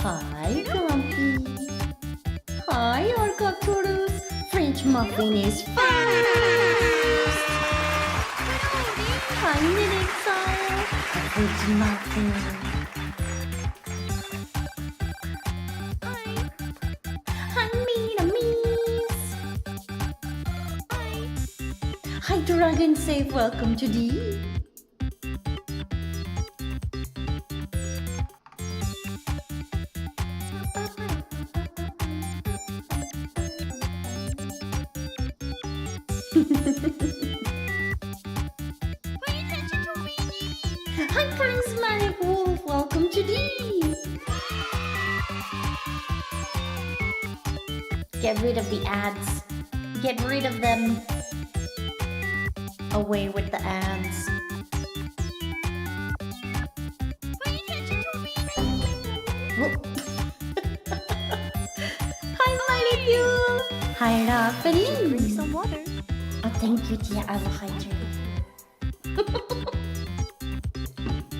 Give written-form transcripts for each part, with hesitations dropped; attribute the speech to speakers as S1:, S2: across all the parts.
S1: Hi, Grumpy. Hi, Arcturus. French muffin is first. Hi, Minixile. French muffin. Hi, Minamis. Hi, Dragon Safe. Welcome to the. Hi, Prismatic Wolf. Welcome to the. Get rid of the ads. Get rid of them. Away with the ads. Hi, Mighty Fuel. Hi, Rafferty.
S2: Drink some water.
S1: Oh, thank you, dear. I will hydrate.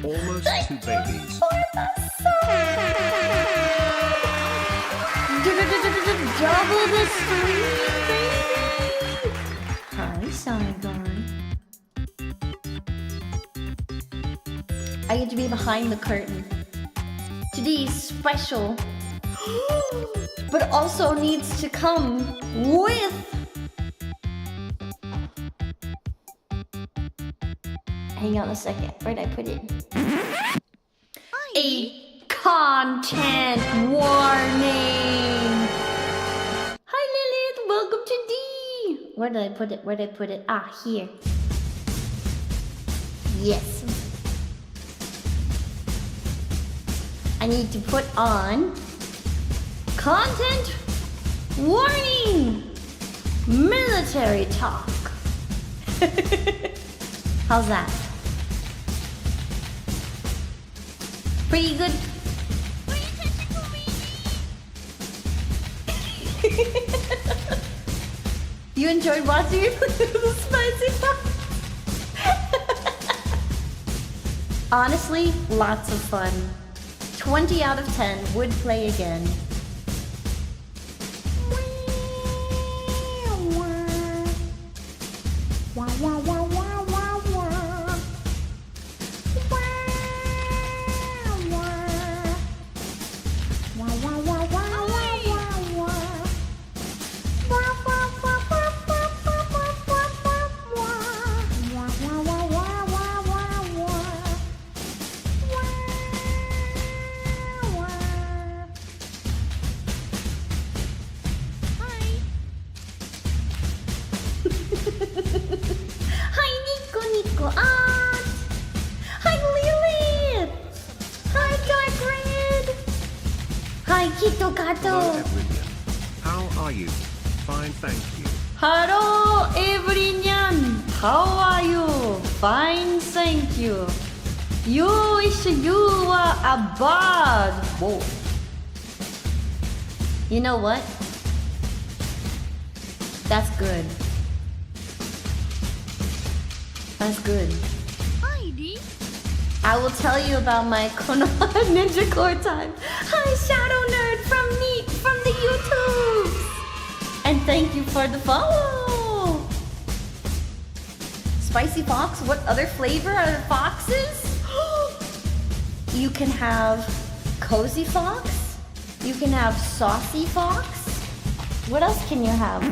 S3: Almost two babies.
S1: Double the stream, baby! Hi, Saigon. I get to be behind the curtain. Today is special, but also needs to come with hang on a second. Where'd I put it? A content warning. Hi, Lilith. Welcome to D. Where did I put it? Where did I put it? Ah, here. Yes. I need to put on content warning. Military talk. How's that? Pretty good. You enjoyed watching it with the spicy sauce? Honestly, lots of fun. 20 out of 10 would play again. Hi, Nico Nico Art! Hi, Lilith! Hi, Dark Red! Hi, Kito Kato!
S3: Hello, everyone. How are you? Fine, thank you.
S1: Hello, everyone! How are you? Fine, thank you. You wish you were a bird. Whoa. You know what? That's good. That's good.
S2: Heidi.
S1: I will tell you about my Konoha Ninja Core time. Hi, Shadow Nerd from the YouTube. And thank you for the follow. Spicy Fox. What other flavor are the foxes? You can have Cozy Fox. You can have Saucy Fox. What else can you have?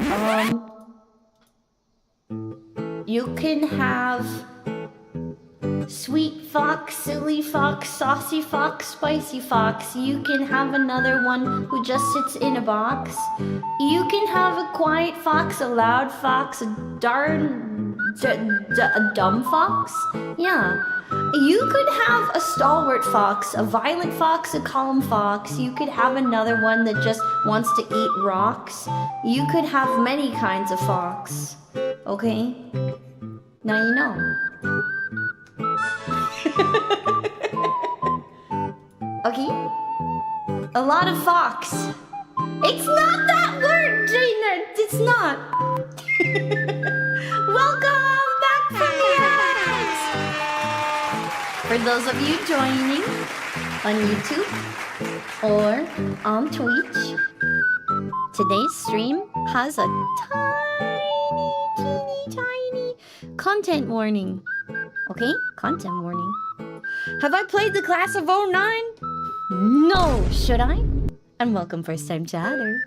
S1: You can have Sweet Fox, Silly Fox, Saucy Fox, Spicy Fox. You can have another one who just sits in a box. You can have a quiet fox, a loud fox, a dumb fox. Yeah. You could have a stalwart fox, a violent fox, a calm fox. You could have another one that just wants to eat rocks. You could have many kinds of fox. Okay? Now you know. Okay? A lot of fox. It's not that word, Jaina. It's not. Welcome back from the ads. For those of you joining on YouTube, or on Twitch. Today's stream has a tiny content warning. Okay? Content warning. Have I played the class of '09? No! Should I? And welcome first time chatter.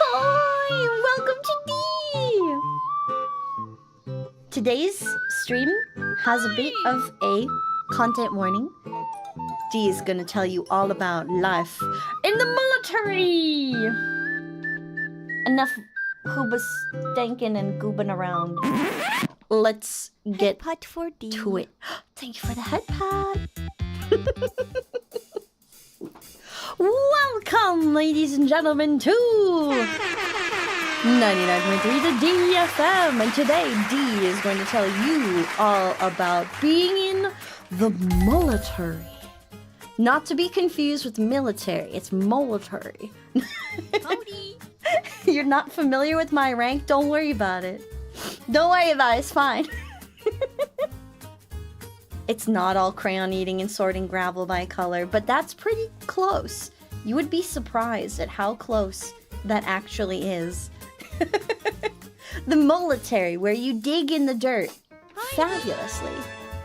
S1: Hi! Welcome to D! Today's stream has a bit of a content warning. D is gonna tell you all about life in the military! Enough hooba stankin' and goobin' around. Let's get
S2: Headbutt for D.
S1: to it. Thank you for the headpad. Welcome, ladies and gentlemen, to 99.3 the DFM. And today, D is going to tell you all about being in the military. Not to be confused with military, it's military.
S2: Howdy.
S1: You're not familiar with my rank? Don't worry about it. Don't worry about it, it's fine. It's not all crayon eating and sorting gravel by color, but that's pretty close. You would be surprised at how close that actually is. The military, where you dig in the dirt fabulously.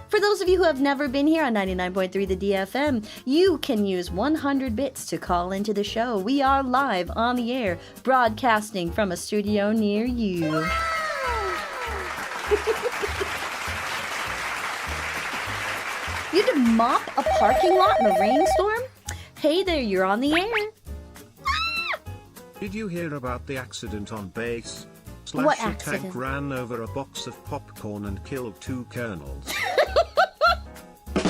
S1: For those of you who have never been here on 99.3 the DFM, you can use 100 bits to call into the show. We are live on the air, broadcasting from a studio near you. You had to mop a parking lot in a rainstorm? Hey there, you're on the air.
S3: Did you hear about the accident on base?
S1: What
S3: The
S1: accident?
S3: tank ran over a box of popcorn and killed 2 colonels.
S1: 2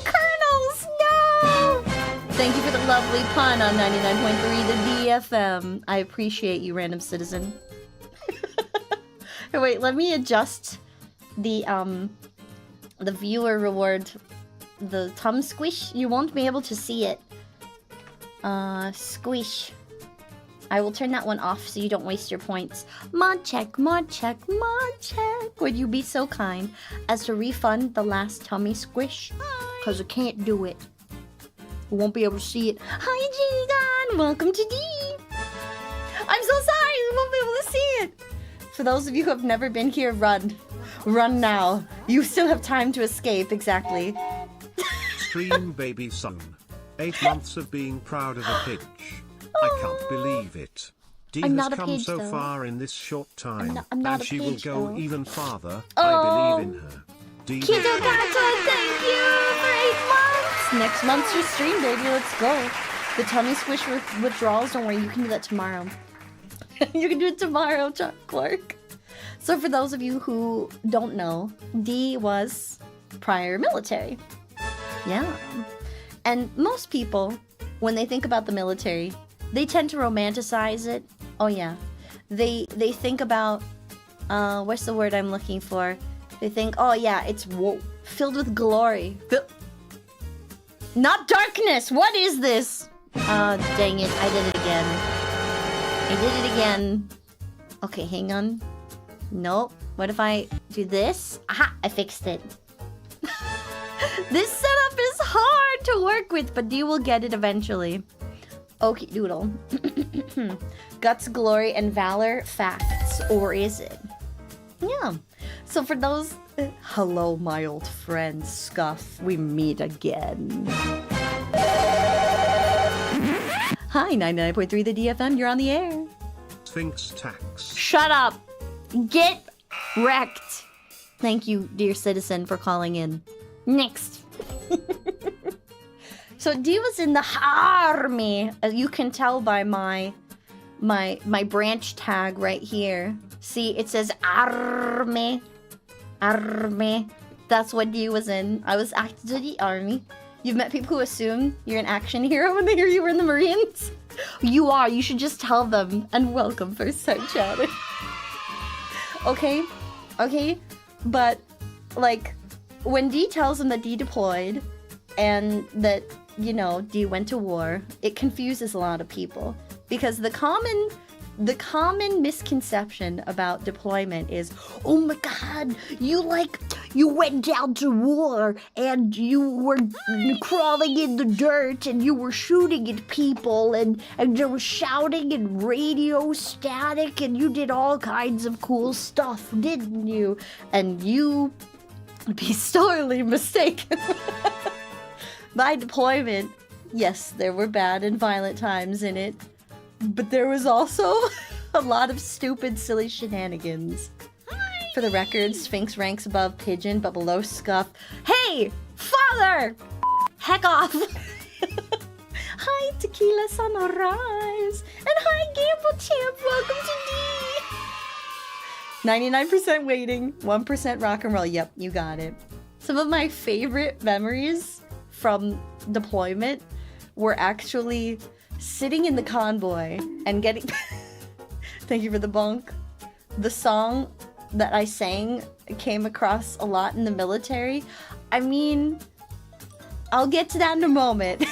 S1: colonels, no! Thank you for the lovely pun on 99.3 the DFM. I appreciate you, random citizen. Wait, let me adjust the viewer reward, the thumb squish. You won't be able to see it. Squish. I will turn that one off so you don't waste your points. Mod check, mod check, mod check. Would you be so kind as to refund the last tummy squish? Because I can't do it. You won't be able to see it. Hi, Jigan! Welcome to D! I'm so sorry, you won't be able to see it. For those of you who have never been here, run. Run now. You still have time to escape, exactly.
S3: Stream baby son. 8 months of being proud of a pidge. I can't believe it. Dee
S1: I'm
S3: has
S1: not a
S3: come
S1: pidge,
S3: so
S1: though.
S3: far in this short time,
S1: I'm not
S3: and
S1: a
S3: she
S1: pidge,
S3: will go
S1: though.
S3: even farther.
S1: Oh.
S3: I believe in her. Dee
S1: Kiddo
S3: has come-
S1: Gacha, thank you for 8 months! Next month's your stream, baby. Let's go. The tummy squish withdrawals, don't worry, you can do that tomorrow. You can do it tomorrow, Chuck Clark. So for those of you who don't know, D was prior military. Yeah. And most people, when they think about the military, they tend to romanticize it. Oh yeah. They think about, what's the word I'm looking for? They think, oh yeah, it's filled with glory. Not darkness! What is this? Dang it, I did it again. I did it again. Okay, hang on. Nope. What if I do this? Aha! I fixed it. This setup is hard to work with, but you will get it eventually. Okay, doodle. Guts, glory, and valor facts, or is it? Yeah. So for those... hello, my old friend, Scuff. We meet again. Hi, 99.3 the DFM. You're on the air.
S3: Sphinx tax.
S1: Shut up. Get wrecked. Thank you, dear citizen, for calling in. Next. So D was in the army, as you can tell by my branch tag right here. See, it says army. Army. That's what D was in. I was active to the army. You've met people who assume you're an action hero when they hear you were in the Marines. You are. You should just tell them. And welcome, first time chatter. Okay? Okay? But, like, when D tells them that D deployed and that, you know, D went to war, it confuses a lot of people. Because the common the common misconception about deployment is, oh my god, you went down to war and you were crawling in the dirt and you were shooting at people and there was shouting and radio static and you did all kinds of cool stuff, didn't you? And you would be sorely mistaken. My deployment, yes, there were bad and violent times in it, but there was also a lot of stupid, silly shenanigans. For the record, Sphinx ranks above Pigeon, but below Scuff. Hey, father! Heck off! Hi, Tequila Sunrise! And hi, Gamble Champ! Welcome to D! 99% waiting, 1% rock and roll. Yep, you got it. Some of my favorite memories from deployment were actually sitting in the convoy and getting... Thank you for the bunk. The song that I sang came across a lot in the military. I mean, I'll get to that in a moment.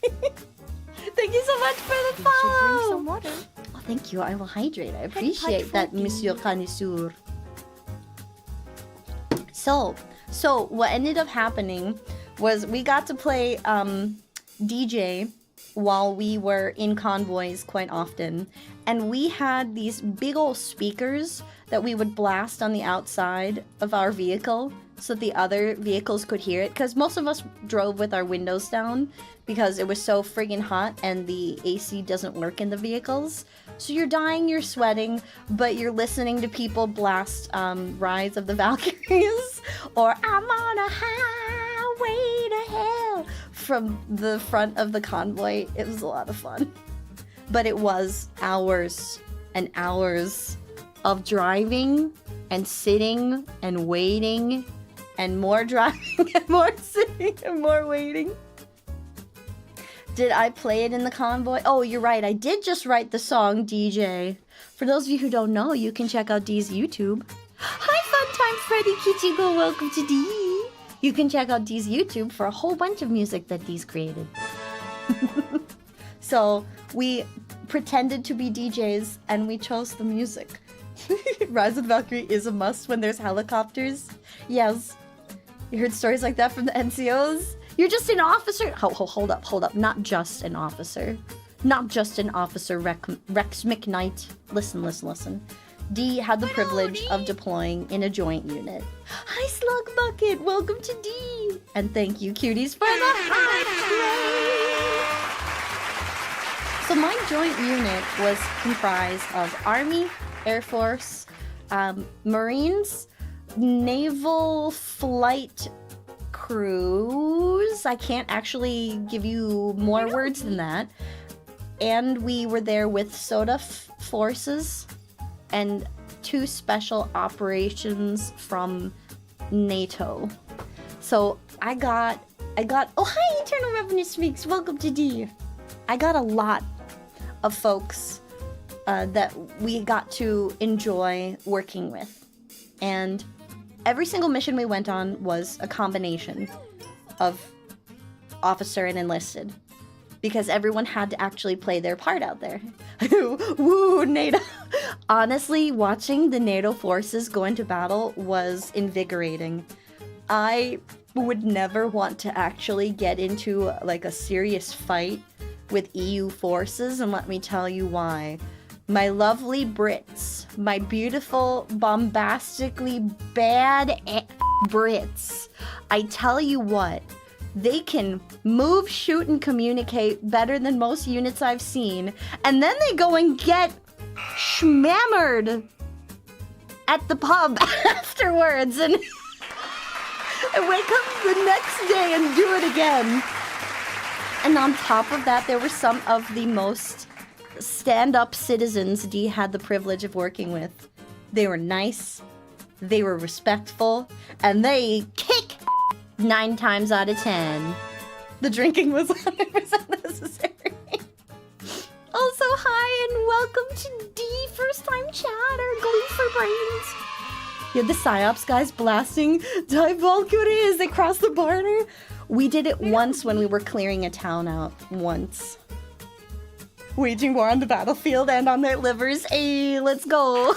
S1: Thank you so much for the follow!
S2: Drink some water.
S1: Oh, thank you. I will hydrate. I appreciate that, Monsieur Connoisseur. So what ended up happening was we got to play DJ while we were in convoys quite often, and we had these big old speakers that we would blast on the outside of our vehicle so that the other vehicles could hear it, because most of us drove with our windows down because it was so friggin' hot and the AC doesn't work in the vehicles. So you're dying, you're sweating, but you're listening to people blast Rise of the Valkyries or I'm on a highway to hell from the front of the convoy. It was a lot of fun. But it was hours and hours of driving and sitting and waiting and more driving and more sitting and more waiting. Did I play it in the convoy? Oh, you're right. I did just write the song, DJ. For those of you who don't know, you can check out Dee's YouTube. Hi, Funtime Freddy Kichigo. Welcome to Dee. You can check out Dee's YouTube for a whole bunch of music that Dee's created. So we pretended to be DJs and we chose the music. Rise of the Valkyrie is a must when there's helicopters. Yes. You heard stories like that from the NCOs? You're just an officer. Hold up. Not just an officer. Not just an officer, Rex McKnight. Listen. D had the privilege of deploying in a joint unit. Hi, Slug Bucket. Welcome to D. And thank you, cuties, for the hot play. So my joint unit was comprised of Army, Air Force, Marines, Naval Flight Crews. I can't actually give you more words than that. And we were there with SOTA forces and 2 special operations from NATO. So I got oh hi, Eternal Revenue Speaks, welcome to D. I got a lot of folks that we got to enjoy working with. And every single mission we went on was a combination of officer and enlisted, because everyone had to actually play their part out there. Woo, NATO! Honestly, watching the NATO forces go into battle was invigorating. I would never want to actually get into like a serious fight with EU forces, and let me tell you why. My lovely Brits, my beautiful, bombastically bad Brits, I tell you what, they can move, shoot, and communicate better than most units I've seen, and then they go and get schmammered at the pub afterwards, and wake up the next day and do it again. And on top of that, there were some of the most stand-up citizens Dee had the privilege of working with. They were nice, they were respectful, and they kick 9 times out of 10. The drinking was 100% necessary. Also, hi and welcome to D, first time chatter, Glee for Brains. You had the PsyOps guys blasting Die Valkyrie as they crossed the border. We did it once when we were clearing a town out. Once. Waging war on the battlefield and on their livers. Hey, let's go.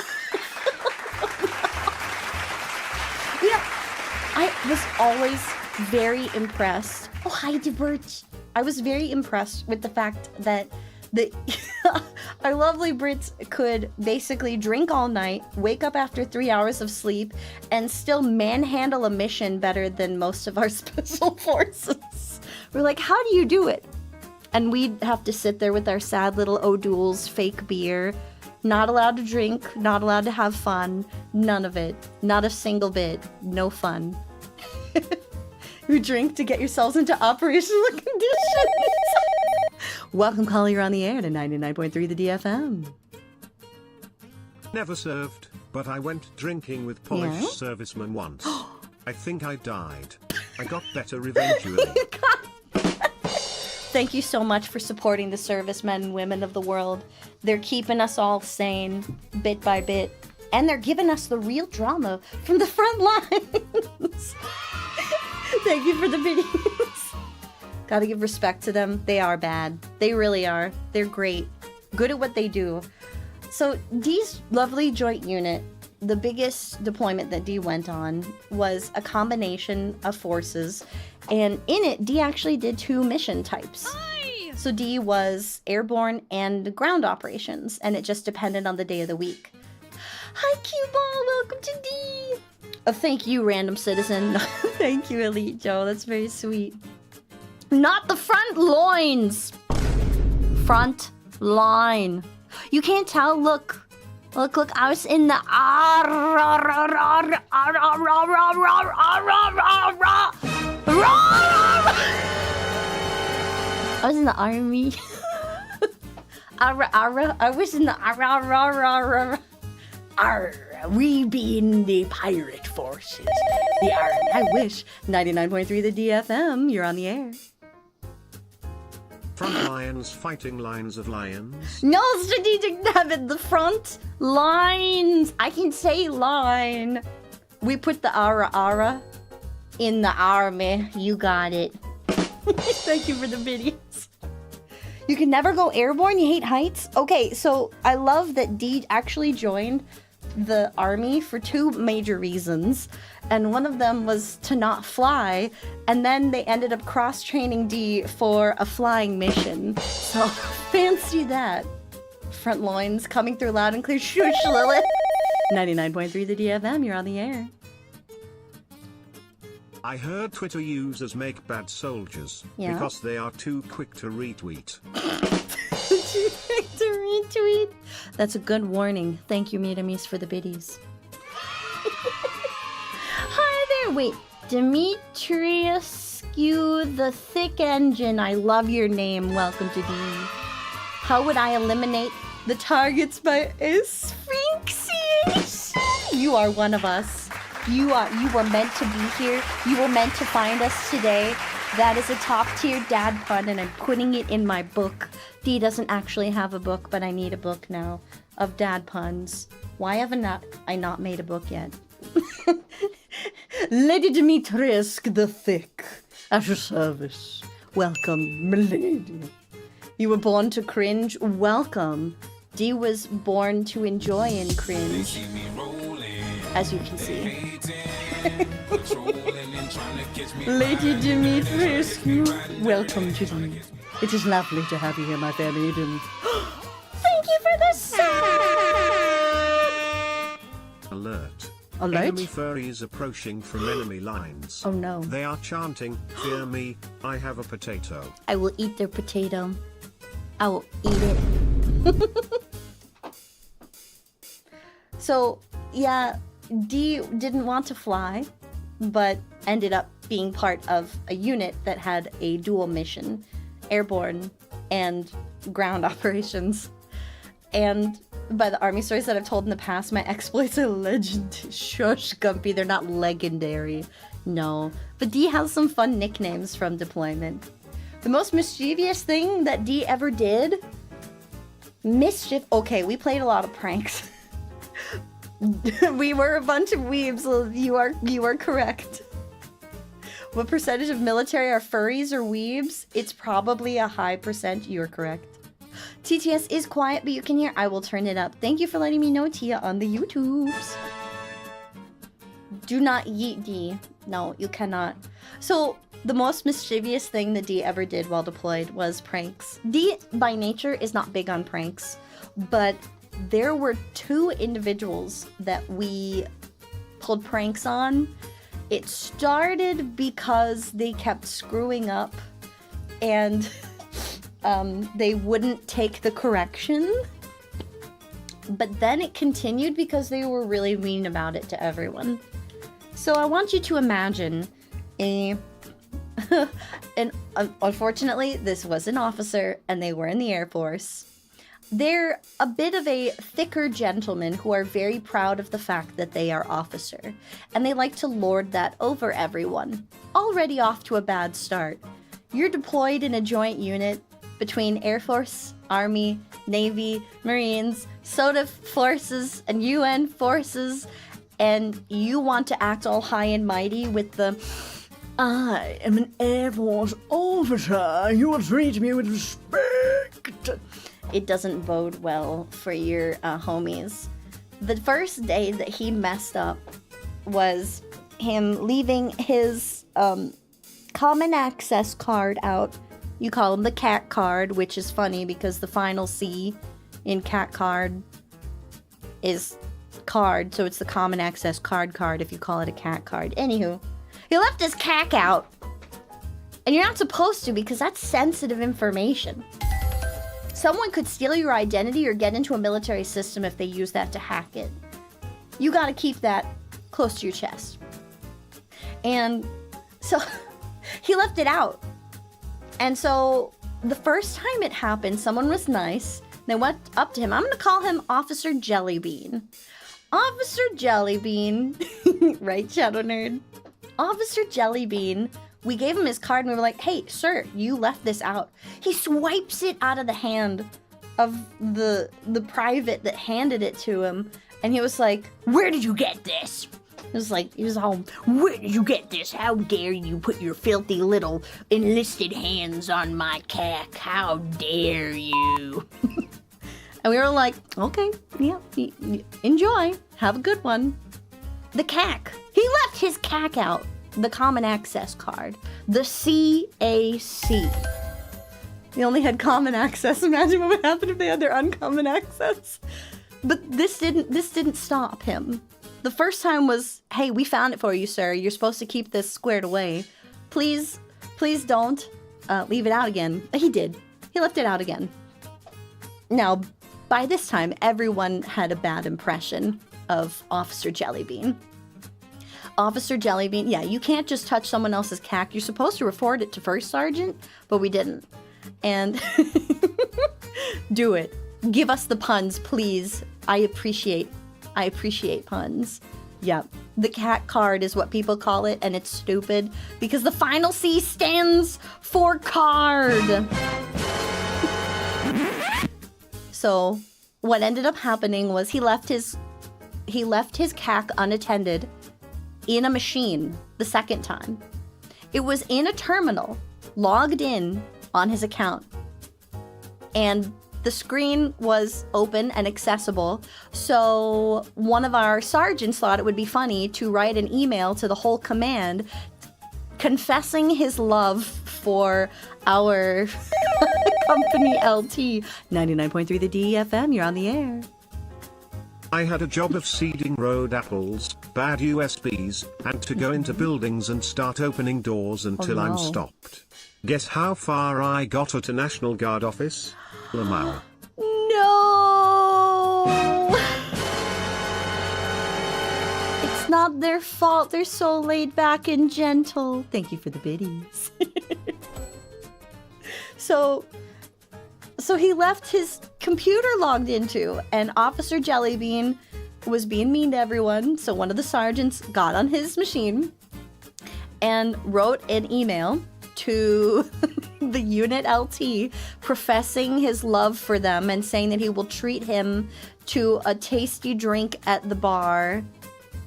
S1: Yeah, I was always very impressed. Oh, hi, DeBert. I was very impressed with the fact that our lovely Brits could basically drink all night, wake up after 3 hours of sleep, and still manhandle a mission better than most of our special forces. We're like, how do you do it? And we'd have to sit there with our sad little O'Doul's fake beer, not allowed to drink, not allowed to have fun, none of it, not a single bit, no fun. You drink to get yourselves into operational conditions. Welcome, caller, you're on the air to 99.3 the DFM.
S3: Never served, but I went drinking with Polish servicemen once. I think I died. I got better eventually.
S1: Thank you so much for supporting the servicemen and women of the world. They're keeping us all sane, bit by bit. And they're giving us the real drama from the front lines. Thank you for the videos. Gotta give respect to them. They are bad. They really are. They're great. Good at what they do. So Dee's lovely joint unit, the biggest deployment that Dee went on was a combination of forces. And in it, Dee actually did 2 mission types.
S2: Hi!
S1: So Dee was airborne and ground operations, and it just depended on the day of the week. Hi, Q-Ball! Welcome to Dee! Thank you, random citizen. Thank you, Elite Joe. That's very sweet. Not the front loins! Front line. You can't tell, look. Look, I was in the I was in the army. I was in the we be in the pirate forces. The army. I wish. 99.3 the DFM. You're on the air.
S3: Front lions fighting lines of lions.
S1: No, strategic David. The front lines. I can say line. We put the ara in the army. You got it. Thank you for the videos. You can never go airborne? You hate heights? Okay, so I love that Dee actually joined the army for 2 major reasons. And one of them was to not fly. And then they ended up cross-training Dee for a flying mission. So fancy that. Front loins coming through loud and clear. Shush, Lilith. 99.3 the DFM, you're on the air.
S3: I heard Twitter users make bad soldiers because they are too quick to retweet.
S1: Too quick to retweet. That's a good warning. Thank you, Mitamis, for the biddies. Hi there. Wait, Demetrius the Thick Engine. I love your name. Welcome to D. How would I eliminate the targets by a Sphinx? You are one of us. You were meant to be here. You were meant to find us today. That is a top-tier dad pun, and I'm putting it in my book. Dee doesn't actually have a book, but I need a book now of dad puns. Why haven't I not made a book yet? Lady Demetrius the Thick, at your service. Welcome, milady. You were born to cringe. Welcome. Dee was born to enjoy and cringe, as you can see. Lady Demetrius, welcome to Dee. It is lovely to have you here, my fair maiden. Thank you for the sub!
S3: Alert.
S1: Alert?
S3: Enemy furries approaching from enemy lines.
S1: Oh no.
S3: They are chanting, "Fear me, I have a potato."
S1: I will eat their potato. I will eat it. So, yeah, Dee didn't want to fly, but ended up being part of a unit that had a dual mission, airborne and ground operations. And by the army stories that I've told in the past, my exploits are legendary. Shush, Gumpy, they're not legendary. No. But Dee has some fun nicknames from deployment. The most mischievous thing that Dee ever did? Mischief? Okay, we played a lot of pranks. We were a bunch of weebs, so you are correct. What percentage of military are furries or weebs? It's probably a high percent. You're correct. TTS is quiet, but you can hear. I will turn it up. Thank you for letting me know, Tia, on the YouTubes. Do not yeet D. No, you cannot. So, the most mischievous thing that D ever did while deployed was pranks. D, by nature, is not big on pranks, but there were 2 individuals that we pulled pranks on. It started because they kept screwing up and they wouldn't take the correction. But then it continued because they were really mean about it to everyone. So I want you to imagine and unfortunately, this was an officer and they were in the Air Force. They're a bit of a thicker gentleman who are very proud of the fact that they are officer, and they like to lord that over everyone. Already off to a bad start. You're deployed in a joint unit between Air Force, Army, Navy, Marines, SOTF forces, and UN forces, and you want to act all high and mighty with the I am an Air Force officer. You will treat me with respect. It doesn't bode well for your homies. The first day that he messed up was him leaving his common access card out. You call him the cat card, which is funny because the final C in cat card is card, so it's the common access card if you call it a cat card. Anywho, he left his cack out. And you're not supposed to because that's sensitive information. Someone could steal your identity or get into a military system if they use that to hack it. You gotta keep that close to your chest. And so he left it out. And so the first time it happened, someone was nice. They went up to him. I'm gonna call him Officer Jellybean. Officer Jellybean, right, Shadow Nerd? Officer Jellybean, we gave him his card and we were like, hey, sir, you left this out. He swipes it out of the hand of the private that handed it to him. And he was like, where did you get this? He was all, where did you get this? How dare you put your filthy little enlisted hands on my cack? How dare you? And we were like, okay, yeah, enjoy. Have a good one. The CAC. He left his CAC out. The Common Access card. The CAC. They only had Common Access. Imagine what would happen if they had their Uncommon Access. But this didn't stop him. The first time was, hey, we found it for you, sir. You're supposed to keep this squared away. Please don't leave it out again. He did. He left it out again. Now, by this time, everyone had a bad impression of Officer Jellybean. Officer Jellybean, yeah, you can't just touch someone else's CAC. You're supposed to report it to First Sergeant, but we didn't. And do it. Give us the puns, please. I appreciate puns. Yep. The CAC card is what people call it, and it's stupid because the final C stands for card. So what ended up happening was he left his CAC unattended in a machine the second time. It was in a terminal, logged in on his account. And the screen was open and accessible, so one of our sergeants thought it would be funny to write an email to the whole command confessing his love for our company LT. 99.3 the DFM, you're on the air.
S3: I had a job of seeding road apples, bad USBs, and to go into buildings and start opening doors until I'm stopped. Guess how far I got at a National Guard office? Lamau.
S1: No! It's not their fault. They're so laid back and gentle. Thank you for the biddies. So he left his computer logged into, and Officer Jellybean was being mean to everyone. So one of the sergeants got on his machine and wrote an email to the unit LT professing his love for them and saying that he will treat him to a tasty drink at the bar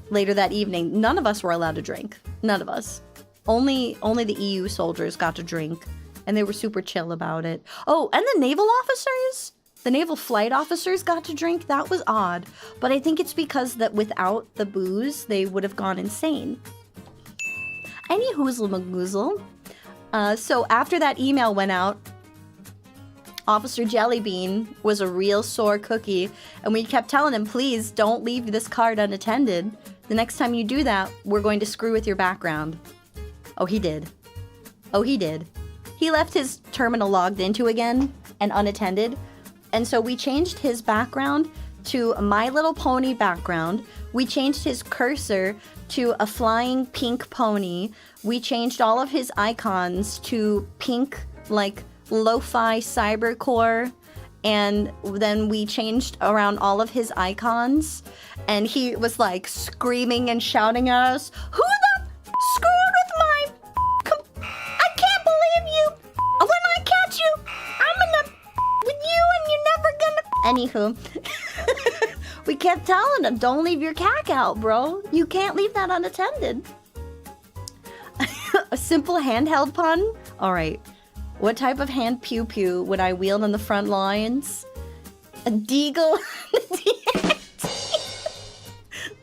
S1: later that evening. None of us were allowed to drink. None of us. Only the EU soldiers got to drink, and they were super chill about it. Oh, and the naval officers? The naval flight officers got to drink. That was odd. But I think it's because that without the booze, they would have gone insane. Any hoozle magoozle. So after that email went out, Officer Jellybean was a real sore cookie, and we kept telling him, please don't leave this card unattended. The next time you do that, we're going to screw with your background. Oh, he did. Oh, he did. He left his terminal logged into again and unattended, and so we changed his background to a My Little Pony background. We changed his cursor to a flying pink pony. We changed all of his icons to pink, like, lo-fi cybercore, and then we changed around all of his icons, and he was like screaming and shouting at us, who the screwed with my I can't believe you, when I catch you I'm gonna with you and you're never gonna. Anywho, we kept telling him, don't leave your cack out, bro. You can't leave that unattended. A simple handheld pun? Alright. What type of hand pew-pew would I wield on the front lines? A deagle.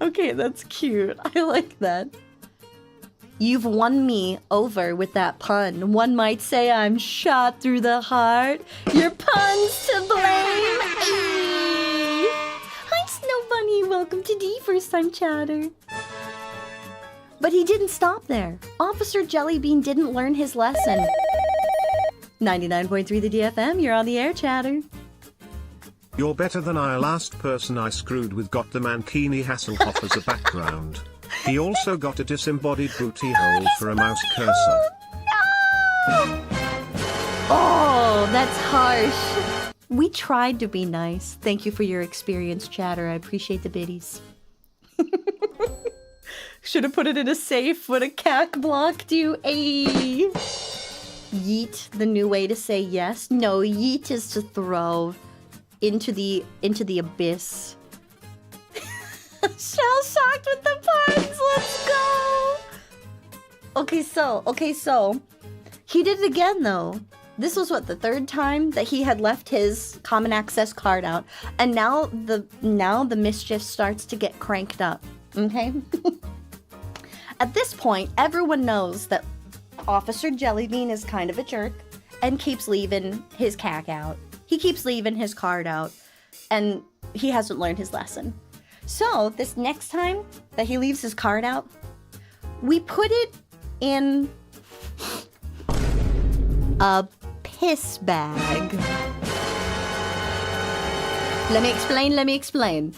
S1: Okay, that's cute. I like that. You've won me over with that pun. One might say I'm shot through the heart. Your pun's to blame. Ayy. Hi, Snow Bunny. Welcome to D First Time Chatter. But he didn't stop there. Officer Jellybean didn't learn his lesson. 99.3 the DFM, you're on the air, Chatter.
S3: You're better than I. Last person I screwed with got the Mankini Hasselhoff as a background. He also got a disembodied booty hole for a mouse cursor.
S1: No! Oh, that's harsh. We tried to be nice. Thank you for your experience, Chatter. I appreciate the biddies. Should have put it in a safe. Would a cack blocked you? Ayy. Yeet, the new way to say yes. No, yeet is to throw into the abyss. Shell shocked with the puns. Let's go. Okay, so he did it again though. This was what, the third time that he had left his common access card out, and now the mischief starts to get cranked up. Okay. At this point, everyone knows that Officer Jellybean is kind of a jerk and keeps leaving his cack out. He keeps leaving his card out, and he hasn't learned his lesson. So this next time that he leaves his card out, we put it in a piss bag. Let me explain.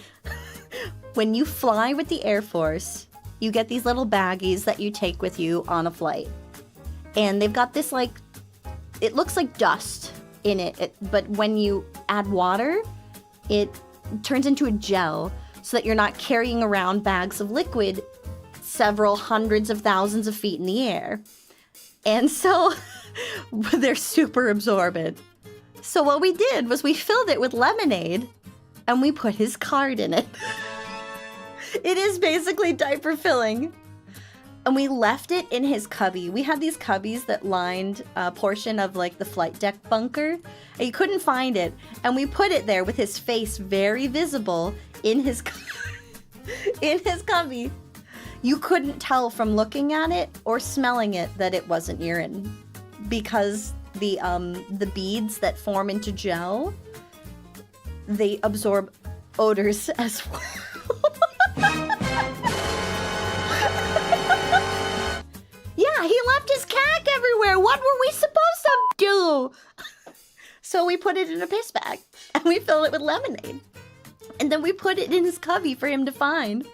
S1: When you fly with the Air Force, you get these little baggies that you take with you on a flight. And they've got this, like, it looks like dust in it, but when you add water, it turns into a gel so that you're not carrying around bags of liquid several hundreds of thousands of feet in the air. And so they're super absorbent. So what we did was we filled it with lemonade and we put his card in it. It is basically diaper filling. And we left it in his cubby. We had these cubbies that lined a portion of like the flight deck bunker. And you couldn't find it. And we put it there with his face very visible in his in his cubby. You couldn't tell from looking at it or smelling it that it wasn't urine, because the beads that form into gel, they absorb odors as well. Yeah, he left his cack everywhere. What were we supposed to do? So we put it in a piss bag and we filled it with lemonade. And then we put it in his cubby for him to find.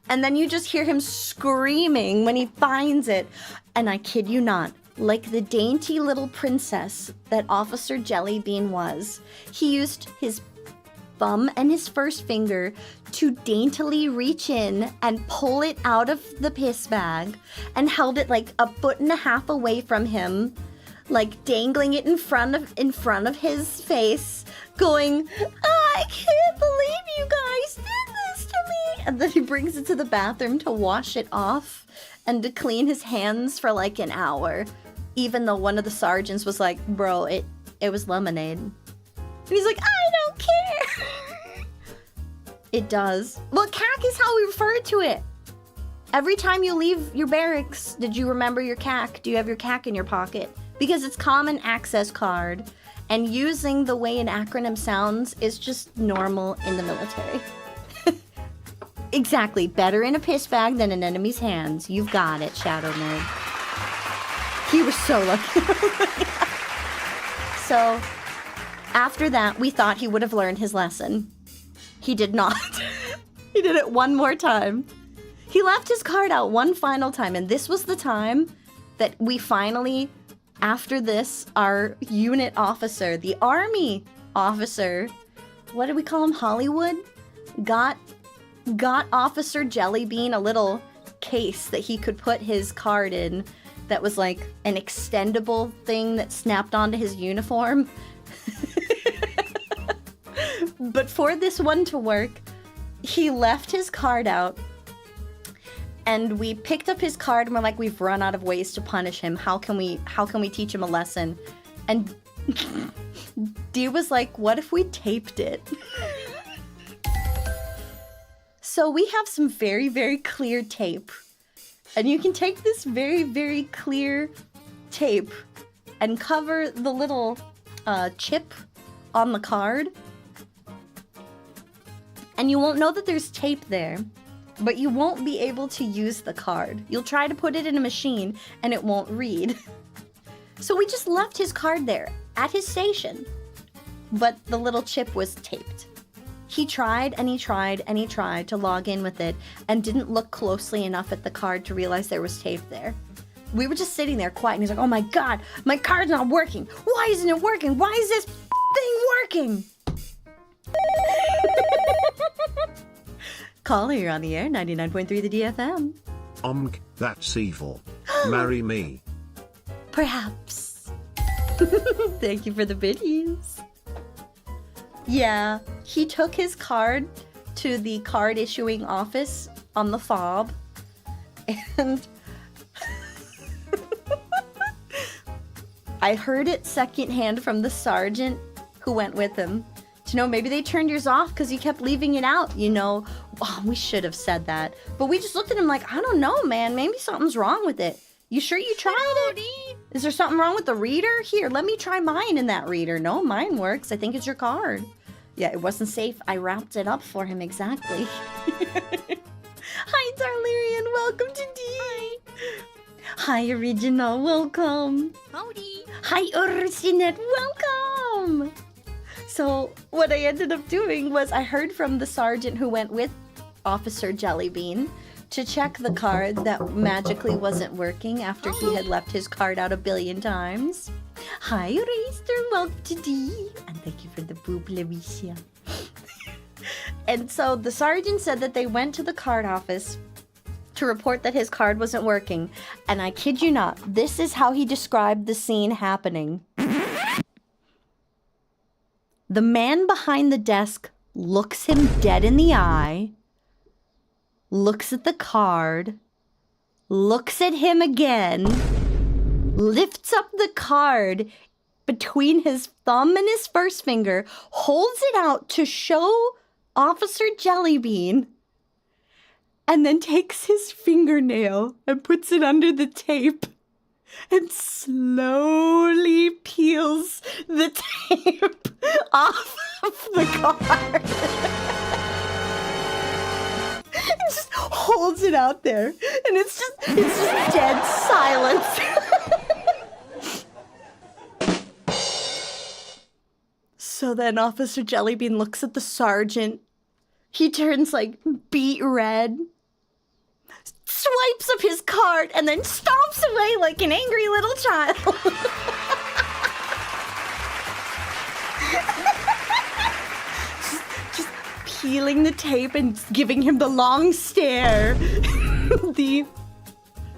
S1: And then you just hear him screaming when he finds it. And I kid you not, like the dainty little princess that Officer Jellybean was, he used his thumb and his first finger to daintily reach in and pull it out of the piss bag and held it like 1.5 feet away from him, like dangling it in front of his face, going, I can't believe you guys did this to me. And then he brings it to the bathroom to wash it off and to clean his hands for like an hour, even though one of the sergeants was like, bro, it was lemonade. And he's like, I don't It does. Well, CAC is how we refer to it. Every time you leave your barracks, did you remember your CAC? Do you have your CAC in your pocket? Because it's common access card, and using the way an acronym sounds is just normal in the military. Exactly. Better in a piss bag than in enemy's hands. You've got it, Shadow Nerd. He was so lucky. So, after that, we thought he would have learned his lesson. He did not. He did it one more time. He left his card out one final time, and this was the time that we finally, after this, our unit officer, the army officer, what did we call him, Hollywood? Got Officer Jellybean a little case that he could put his card in that was like an extendable thing that snapped onto his uniform. But for this one to work, he left his card out, and we picked up his card and we're like, we've run out of ways to punish him. How can we teach him a lesson? And Dee was like, what if we taped it? So we have some very, very clear tape. And you can take this very, very clear tape and cover the little chip on the card. And you won't know that there's tape there, but you won't be able to use the card. You'll try to put it in a machine and it won't read. So we just left his card there at his station, but the little chip was taped. He tried and he tried and he tried to log in with it and didn't look closely enough at the card to realize there was tape there. We were just sitting there quiet and he's like, oh my God, my card's not working. Why isn't it working? Why is this thing working? Caller, you're on the air, 99.3 the DFM.
S3: That's evil. Marry me.
S1: Perhaps. Thank you for the biddies. Yeah, he took his card to the card issuing office on the fob, and I heard it secondhand from the sergeant who went with him. You know, maybe they turned yours off because you kept leaving it out, you know. Oh, we should have said that. But we just looked at him like, I don't know, man. Maybe something's wrong with it. You sure you tried it? Is there something wrong with the reader? Here, let me try mine in that reader. No, mine works. I think it's your card. Yeah, it wasn't safe. I wrapped it up for him exactly. Hi, Darlarian. Welcome to D. Hi, Original. Welcome.
S2: Howdy.
S1: Hi, Ursinette. Welcome. So what I ended up doing was I heard from the sergeant who went with Officer Jellybean to check the card that magically wasn't working after he had left his card out 1 billion times. Hi, Reister, welcome to D. And thank you for the boob, Lavisha. And so the sergeant said that they went to the card office to report that his card wasn't working. And I kid you not, this is how he described the scene happening. The man behind the desk looks him dead in the eye, looks at the card, looks at him again, lifts up the card between his thumb and his first finger, holds it out to show Officer Jellybean, and then takes his fingernail and puts it under the tape and slowly peels the tape off of the card. And just holds it out there, and it's just dead silence. So then Officer Jellybean looks at the sergeant. He turns like beet red, swipes up his card, and then stomps away like an angry little child. just peeling the tape and giving him the long stare.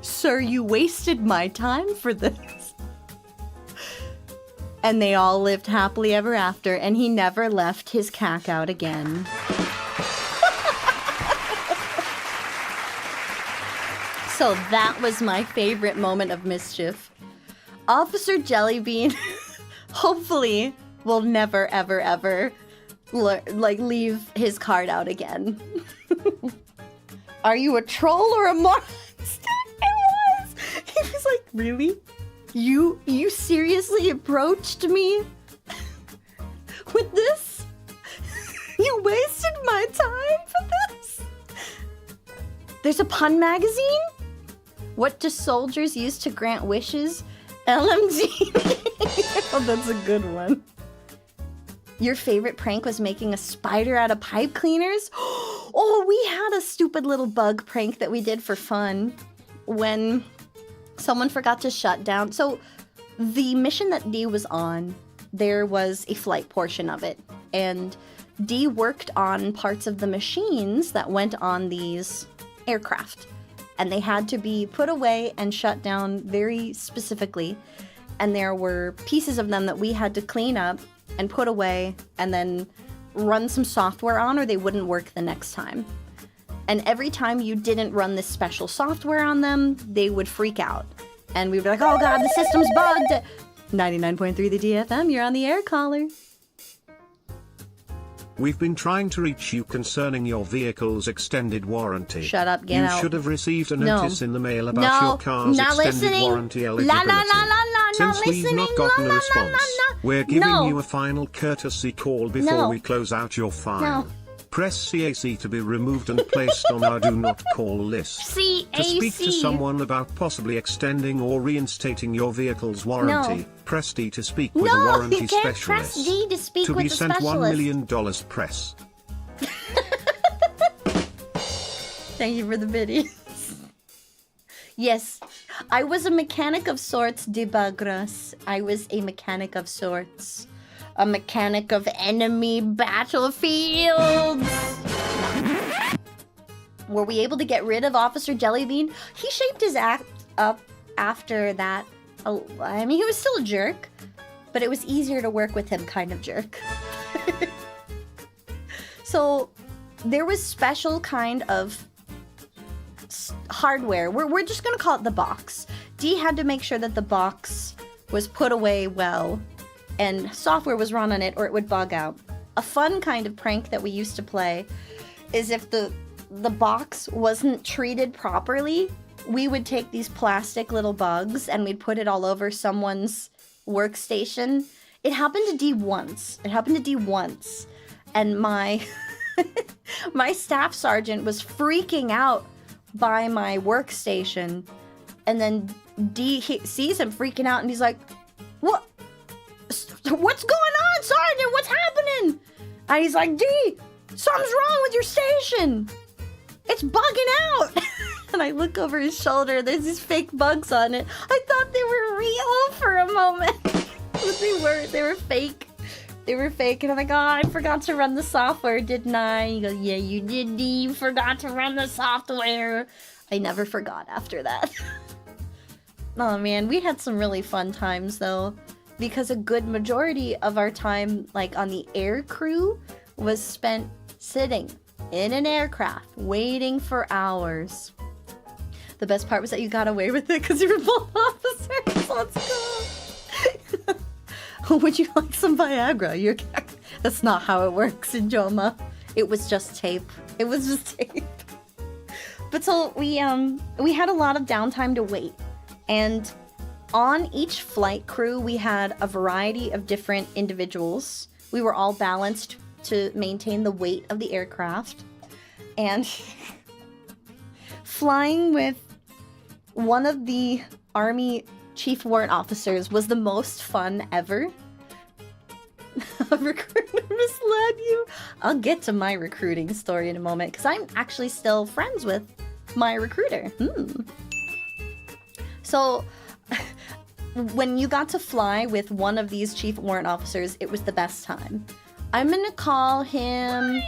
S1: Sir, you wasted my time for this. And they all lived happily ever after, and he never left his cack out again. So that was my favorite moment of mischief. Officer Jellybean hopefully will never, ever, ever like leave his card out again. Are you a troll or a monster? It was. He was like, really? You seriously approached me with this? You wasted my time for this? There's a pun magazine? What do soldiers use to grant wishes? LMG. Oh, that's a good one. Your favorite prank was making a spider out of pipe cleaners? Oh, we had a stupid little bug prank that we did for fun when someone forgot to shut down. So the mission that Dee was on, there was a flight portion of it. And Dee worked on parts of the machines that went on these aircraft. And they had to be put away and shut down very specifically. And there were pieces of them that we had to clean up and put away and then run some software on, or they wouldn't work the next time. And every time you didn't run this special software on them, they would freak out. And we would be like, oh god, the system's bugged. 99.3 the DFM, you're on the air, caller.
S3: We've been trying to reach you concerning your vehicle's extended warranty.
S1: Shut up, get out.
S3: You should have received a notice in the mail about
S1: No,
S3: your car's
S1: not
S3: extended
S1: listening.
S3: warranty
S1: La
S3: eligibility.
S1: la la la la,
S3: Since
S1: not
S3: we've
S1: listening.
S3: not gotten
S1: La,
S3: a
S1: la,
S3: response,
S1: la, la.
S3: we're giving
S1: No.
S3: you a final courtesy call before
S1: No.
S3: we close out your file.
S1: No.
S3: Press CAC to be removed and placed on our do not call list.
S1: CAC.
S3: To speak to someone about possibly extending or reinstating your vehicle's warranty,
S1: No.
S3: press D to speak with a
S1: No,
S3: warranty
S1: you can't
S3: specialist.
S1: press D to speak
S3: To
S1: with
S3: be
S1: the
S3: sent $1
S1: specialist.
S3: million press.
S1: Thank you for the biddies. Yes, I was a mechanic of sorts, Debugras. I was a mechanic of sorts. A mechanic of enemy battlefields. Were we able to get rid of Officer Jellybean? He shaped his act up after that. I mean, he was still a jerk, but it was easier to work with him kind of jerk. So there was special kind of hardware. We're just gonna call it the box. Dee had to make sure that the box was put away well and software was run on it or it would bug out. A fun kind of prank that we used to play is if the box wasn't treated properly, we would take these plastic little bugs and we'd put it all over someone's workstation. It happened to Dee once. And my my staff sergeant was freaking out by my workstation, and then Dee sees him freaking out and he's like, what's going on, Sergeant? What's happening? And he's like, Dee, something's wrong with your station. It's bugging out. And I look over his shoulder, there's these fake bugs on it. I thought they were real for a moment. But they were fake. They were fake, and I'm like, oh, I forgot to run the software, didn't I? He goes, yeah, you did, Dee. You forgot to run the software. I never forgot after that. Oh, man, we had some really fun times, though, because a good majority of our time, like, on the air crew was spent sitting in an aircraft, waiting for hours. The best part was that you got away with it because you were both officers. Let's go. Would you like some Viagra? That's not how it works in Joma. It was just tape. But so we had a lot of downtime to wait. And on each flight crew, we had a variety of different individuals. We were all balanced to maintain the weight of the aircraft. And flying with one of the Army chief warrant officers was the most fun ever. A recruiter misled you. I'll get to my recruiting story in a moment because I'm actually still friends with my recruiter. So when you got to fly with one of these chief warrant officers, it was the best time. I'm gonna call him...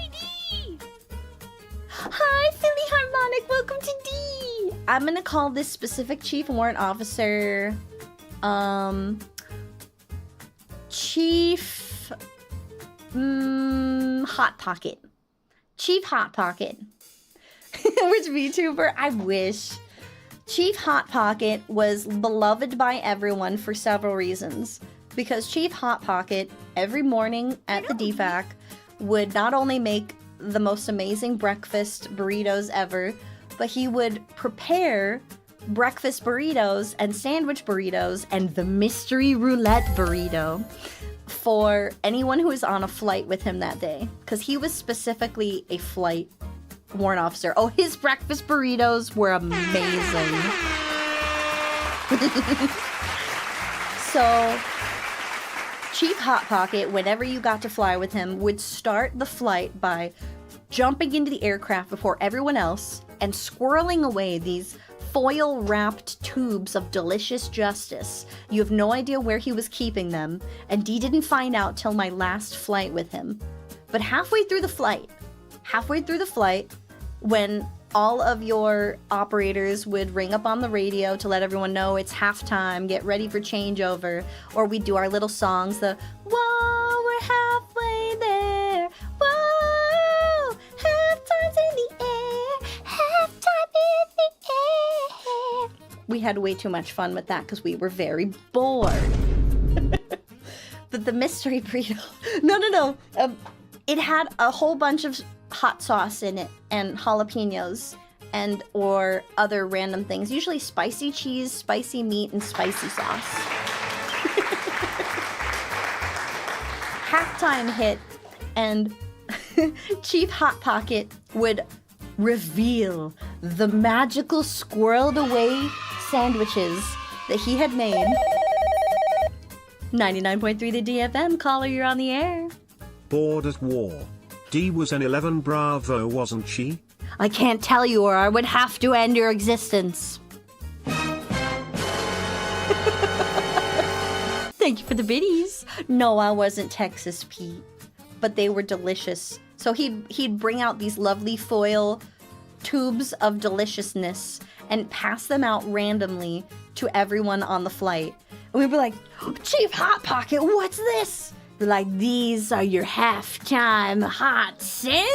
S1: Hi, Philly Harmonic, welcome to D! I'm gonna call this specific chief warrant officer, Chief, Hot Pocket. Chief Hot Pocket. Which VTuber? I wish. Chief Hot Pocket was beloved by everyone for several reasons. Because Chief Hot Pocket, every morning at the DFAC, would not only make the most amazing breakfast burritos ever, but he would prepare breakfast burritos and sandwich burritos and the mystery roulette burrito for anyone who was on a flight with him that day. Because he was specifically a flight warrant officer. Oh, his breakfast burritos were amazing. So, Chief Hot Pocket, whenever you got to fly with him, would start the flight by jumping into the aircraft before everyone else and squirreling away these foil-wrapped tubes of delicious justice. You have no idea where he was keeping them, and Dee didn't find out till my last flight with him. But halfway through the flight, when all of your operators would ring up on the radio to let everyone know it's halftime, get ready for changeover, or we'd do our little songs, the whoa, we're halfway there, whoa, halftime's in the air, halftime in the air. We had way too much fun with that because we were very bored. But the mystery burrito, no. It had a whole bunch of hot sauce in it and jalapenos and or other random things, usually spicy cheese, spicy meat, and spicy sauce. Halftime hit, and Chief Hot Pocket would reveal the magical squirreled away sandwiches that he had made. 99.3 the DFM, caller, you're on the air.
S3: Bored at war. Dee was an 11 Bravo, wasn't she?
S1: I can't tell you or I would have to end your existence. Thank you for the biddies. No, I wasn't Texas Pete, but they were delicious. So he'd bring out these lovely foil tubes of deliciousness and pass them out randomly to everyone on the flight. And we'd be like, Chief Hot Pocket, what's this? Be like, these are your halftime hot sandies.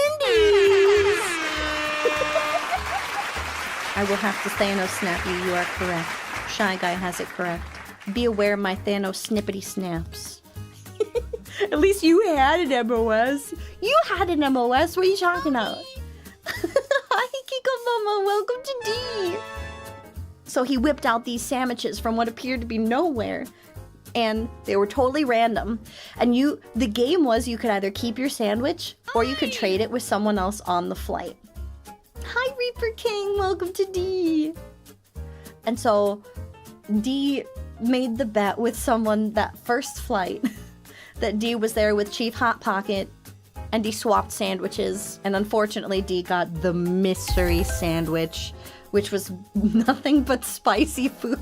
S1: I will have to Thanos snap you. You are correct. Shy Guy has it correct. Be aware of my Thanos snippety snaps. At least you had an MOS. You had an MOS. What are you talking about? Hi, Kiko Mama. Welcome to D. So he whipped out these sandwiches from what appeared to be nowhere. And they were totally random. And the game was you could either keep your sandwich or you could trade it with someone else on the flight. Hi, Reaper King. Welcome to D. And so D made the bet with someone that first flight that D was there with Chief Hot Pocket, and D swapped sandwiches. And unfortunately, D got the mystery sandwich, which was nothing but spicy food.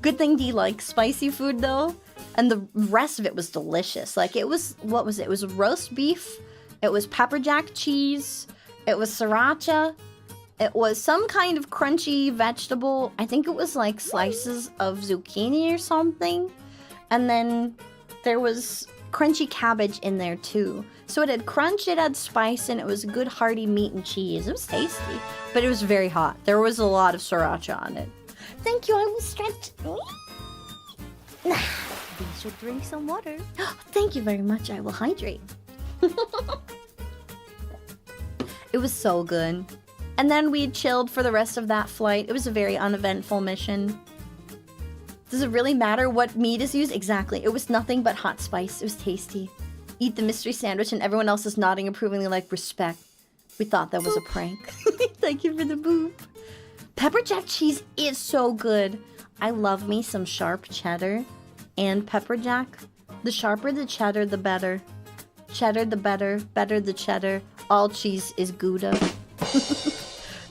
S1: Good thing D likes spicy food though, and the rest of it was delicious. Like it was, what was it? It was roast beef, it was pepper jack cheese, it was sriracha, it was some kind of crunchy vegetable. I think it was like slices of zucchini or something. And then there was crunchy cabbage in there too. So it had crunch, it had spice, and it was good hearty meat and cheese. It was tasty, but it was very hot. There was a lot of sriracha on it. Thank you, I will stretch. We should drink some water. Thank you very much, I will hydrate. It was so good. And then we chilled for the rest of that flight. It was a very uneventful mission. Does it really matter what meat is used? Exactly. It was nothing but hot spice. It was tasty. Eat the mystery sandwich and everyone else is nodding approvingly like respect. We thought that was a prank. Thank you for the boop. Pepper jack cheese is so good. I love me some sharp cheddar and pepper jack. The sharper the cheddar, the better. Cheddar the better, better the cheddar. All cheese is Gouda.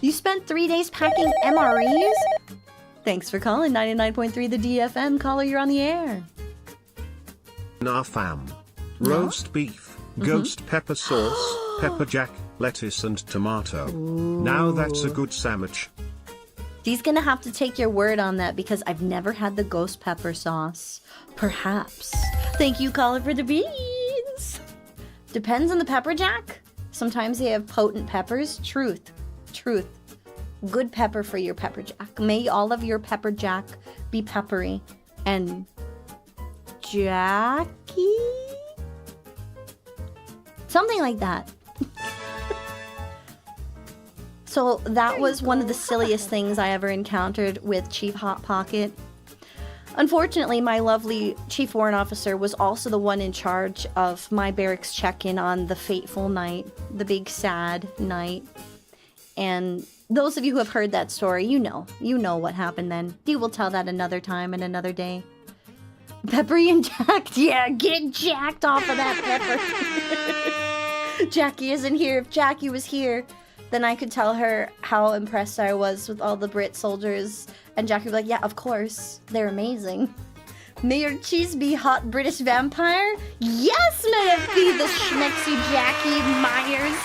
S1: You spent 3 days packing MREs? Thanks for calling 99.3 the DFM. Caller, you're on the air.
S3: Nah fam. Roast beef, ghost pepper sauce, pepper jack, lettuce and tomato. Now that's a good sandwich.
S1: Dee's gonna have to take your word on that because I've never had the ghost pepper sauce. Perhaps. Thank you, caller, for the beans. Depends on the pepper jack. Sometimes they have potent peppers. Truth. Good pepper for your pepper jack. May all of your pepper jack be peppery. And Jackie? Something like that. So that was one of the silliest things I ever encountered with Chief Hot Pocket. Unfortunately, my lovely Chief Warrant Officer was also the one in charge of my barracks check-in on the fateful night, the big sad night. And those of you who have heard that story, you know what happened then. You will tell that another time and another day. Peppery and jacked, yeah, get jacked off of that pepper. Jackie isn't here. If Jackie was here, then I could tell her how impressed I was with all the Brit soldiers. And Jackie would be like, yeah, of course. They're amazing. May your cheese be hot British vampire? Yes, may it be the schmexy Jackie Myers.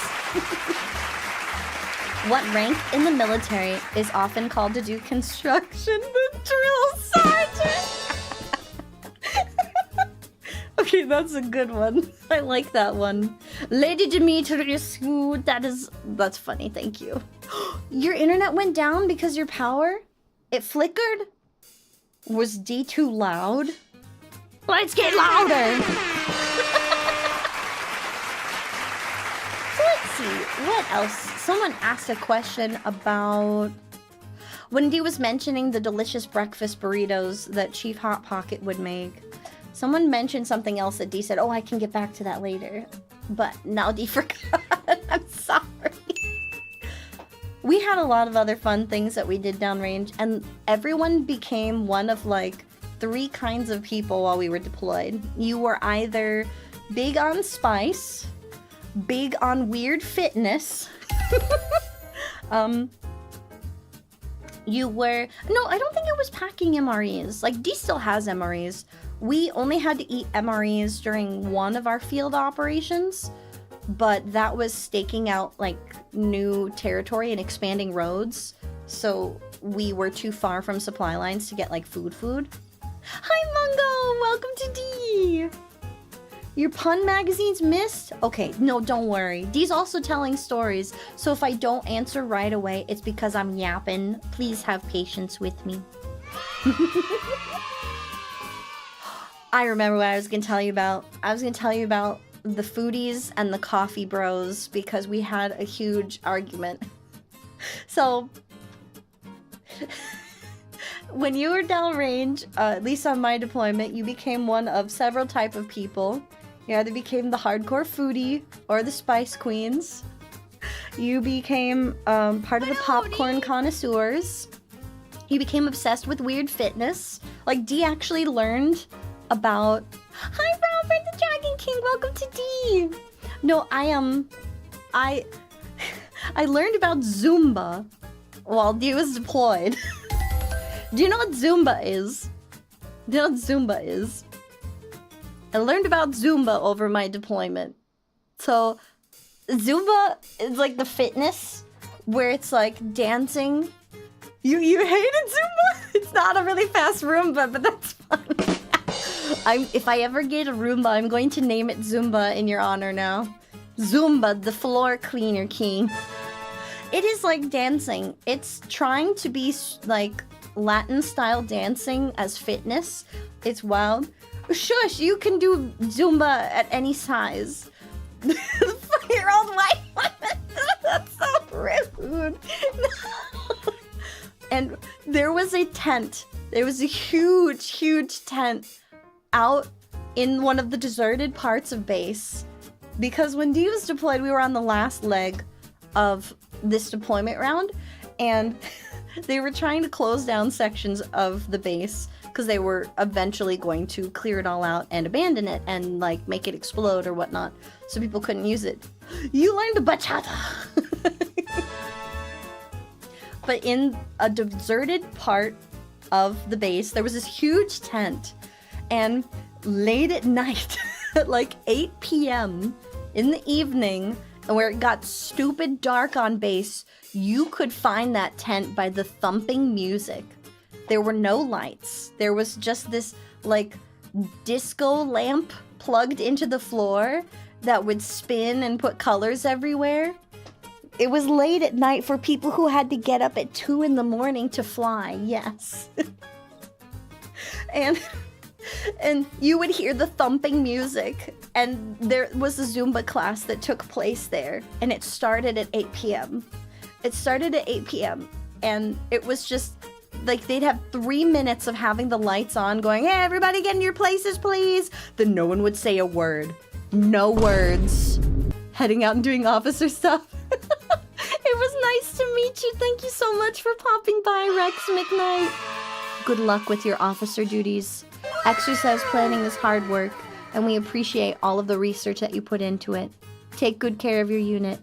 S1: What rank in the military is often called to do construction? The drill sergeant! Okay, that's a good one. I like that one. Lady Demetriuscu, that's funny, thank you. Your internet went down because your power? It flickered? Was D too loud? Let's get louder! So let's see, what else? Someone asked a question about... When D was mentioning the delicious breakfast burritos that Chief Hot Pocket would make, someone mentioned something else that D said, oh, I can get back to that later. But now D forgot. I'm sorry. We had a lot of other fun things that we did downrange, and everyone became one of like 3 kinds of people while we were deployed. You were either big on spice, big on weird fitness. You were... No, I don't think it was packing MREs. Like, D still has MREs. We only had to eat MREs during one of our field operations, but that was staking out, like, new territory and expanding roads, so we were too far from supply lines to get, like, food. Hi, Mungo! Welcome to D! Your pun magazine's missed? Okay, no, don't worry. Dee's also telling stories, so if I don't answer right away, it's because I'm yapping. Please have patience with me. I remember what I was gonna tell you about. I was gonna tell you about the foodies and the coffee bros because we had a huge argument. So, when you were downrange, at least on my deployment, you became one of several type of people. You either became the hardcore foodie or the spice queens. You became part of the popcorn connoisseurs. You became obsessed with weird fitness. Like, D actually learned about... Hi, Robert the Dragon King, welcome to D! No, I learned about Zumba while D was deployed. Do you know what Zumba is? Do you know what Zumba is? I learned about Zumba over my deployment. So, Zumba is like the fitness where it's like dancing. You hated Zumba? It's not a really fast Roomba, but that's fun. If I ever get a Roomba, I'm going to name it Zumba in your honor now. Zumba, the floor cleaner king. It is like dancing. It's trying to be like Latin style dancing as fitness. It's wild. Shush, you can do Zumba at any size. 4-year-old white woman. That's so rude. And there was a tent. There was a huge, huge tent out in one of the deserted parts of base. Because when D was deployed, we were on the last leg of this deployment round. And they were trying to close down sections of the base because they were eventually going to clear it all out and abandon it and like make it explode or whatnot, so people couldn't use it. You learned bachata! But in a deserted part of the base, there was this huge tent, and late at night, at like 8 p.m. in the evening, where it got stupid dark on base, you could find that tent by the thumping music. There were no lights. There was just this, like, disco lamp plugged into the floor that would spin and put colors everywhere. It was late at night for people who had to get up at 2 in the morning to fly, yes. and you would hear the thumping music, And there was a Zumba class that took place there, and it started at 8 p.m. It started at 8 p.m. and it was just like they'd have 3 minutes of having the lights on going, hey, everybody get in your places, please. Then no one would say a word. No words. Heading out and doing officer stuff. It was nice to meet you. Thank you so much for popping by, Rex McKnight. Good luck with your officer duties. Exercise planning is hard work, and we appreciate all of the research that you put into it. Take good care of your unit.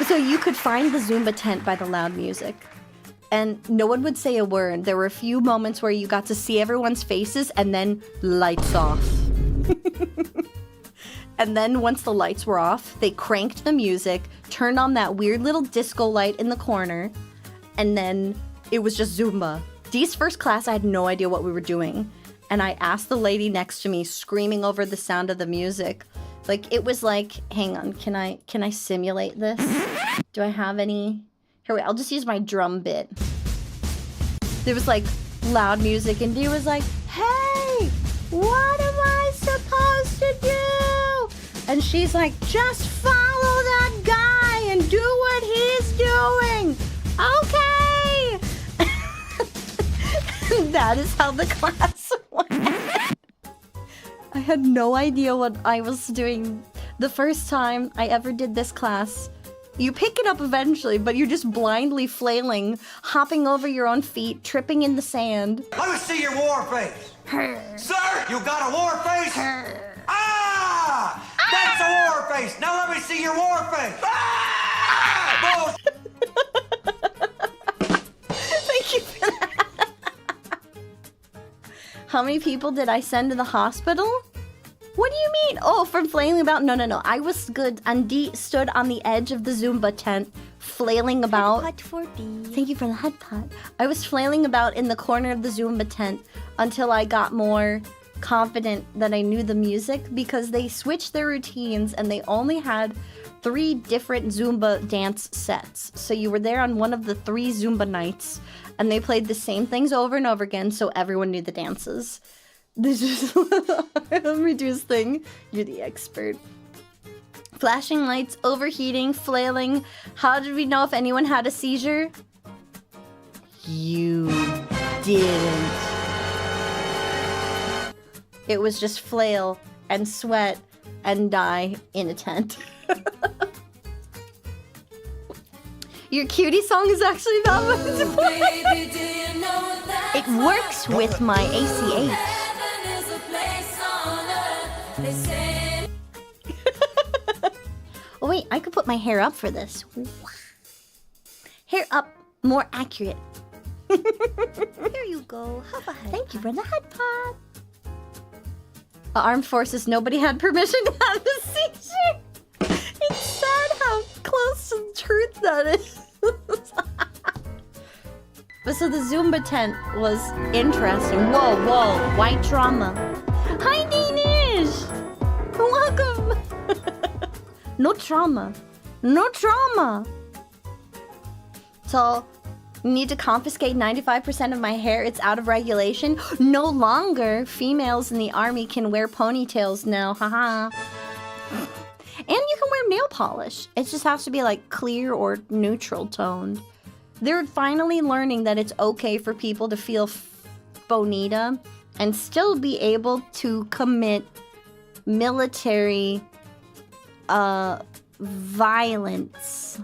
S1: So you could find the Zumba tent by the loud music, and no one would say a word. There were a few moments where you got to see everyone's faces, and then lights off. And then once the lights were off, they cranked the music, turned on that weird little disco light in the corner, and then it was just Zumba. Dee's first class, I had no idea what we were doing. And I asked the lady next to me, screaming over the sound of the music. Like, it was like, hang on, can I simulate this? Do I have any? Here, wait, I'll just use my drum bit. There was like loud music, and Dee was like, hey, what am I supposed to do? And she's like, just follow that guy and do what he's doing. Okay. That is how the class went. I had no idea what I was doing the first time I ever did this class. You pick it up eventually, but you're just blindly flailing, hopping over your own feet, tripping in the sand.
S4: Let me see your war face. Sir, you got a war face? Ah! That's a war face. Now let me see your war face. Ah!
S1: Thank you for that. How many people did I send to the hospital? What do you mean? Oh, from flailing about? No. I was good. And Dee stood on the edge of the Zumba tent, flailing about.
S2: Hut for D.
S1: Thank you for the hut pot. I was flailing about in the corner of the Zumba tent until I got more confident that I knew the music, because they switched their routines and they only had 3 different Zumba dance sets. So you were there on one of the 3 Zumba nights, and they played the same things over and over again, so everyone knew the dances. This is let me do his thing. You're the expert. Flashing lights, overheating, flailing. How did we know if anyone had a seizure? You didn't. It was just flail and sweat and die in a tent. Your cutie song is actually about my support. It works with my ACH. Oh wait, I could put my hair up for this. Hair up, more accurate.
S2: Here you go. Have a head.
S1: Thank you for the head pod. Armed forces, nobody had permission to have a seizure. It's sad how close to the truth that is. But so the Zumba tent was interesting. Whoa, white trauma. Hi, Danish! Welcome! No trauma. So, you need to confiscate 95% of my hair. It's out of regulation. No longer females in the army can wear ponytails now. Haha. And you can wear nail polish. It just has to be like clear or neutral toned. They're finally learning that it's okay for people to feel bonita and still be able to commit military violence.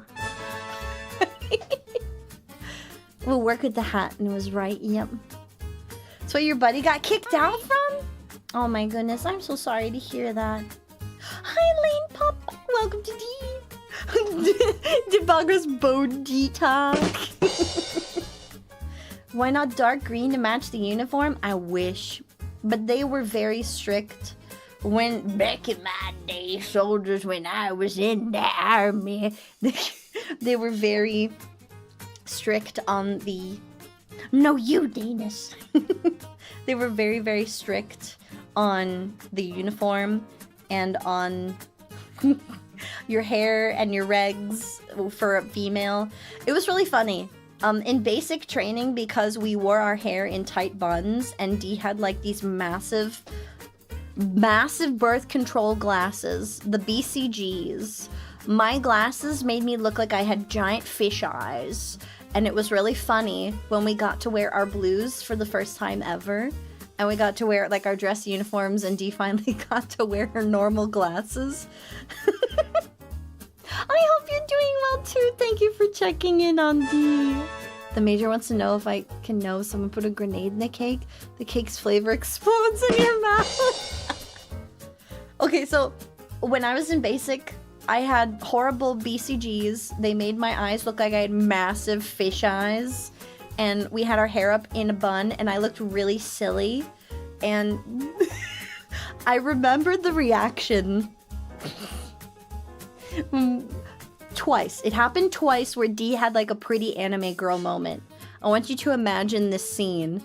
S1: We'll work with the hat, and it was right. Yep. So your buddy got kicked out from? Oh my goodness, I'm so sorry to hear that. Hi, Lane Pop. Welcome to D. Debuggers Bodhi talk. Why not dark green to match the uniform? I wish. But they were very strict. When back in my day, soldiers, when I was in the army, they were very strict on the... No, you, Danish. They were very, very strict on the uniform and on your hair and your regs for a female. It was really funny. In basic training, because we wore our hair in tight buns, and Dee had like these massive birth control glasses, the BCGs. My glasses made me look like I had giant fish eyes, and it was really funny when we got to wear our blues for the first time ever, and we got to wear like our dress uniforms, and Dee finally got to wear her normal glasses. I hope you're doing well too. Thank you for checking in on Dee. The Major wants to know if I can know if someone put a grenade in the cake. The cake's flavor explodes in your mouth. Okay, so when I was in basic, I had horrible BCGs. They made my eyes look like I had massive fish eyes. And we had our hair up in a bun, and I looked really silly. And I remembered the reaction twice. It happened twice where Dee had like a pretty anime girl moment. I want you to imagine this scene.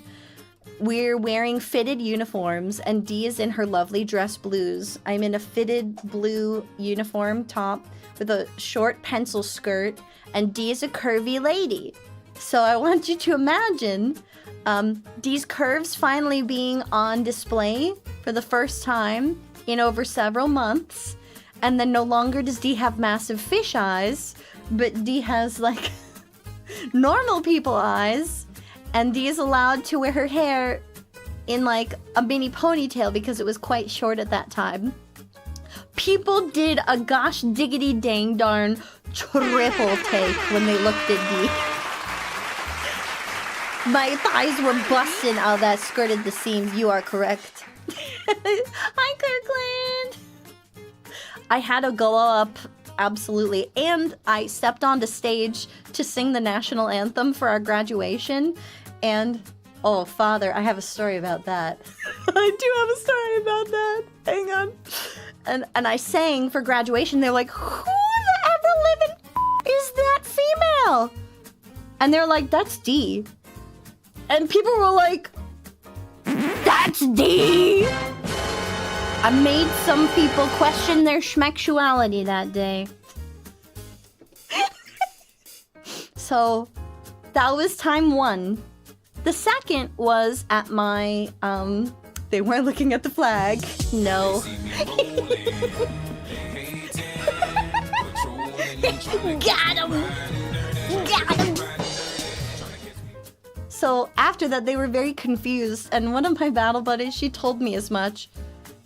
S1: We're wearing fitted uniforms, and Dee is in her lovely dress blues. I'm in a fitted blue uniform top with a short pencil skirt, and Dee is a curvy lady. So I want you to imagine Dee's curves finally being on display for the first time in over several months. And then no longer does Dee have massive fish eyes, but Dee has like normal people eyes. And Dee is allowed to wear her hair in like a mini ponytail because it was quite short at that time. People did a gosh diggity dang darn triple take when they looked at Dee. My thighs were busting out that skirted the seams. You are correct. Hi, Kirkland. I had a glow up, absolutely. And I stepped onto stage to sing the national anthem for our graduation. And, oh, Father, I have a story about that. I do have a story about that. Hang on. And I sang for graduation. They're like, who the ever living is that female? And they're like, that's Dee. And people were like, that's Dee! I made some people question their schmexuality that day. So, that was time one. The second was at my, they weren't looking at the flag. No. Got him! Got him! So, after that, they were very confused, and one of my battle buddies, she told me as much.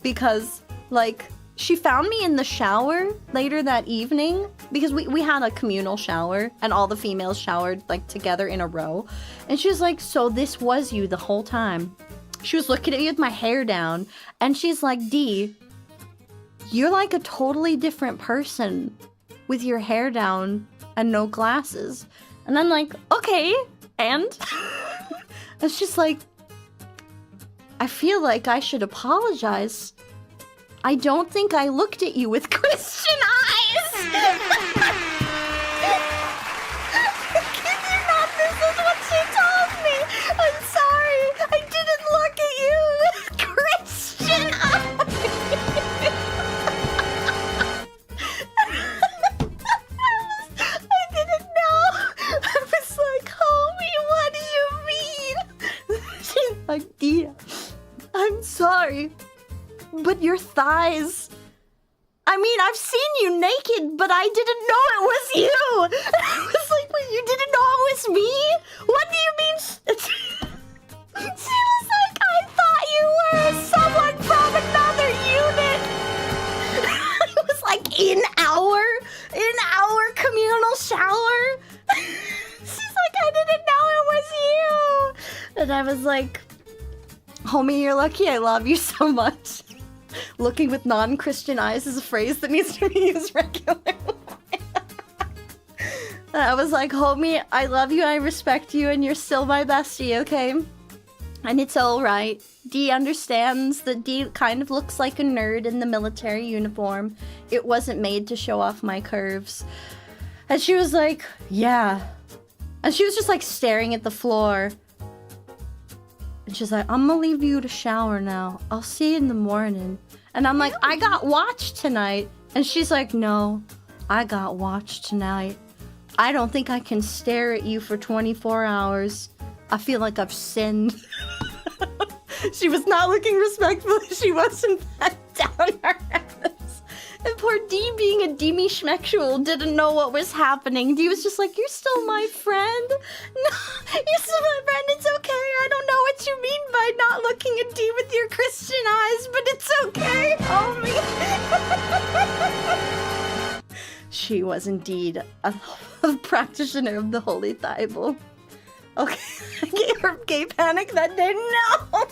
S1: Because, like, she found me in the shower later that evening. Because we had a communal shower. And all the females showered, like, together in a row. And she was like, so this was you the whole time. She was looking at me with my hair down. And she's like, Dee, you're like a totally different person. With your hair down and no glasses. And I'm like, okay. And? And she's like, I feel like I should apologize. I don't think I looked at you with Christian eyes. Can you not? This is what she told me. I'm sorry. I didn't look at you with Christian eyes. I didn't know. I was like, homie, what do you mean? She's like, Dee, I'm sorry, but your thighs... I mean, I've seen you naked, but I didn't know it was you! I was like, wait, you didn't know it was me? What do you mean? She was like, I thought you were someone from another unit! I was like, in our communal shower? She's like, I didn't know it was you! And I was like... Homie, you're lucky I love you so much. Looking with non-Christian eyes is a phrase that needs to be used regularly. I was like, homie, I love you, I respect you, and you're still my bestie, okay? And it's alright. Dee understands that Dee kind of looks like a nerd in the military uniform. It wasn't made to show off my curves. And she was like, yeah. And she was just like staring at the floor. And she's like, I'm gonna leave you to shower now. I'll see you in the morning. And I'm like, I got watch tonight. And she's like, no, I got watch tonight. I don't think I can stare at you for 24 hours. I feel like I've sinned. She was not looking respectful. She was, in fact, down her ass. And poor Dee, being a demi-schmexual, didn't know what was happening. Dee was just like, you're still my friend? No, you're still my friend. It's okay. I don't know what you mean by not looking at Dee with your Christian eyes, but it's okay. Oh, me. She was indeed a practitioner of the Holy Bible. Okay, I gave her gay panic that day. No!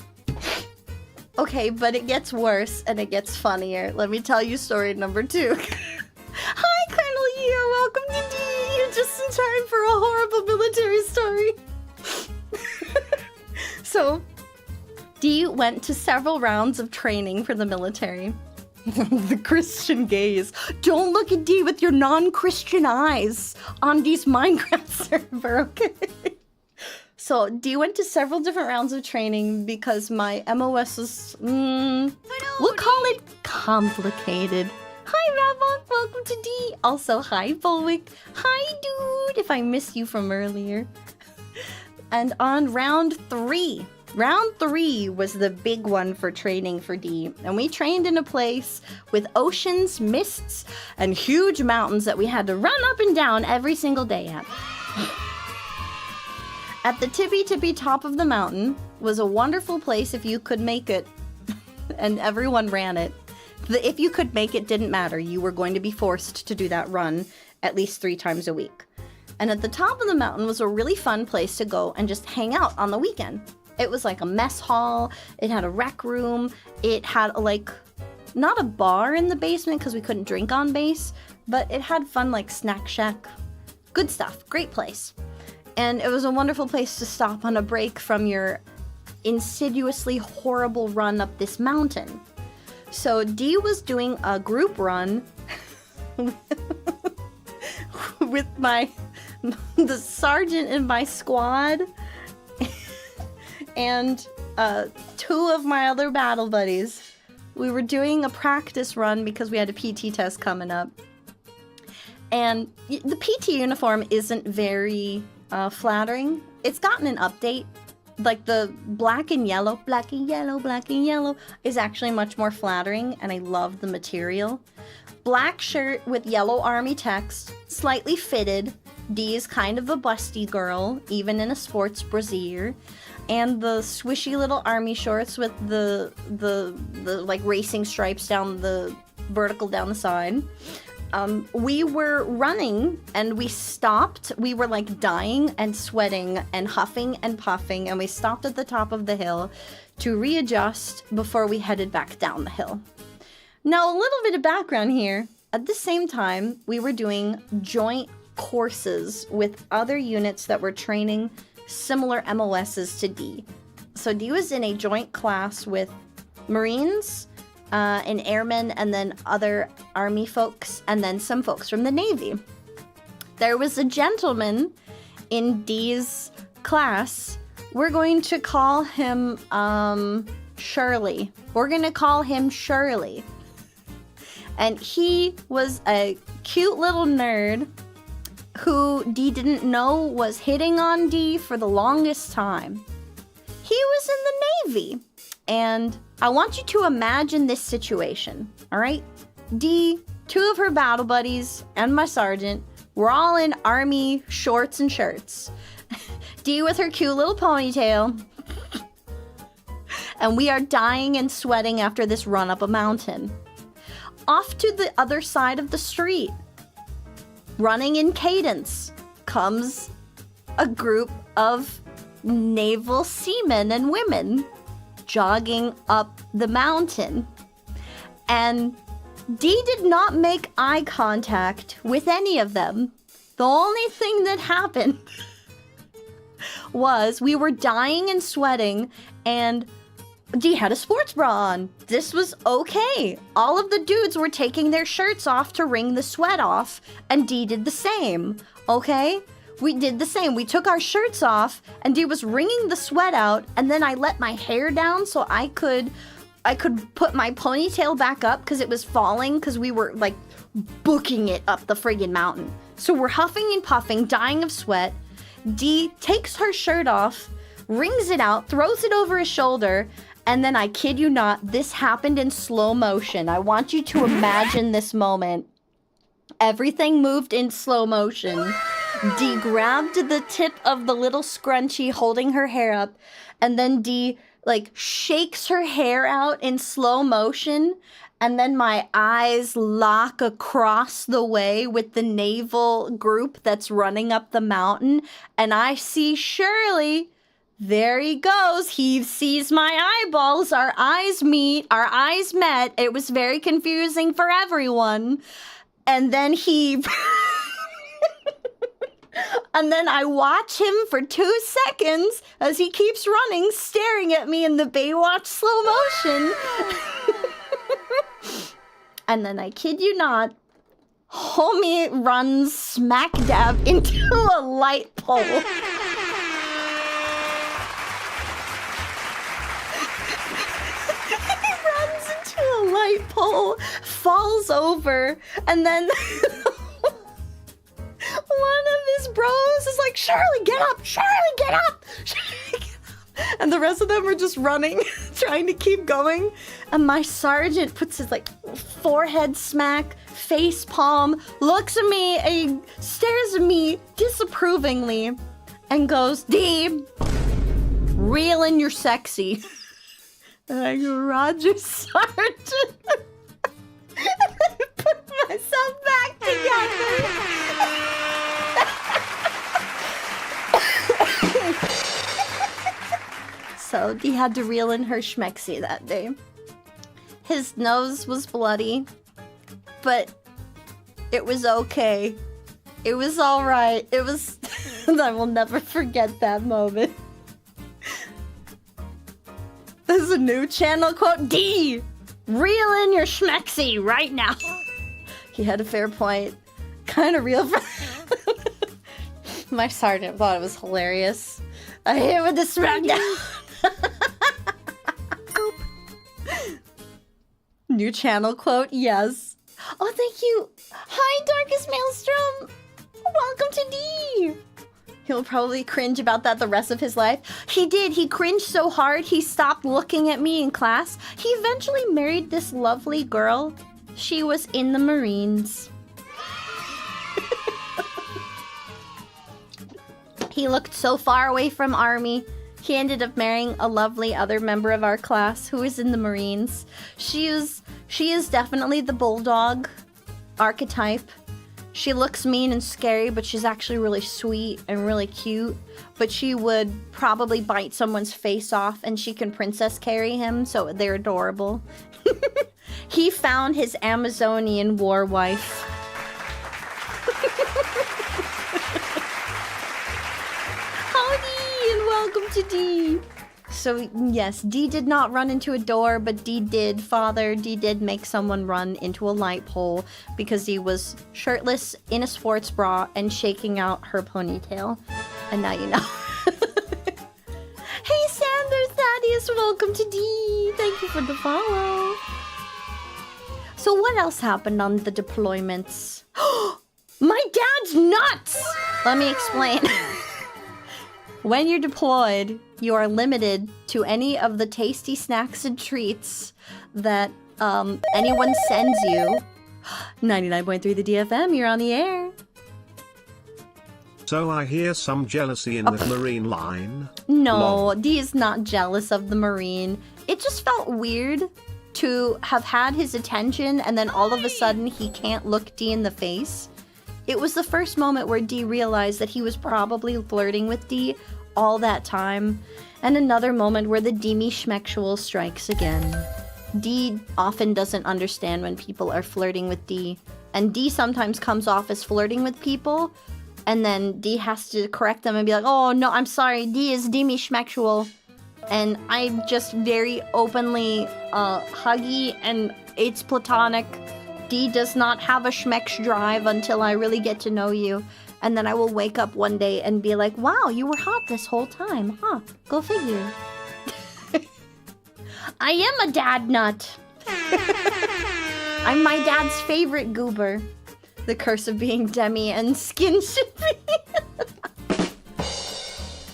S1: Okay, but it gets worse and it gets funnier. Let me tell you story number 2. Hi, Colonel Yeo. Welcome to D. You're just in time for a horrible military story. So, Dee went to several rounds of training for the military. The Christian gaze. Don't look at Dee with your non-Christian eyes on Dee's Minecraft server, okay? So, Dee went to several different rounds of training because my MOS was, we'll call it complicated. Hi, Ravok, welcome to Dee. Also, hi, Bulwick. Hi, dude, if I missed you from earlier. And on round 3 was the big one for training for Dee. And we trained in a place with oceans, mists, and huge mountains that we had to run up and down every single day at. At the tippy top of the mountain was a wonderful place if you could make it, and everyone ran it. The if you could make it didn't matter. You were going to be forced to do that run at least 3 times a week. And at the top of the mountain was a really fun place to go and just hang out on the weekend. It was like a mess hall. It had a rec room. It had not a bar in the basement because we couldn't drink on base, but it had fun like snack shack. Good stuff. Great place. And it was a wonderful place to stop on a break from your insidiously horrible run up this mountain. So Dee was doing a group run with the sergeant in my squad and 2 of my other battle buddies. We were doing a practice run because we had a PT test coming up. And the PT uniform isn't very flattering. It's gotten an update. Like the black and yellow is actually much more flattering, and I love the material. Black shirt with yellow army text, slightly fitted. Dee is kind of a busty girl, even in a sports brassiere. And the swishy little army shorts with the like racing stripes down the vertical down the side. We were running and we stopped. We were like dying and sweating and huffing and puffing, and we stopped at the top of the hill to readjust before we headed back down the hill. Now, a little bit of background here. At the same time, we were doing joint courses with other units that were training similar MOSs to Dee. So Dee was in a joint class with Marines, and airmen, and then other army folks, and then some folks from the Navy. There was a gentleman in Dee's class. We're going to call him Shirley. We're going to call him Shirley. And he was a cute little nerd who Dee didn't know was hitting on Dee for the longest time. He was in the Navy. And I want you to imagine this situation, all right? Dee, 2 of her battle buddies, and my sergeant were all in army shorts and shirts. Dee with her cute little ponytail. And we are dying and sweating after this run up a mountain. Off to the other side of the street, running in cadence, comes a group of naval seamen and women jogging up the mountain. And Dee did not make eye contact with any of them. The only thing that happened was we were dying and sweating, and Dee had a sports bra on. This was okay. All of the dudes were taking their shirts off to wring the sweat off, and Dee did the same, okay? We did the same. We took our shirts off, and Dee was wringing the sweat out, and then I let my hair down so I could I could put my ponytail back up because it was falling because we were like booking it up the friggin' mountain. So we're huffing and puffing, dying of sweat. D takes her shirt off, wrings it out, throws it over his shoulder, and then I kid you not, this happened in slow motion. I want you to imagine this moment. Everything moved in slow motion. D grabbed the tip of the little scrunchie holding her hair up, and then D like shakes her hair out in slow motion, and then my eyes lock across the way with the naval group that's running up the mountain, and I see Shirley. There he goes. He sees my eyeballs. Our eyes meet. Our eyes met. It was very confusing for everyone. And then he... And then I watch him for 2 seconds as he keeps running, staring at me in the Baywatch slow motion. And then I kid you not, homie runs smack dab into a light pole. He runs into a light pole, falls over, and then... One of his bros is like, Charlie, get up! Charlie, get up! Charlie, get up! And the rest of them are just running, trying to keep going. And my sergeant puts his like forehead smack, face palm, looks at me, and stares at me disapprovingly, and goes, D, reel in your sexy. And I go, Roger, Sergeant. And I put myself back together. So he had to reel in her schmexy that day. His nose was bloody, but it was okay. It was all right. It was... I will never forget that moment. There's a new channel quote. D! Reel in your schmexy right now. He had a fair point. Kind of real. My sergeant thought it was hilarious. I hit with the smackdown. New channel quote, yes. Oh, thank you. Hi, Darkest Maelstrom. Welcome to D. He'll probably cringe about that the rest of his life. He did. He cringed so hard, he stopped looking at me in class. He eventually married this lovely girl. She was in the Marines. He looked so far away from Army. He ended up marrying a lovely other member of our class who is in the Marines. She is definitely the bulldog archetype. She looks mean and scary, but she's actually really sweet and really cute. But she would probably bite someone's face off, and she can princess carry him, so they're adorable. He found his Amazonian war wife. Howdy, and welcome to D. So, yes, D did not run into a door, but D did make someone run into a light pole because he was shirtless in a sports bra and shaking out her ponytail. And now you know. Hey, Sanders Thaddeus, welcome to D. Thank you for the follow. So what else happened on the deployments? My dad's nuts! Let me explain. When you're deployed, you are limited to any of the tasty snacks and treats that anyone sends you. 99.3 the DFM, you're on the air.
S3: So I hear some jealousy in the Marine line.
S1: No,
S3: Lol.
S1: D is not jealous of the Marine. It just felt weird to have had his attention and then all of a sudden he can't look D in the face. It was the first moment where D realized that he was probably flirting with D all that time, and another moment where the demi-schmexual strikes again. D often doesn't understand when people are flirting with D, and D sometimes comes off as flirting with people, and then D has to correct them and be like, oh no, I'm sorry, D is demi-schmexual. And I'm just very openly huggy, and it's platonic. D does not have a schmex drive until I really get to know you. And then I will wake up one day and be like, wow, you were hot this whole time, huh? Go figure. I am a dad nut. I'm my dad's favorite goober. The curse of being Demi and skin shipping.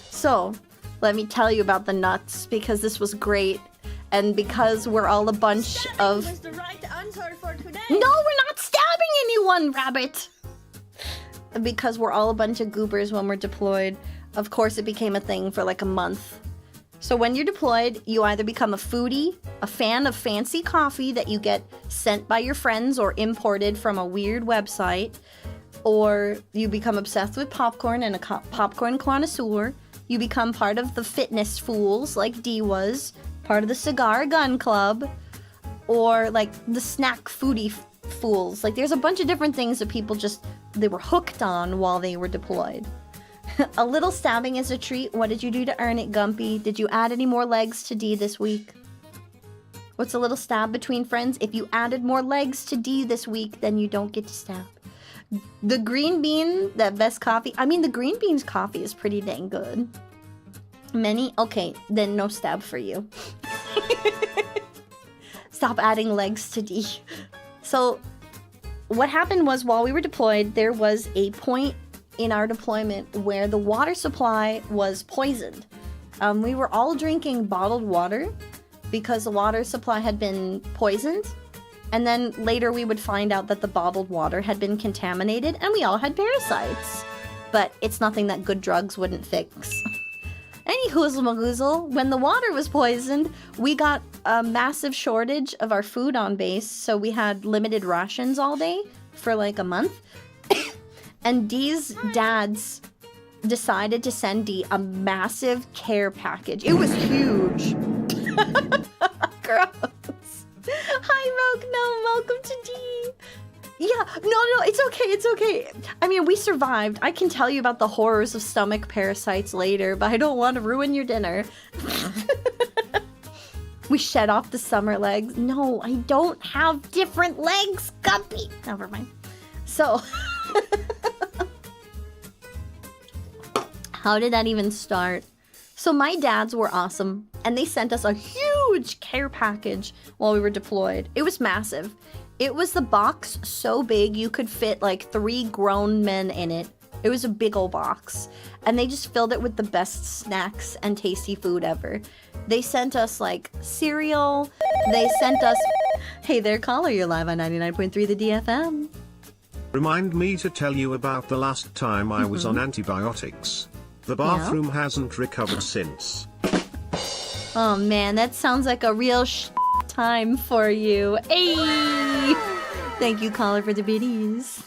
S1: So, let me tell you about the nuts, because this was great. And because we're all a bunch of...
S2: was the right answer for today.
S1: No, we're not stabbing anyone, rabbit! Because we're all a bunch of goobers when we're deployed. Of course, it became a thing for like a month. So when you're deployed, you either become a foodie, a fan of fancy coffee that you get sent by your friends or imported from a weird website, or you become obsessed with popcorn and a popcorn connoisseur. You become part of the fitness fools like Dee was, part of the cigar gun club, or like the snack foodie fools. Like there's a bunch of different things that people they were hooked on while they were deployed. A little stabbing is a treat. What did you do to earn it, Gumpy? Did you add any more legs to D this week? What's a little stab between friends? If you added more legs to D this week, then you don't get to stab. The green bean, the best coffee. I mean, the green beans coffee is pretty dang good. Many? Okay, then no stab for you. Stop adding legs to D. So, what happened was while we were deployed, there was a point in our deployment where the water supply was poisoned. We were all drinking bottled water because the water supply had been poisoned. And then later we would find out that the bottled water had been contaminated and we all had parasites. But it's nothing that good drugs wouldn't fix. Any hoozle magoozle, when the water was poisoned, we got a massive shortage of our food on base, so we had limited rations all day for like a month. And Dee's dads decided to send Dee a massive care package. It was huge. Gross. Hi, Milk Gnome. Welcome to Dee. Yeah, no, it's okay. I mean, we survived. I can tell you about the horrors of stomach parasites later, but I don't want to ruin your dinner. We shed off the summer legs. No, I don't have different legs, Guppy. Never mind. So... How did that even start? So my dads were awesome, and they sent us a huge care package while we were deployed. It was massive. It was the box so big you could fit like 3 grown men in it. It was a big old box. And they just filled it with the best snacks and tasty food ever. They sent us like cereal. They sent us... Hey there, caller, you're live on 99.3 The DFM.
S3: Remind me to tell you about the last time I was on antibiotics. The bathroom hasn't recovered since.
S1: Oh man, that sounds like a real time for you. Hey! Thank you, caller, for the biddies.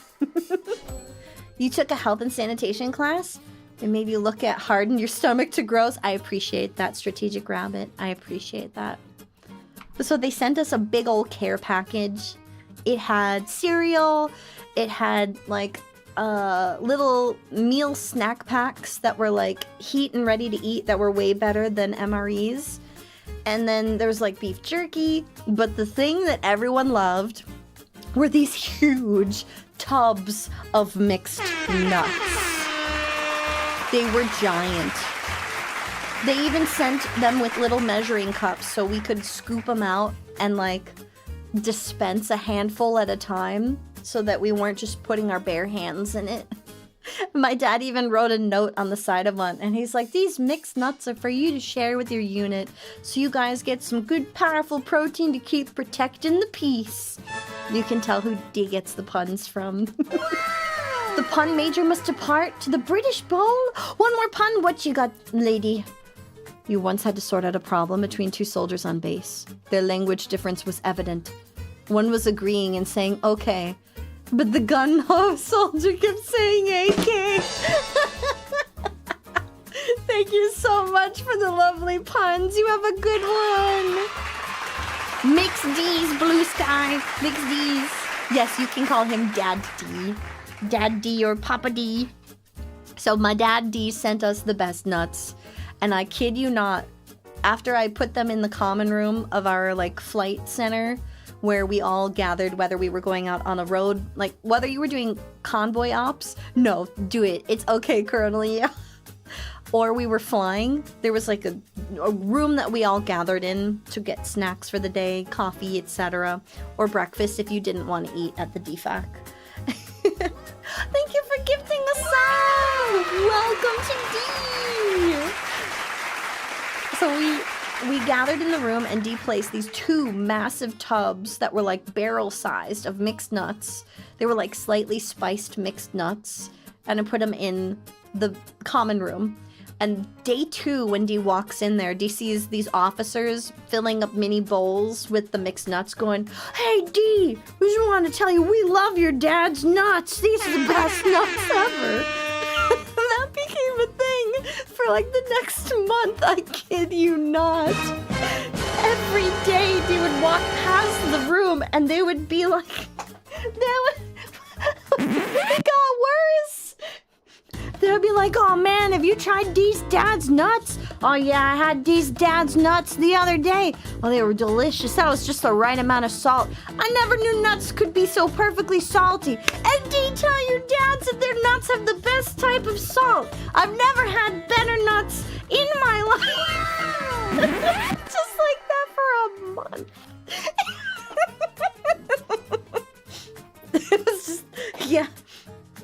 S1: You took a health and sanitation class? It made you look at harden your stomach to gross. I appreciate that, strategic rabbit. I appreciate that. So they sent us a big old care package. It had cereal. It had like little meal snack packs that were like heat and ready to eat that were way better than MREs. And then there was like beef jerky. But the thing that everyone loved were these huge tubs of mixed nuts. They were giant. They even sent them with little measuring cups so we could scoop them out and like dispense a handful at a time so that we weren't just putting our bare hands in it. My dad even wrote a note on the side of one and he's like, these mixed nuts are for you to share with your unit so you guys get some good powerful protein to keep protecting the peace. You can tell who D gets the puns from. The pun major must depart to the British Bowl. One more pun, what you got, lady? You once had to sort out a problem between 2 soldiers on base. Their language difference was evident. One was agreeing and saying, okay, but the gun-ho soldier kept saying AK. Thank you so much for the lovely puns. You have a good one. Mix D's, Blue Sky. Mix D's. Yes, you can call him Dad D. Dad D or Papa D. So my Dad D sent us the best nuts. And I kid you not, after I put them in the common room of our like flight center, where we all gathered, whether we were going out on a road, like whether you were doing convoy ops, no, do it. It's okay, Colonel. or we were flying, there was like a room that we all gathered in to get snacks for the day, coffee, etc., or breakfast if you didn't want to eat at the DFAC. Thank you for gifting a sub! Welcome to D! So we gathered in the room and D placed these 2 massive tubs that were like barrel-sized of mixed nuts. They were like slightly spiced mixed nuts. And I put them in the common room. And day 2, when D walks in there, D sees these officers filling up mini bowls with the mixed nuts going, "Hey D, we just want to tell you we love your dad's nuts. These are the best nuts ever." That became a thing for like the next month, I kid you not. Every day D would walk past the room and they would be like, it got worse. They'll be like, "Oh man, have you tried Dee's dad's nuts?" "Oh yeah, I had Dee's dad's nuts the other day. Oh, they were delicious. That was just the right amount of salt. I never knew nuts could be so perfectly salty. And Dee, tell your dads that their nuts have the best type of salt. I've never had better nuts in my life." Just like that for a month. It was just, yeah.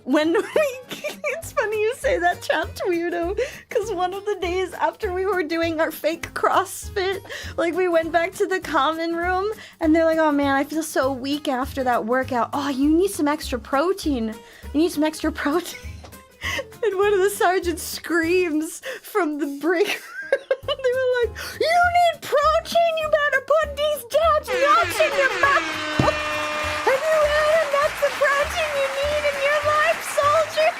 S1: It's funny you say that, Trapped Weirdo, because one of the days after we were doing our fake CrossFit, like we went back to the common room, and they're like, "Oh man, I feel so weak after that workout. Oh, you need some extra protein. You need some extra protein." And one of the sergeants screams from the break room. They were like, "You need protein? You better put these dad's nuts in your mouth. Have you had enough of protein you need in your life, soldier?"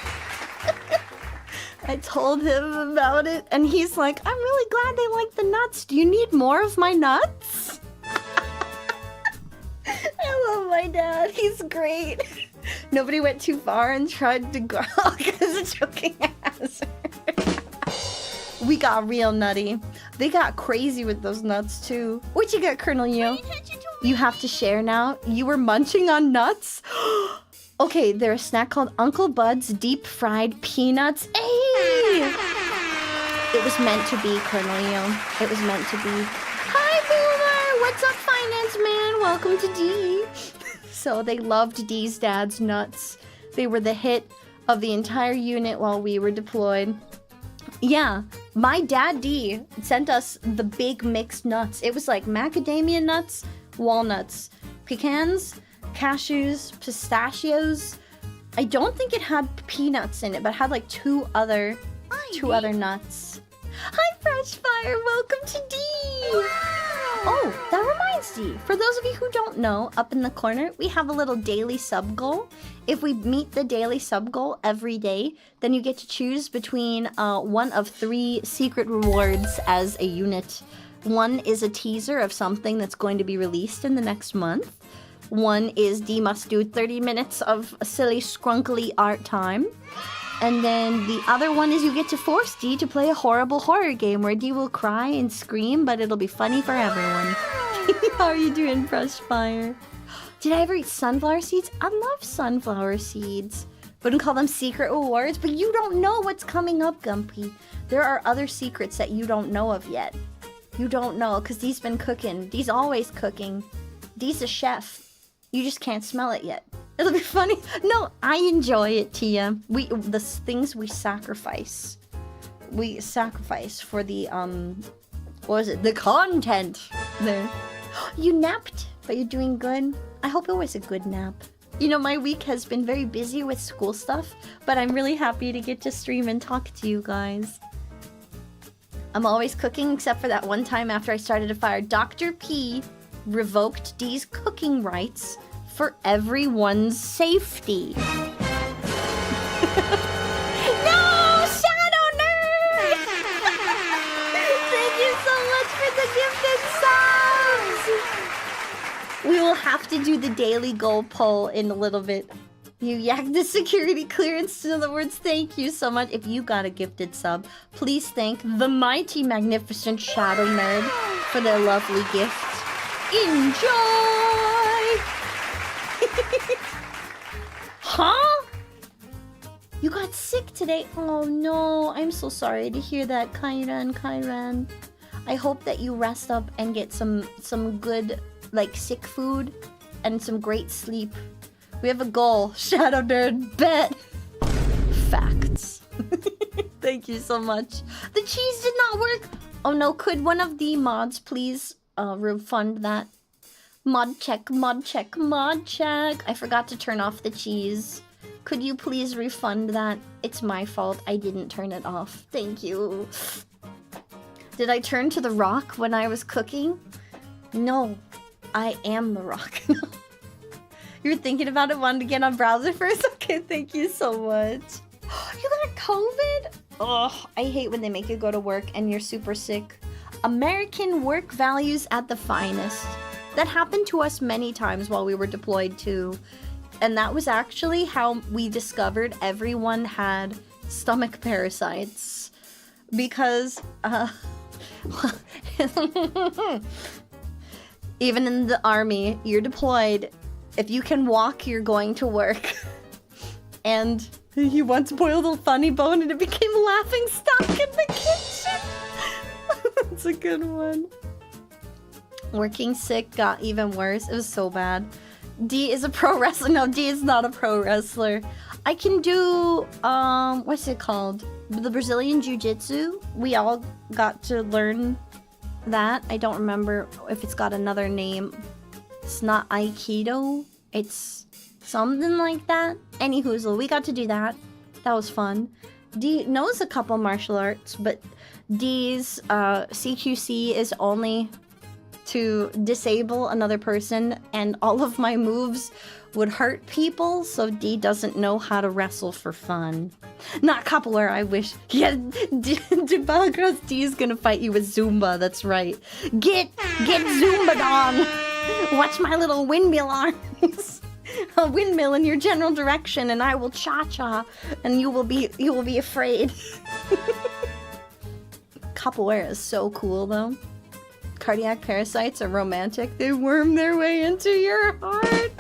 S1: I told him about it, and he's like, "I'm really glad they like the nuts. Do you need more of my nuts?" I love my dad. He's great. Nobody went too far and tried to go because of choking hazard. We got real nutty. They got crazy with those nuts too. What you got, Colonel Yo? You have to share now. You were munching on nuts? Okay, they're a snack called Uncle Bud's Deep Fried Peanuts. Hey! It was meant to be, Colonel Yo. It was meant to be. Hi, Boomer! What's up, Finance Man? Welcome to D. So they loved D's dad's nuts. They were the hit of the entire unit while we were deployed. Yeah, my dad D sent us the big mixed nuts. It was like macadamia nuts, walnuts, pecans, cashews, pistachios. I don't think it had peanuts in it, but it had like two other nuts. Hi, Freshfire, welcome to D. Oh, that reminds me. For those of you who don't know, up in the corner, we have a little daily sub goal. If we meet the daily sub goal every day, then you get to choose between one of 3 secret rewards as a unit. One is a teaser of something that's going to be released in the next month. One is D must do 30 minutes of silly, scrunkly art time. And then the other one is you get to force D to play a horrible horror game where D will cry and scream, but it'll be funny for everyone. How are you doing, Freshfire? Did I ever eat sunflower seeds? I love sunflower seeds. Wouldn't call them secret rewards, but you don't know what's coming up, Gumpy. There are other secrets that you don't know of yet. You don't know, because Dee's been cooking. Dee's always cooking. Dee's a chef. You just can't smell it yet. It'll be funny. No, I enjoy it, Tia. The things we sacrifice. We sacrifice for the, what was it? The content. There. You napped, but you're doing good. I hope it was a good nap. You know, my week has been very busy with school stuff, but I'm really happy to get to stream and talk to you guys. I'm always cooking, except for that one time after I started a fire. Dr. P revoked D's cooking rights for everyone's safety. No! Shadow Nerd! Thank you so much for the gifted subs! We will have to do the daily goal poll in a little bit. You yacked the security clearance. In other words, thank you so much. If you got a gifted sub, please thank the mighty, magnificent Shadow Nerd for their lovely gift. Enjoy! Huh? You got sick today. Oh no, I'm so sorry to hear that, Kyran. I hope that you rest up and get some good, like, sick food and some great sleep. We have a goal. Shadow Nerd, bet. Facts. Thank you so much. The cheese did not work. Oh no, could one of the mods please refund that? Mod check. I forgot to turn off the cheese. Could you please refund that? It's my fault. I didn't turn it off. Thank you. Did I turn to the rock when I was cooking? No, I am the rock. You were thinking about it, wanted to get on browser first? Okay, thank you so much. You got COVID? Ugh, I hate when they make you go to work and you're super sick. American work values at the finest. That happened to us many times while we were deployed too. And that was actually how we discovered everyone had stomach parasites. Because, even in the army, you're deployed. If you can walk, you're going to work. And he once boiled a funny bone and it became a laughing stock in the kitchen. That's a good one. Working sick got even worse. It was so bad. D is a pro wrestler. No, D is not a pro wrestler. I can do, what's it called? The Brazilian Jiu-Jitsu. We all got to learn that. I don't remember if it's got another name. It's not Aikido. It's something like that. Anyhoozle, we got to do that. That was fun. D knows a couple martial arts, but D's CQC is only to disable another person, and all of my moves would hurt people, so D doesn't know how to wrestle for fun. Not capoeira, I wish. Yeah, Debagros D is gonna fight you with Zumba, that's right. Get Zumba on! Watch my little windmill arms. A windmill in your general direction, and I will cha-cha, and you will be afraid. Capoeira is so cool, though. Cardiac parasites are romantic. They worm their way into your heart.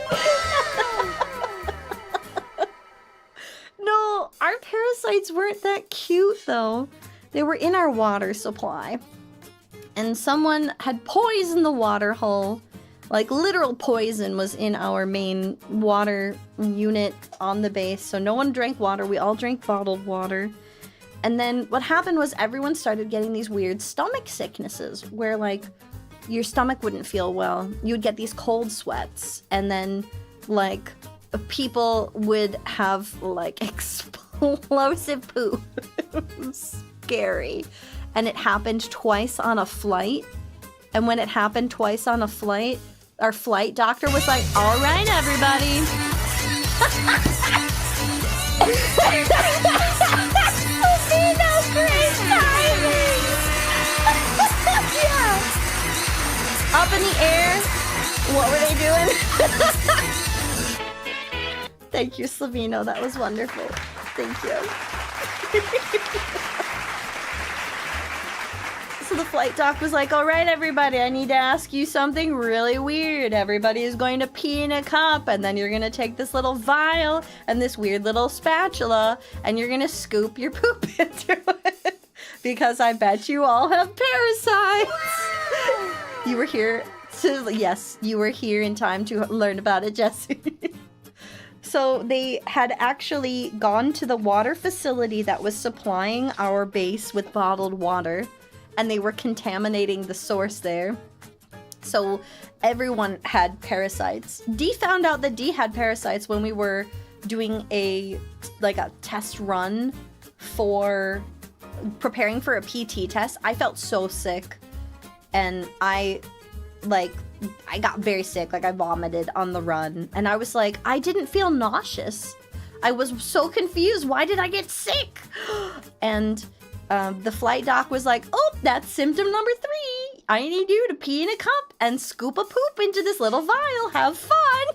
S1: No, our parasites weren't that cute, though. They were in our water supply. And someone had poisoned the water hole. Like, literal poison was in our main water unit on the base. So no one drank water. We all drank bottled water. And then what happened was everyone started getting these weird stomach sicknesses where, like, your stomach wouldn't feel well. You would get these cold sweats. And then, like, people would have, like, explosive poop. It was scary. And it happened twice on a flight. And when it happened twice on a flight, our flight doctor was like, all right, everybody. Great timing! Yeah. Up in the air. What were they doing? Thank you, Slavino. That was wonderful. Thank you. So the flight doc was like, all right, everybody, I need to ask you something really weird. Everybody is going to pee in a cup, and then you're going to take this little vial and this weird little spatula, and you're going to scoop your poop into it. Because I bet you all have parasites. Wow. You were here to, yes, you were here in time to learn about it, Jesse. So they had actually gone to the water facility that was supplying our base with bottled water. And they were contaminating the source there. So everyone had parasites. D found out that D had parasites when we were doing a test run for preparing for a PT test. I felt so sick. And I got very sick. Like, I vomited on the run. And I was like, I didn't feel nauseous. I was so confused. Why did I get sick? And the flight doc was like, oh, that's symptom number 3. I need you to pee in a cup and scoop a poop into this little vial. Have fun.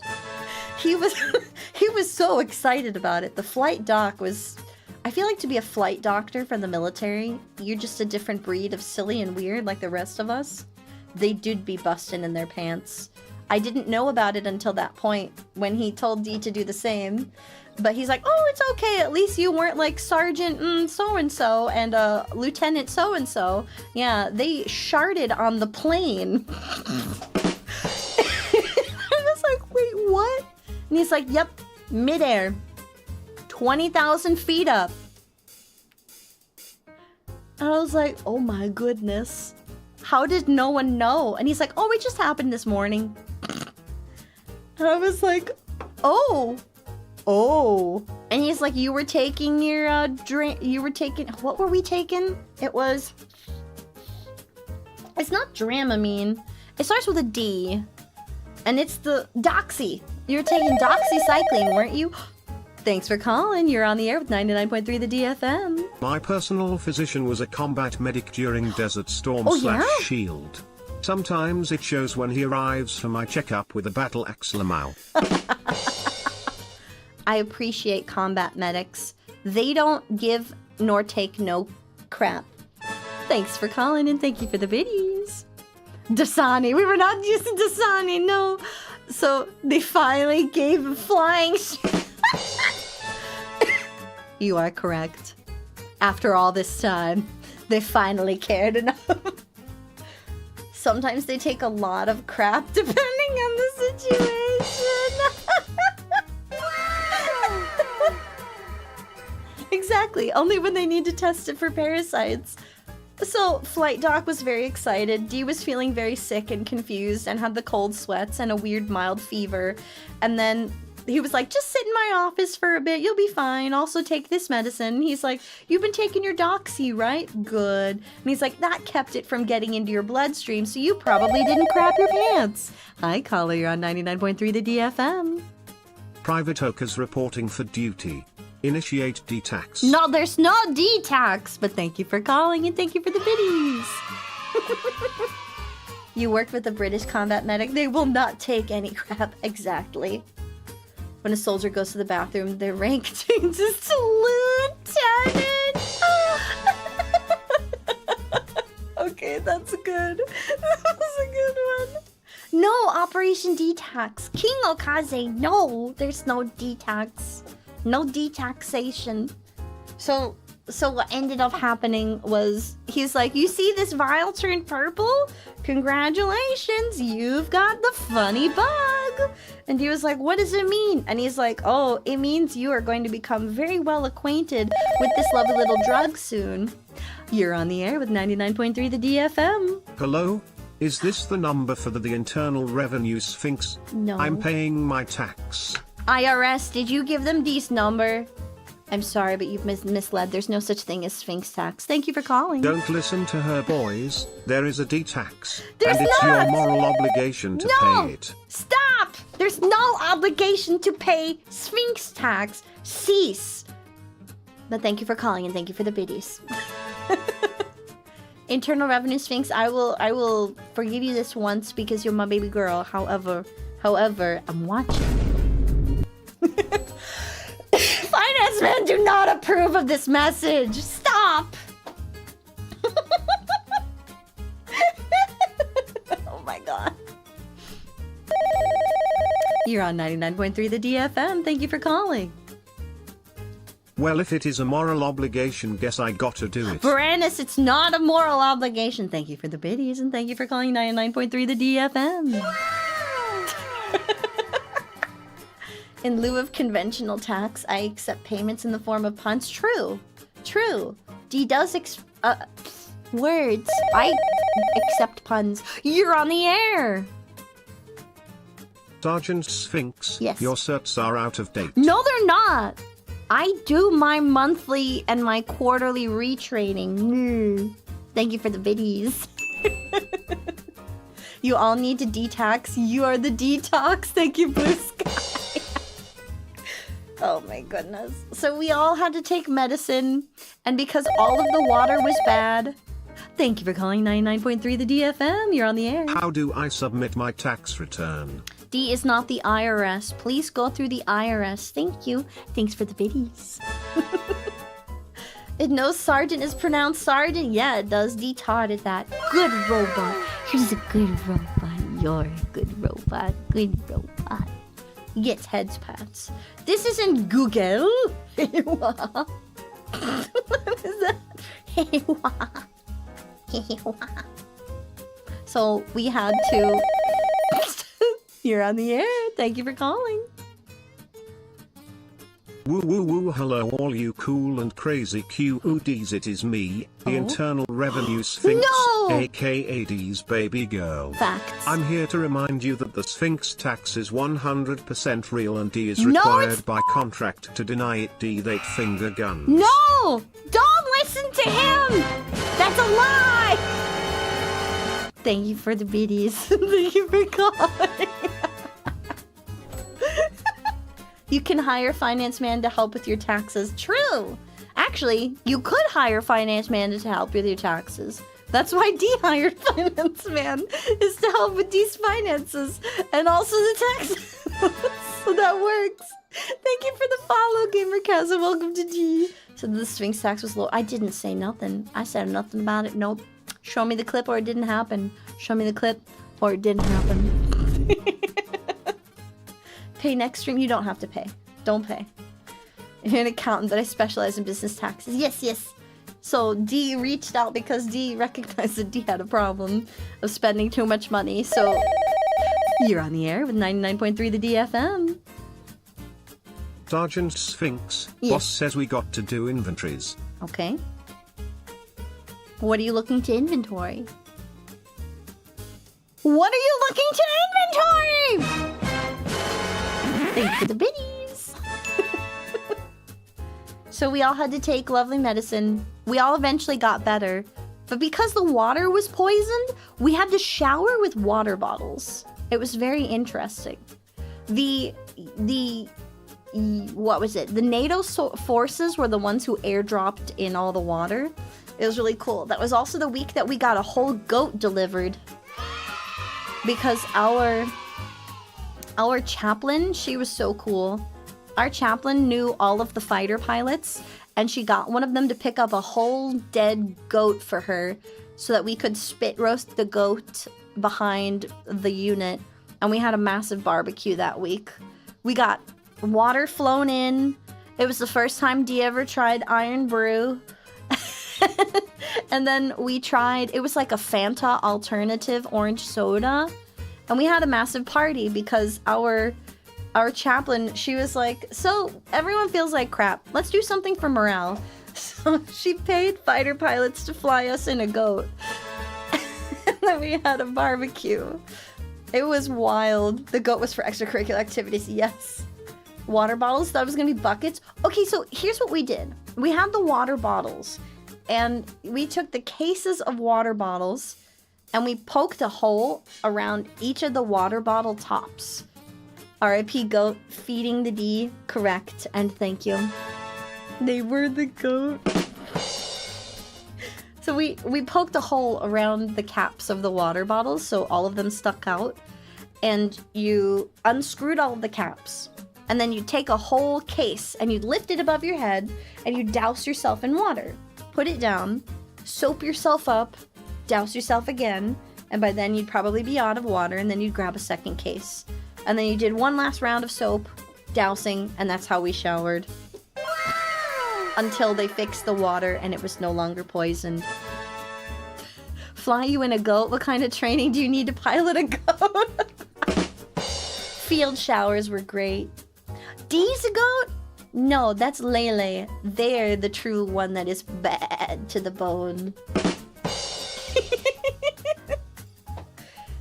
S1: He was so excited about it. The flight doc was, I feel like to be a flight doctor from the military, you're just a different breed of silly and weird like the rest of us. They did be busting in their pants. I didn't know about it until that point when he told D to do the same. But he's like, oh, it's okay. At least you weren't like Sergeant so-and-so and Lieutenant so-and-so. Yeah, they sharded on the plane. I was like, wait, what? And he's like, yep, midair. 20,000 feet up. And I was like, oh my goodness. How did no one know? And he's like, oh, it just happened this morning. And I was like, oh. And he's like, you were taking your drink. You were taking, what were we taking? It's not Dramamine. It starts with a D. And it's the Doxy. You were taking doxycycline, weren't you? Thanks for calling. You're on the air with 99.3 the DFM.
S3: My personal physician was a combat medic during Desert Storm / Shield. Sometimes it shows when he arrives for my checkup with a battle axe Lamau.
S1: I appreciate combat medics. They don't give nor take no crap. Thanks for calling and thank you for the biddies. Dasani. We were not using Dasani, no. So they finally gave a flying... You are correct. After all this time, they finally cared enough. Sometimes they take a lot of crap depending on the situation. Exactly, only when they need to test it for parasites. So, Flight Doc was very excited. Dee was feeling very sick and confused and had the cold sweats and a weird mild fever. And then he was like, just sit in my office for a bit, you'll be fine. Also take this medicine. And he's like, you've been taking your Doxy, right? Good. And he's like, that kept it from getting into your bloodstream, so you probably didn't crap your pants. Hi, caller, you're on 99.3 the DFM.
S3: Private Okas reporting for duty. Initiate D-tax.
S1: No, there's no D-tax, but thank you for calling and thank you for the biddies. You worked with a British combat medic. They will not take any crap. Exactly. When a soldier goes to the bathroom, their rank changes to lieutenant. Okay, that's good. That was a good one. No, Operation D-tax. King Okaze, no, there's no D-tax. No detaxation. So what ended up happening was, he's like, you see this vial turned purple? Congratulations, you've got the funny bug. And he was like, what does it mean? And he's like, oh, it means you are going to become very well acquainted with this lovely little drug soon. You're on the air with 99.3 the DFM.
S3: Hello? Is this the number for the Internal Revenue Sphinx?
S1: No.
S3: I'm paying my tax.
S1: IRS, did you give them Dee's number? I'm sorry, but you've misled. There's no such thing as Sphinx tax. Thank you for calling.
S3: Don't listen to her, boys. There is a D-tax.
S1: There's
S3: and it's
S1: not!
S3: your moral obligation to pay it.
S1: Stop! There's no obligation to pay Sphinx tax. Cease. But thank you for calling and thank you for the biddies. Internal Revenue Sphinx, I will forgive you this once because you're my baby girl. However, I'm watching. Finance men do not approve of this message. Stop. Oh my god. You're on 99.3 the DFM. Thank you for calling.
S3: Well, if it is a moral obligation, guess I gotta do it.
S1: Brandis, it's not a moral obligation. Thank you for the biddies and thank you for calling 99.3 the DFM. In lieu of conventional tax, I accept payments in the form of puns. True. D does words. I accept puns. You're on the air.
S3: Sergeant Sphinx,
S1: Yes.
S3: your certs are out of date.
S1: No, they're not. I do my monthly and my quarterly retraining. Thank you for the biddies. You all need to detox. You are the detox. Thank you, Blue Sky. Oh my goodness. So we all had to take medicine, and because all of the water was bad. Thank you for calling 99.3 the DFM. You're on the air.
S3: How do I submit my tax return?
S1: D is not the IRS. Please go through the IRS. Thank you. Thanks for the biddies. It knows Sergeant is pronounced Sergeant. Yeah, it does. D taught it that. Good robot. He's a good robot. You're a good robot. Good robot. Get heads pats. This isn't Google. What is that? So we had to... You're on the air. Thank you for calling.
S3: Woo woo woo, hello all you cool and crazy QODs, it is me, the Internal Revenue Sphinx, aka D's baby girl.
S1: Facts.
S3: I'm here to remind you that the Sphinx tax is 100% real and D is required by contract to deny it. D they finger guns.
S1: No! Don't listen to him! That's a lie! Thank you for the biddies. Thank you for calling. You can hire Finance Man to help with your taxes. True! Actually, you could hire Finance Man to help with your taxes. That's why D hired Finance Man, is to help with D's finances and also the taxes. So that works. Thank you for the follow, Gamercast, and welcome to D. So the Sphinx tax was low. I didn't say nothing. I said nothing about it. Nope. Show me the clip or it didn't happen. Show me the clip or it didn't happen. Pay next stream. You don't have to pay. Don't pay. You're an accountant, but I specialize in business taxes. Yes, yes. So D reached out because D recognized that D had a problem of spending too much money. So you're on the air with 99.3 the DFM.
S3: Sergeant Sphinx,
S1: Yes.
S3: boss says we got to do inventories.
S1: Okay. What are you looking to inventory? What are you looking to inventory? Thank you for the biddies. So we all had to take lovely medicine. We all eventually got better. But because the water was poisoned, we had to shower with water bottles. It was very interesting. What was it? The NATO forces were the ones who airdropped in all the water. It was really cool. That was also the week that we got a whole goat delivered. Because our chaplain, she was so cool. Our chaplain knew all of the fighter pilots, and she got one of them to pick up a whole dead goat for her so that we could spit roast the goat behind the unit. And we had a massive barbecue that week. We got water flown in. It was the first time D ever tried Iron Brew. And then we tried, it was like a Fanta alternative orange soda. And we had a massive party because our chaplain, she was like, so everyone feels like crap. Let's do something for morale. So she paid fighter pilots to fly us in a goat. And then we had a barbecue. It was wild. The goat was for extracurricular activities, yes. Water bottles, thought it was gonna be buckets. Okay, so here's what we did. We had the water bottles, and we took the cases of water bottles, and we poked a hole around each of the water bottle tops. RIP goat, feeding the D, correct, and thank you. They were the goat. So we poked a hole around the caps of the water bottles, so all of them stuck out, and you unscrewed all of the caps. And then you'd take a whole case and you'd lift it above your head and you'd douse yourself in water. Put it down, soap yourself up, douse yourself again, and by then you'd probably be out of water, and then you'd grab a second case. And then you did one last round of soap, dousing, and that's how we showered. Until they fixed the water and it was no longer poisoned. Fly you in a goat? What kind of training do you need to pilot a goat? Field showers were great. D's a goat? No, that's Lele. They're the true one that is bad to the bone.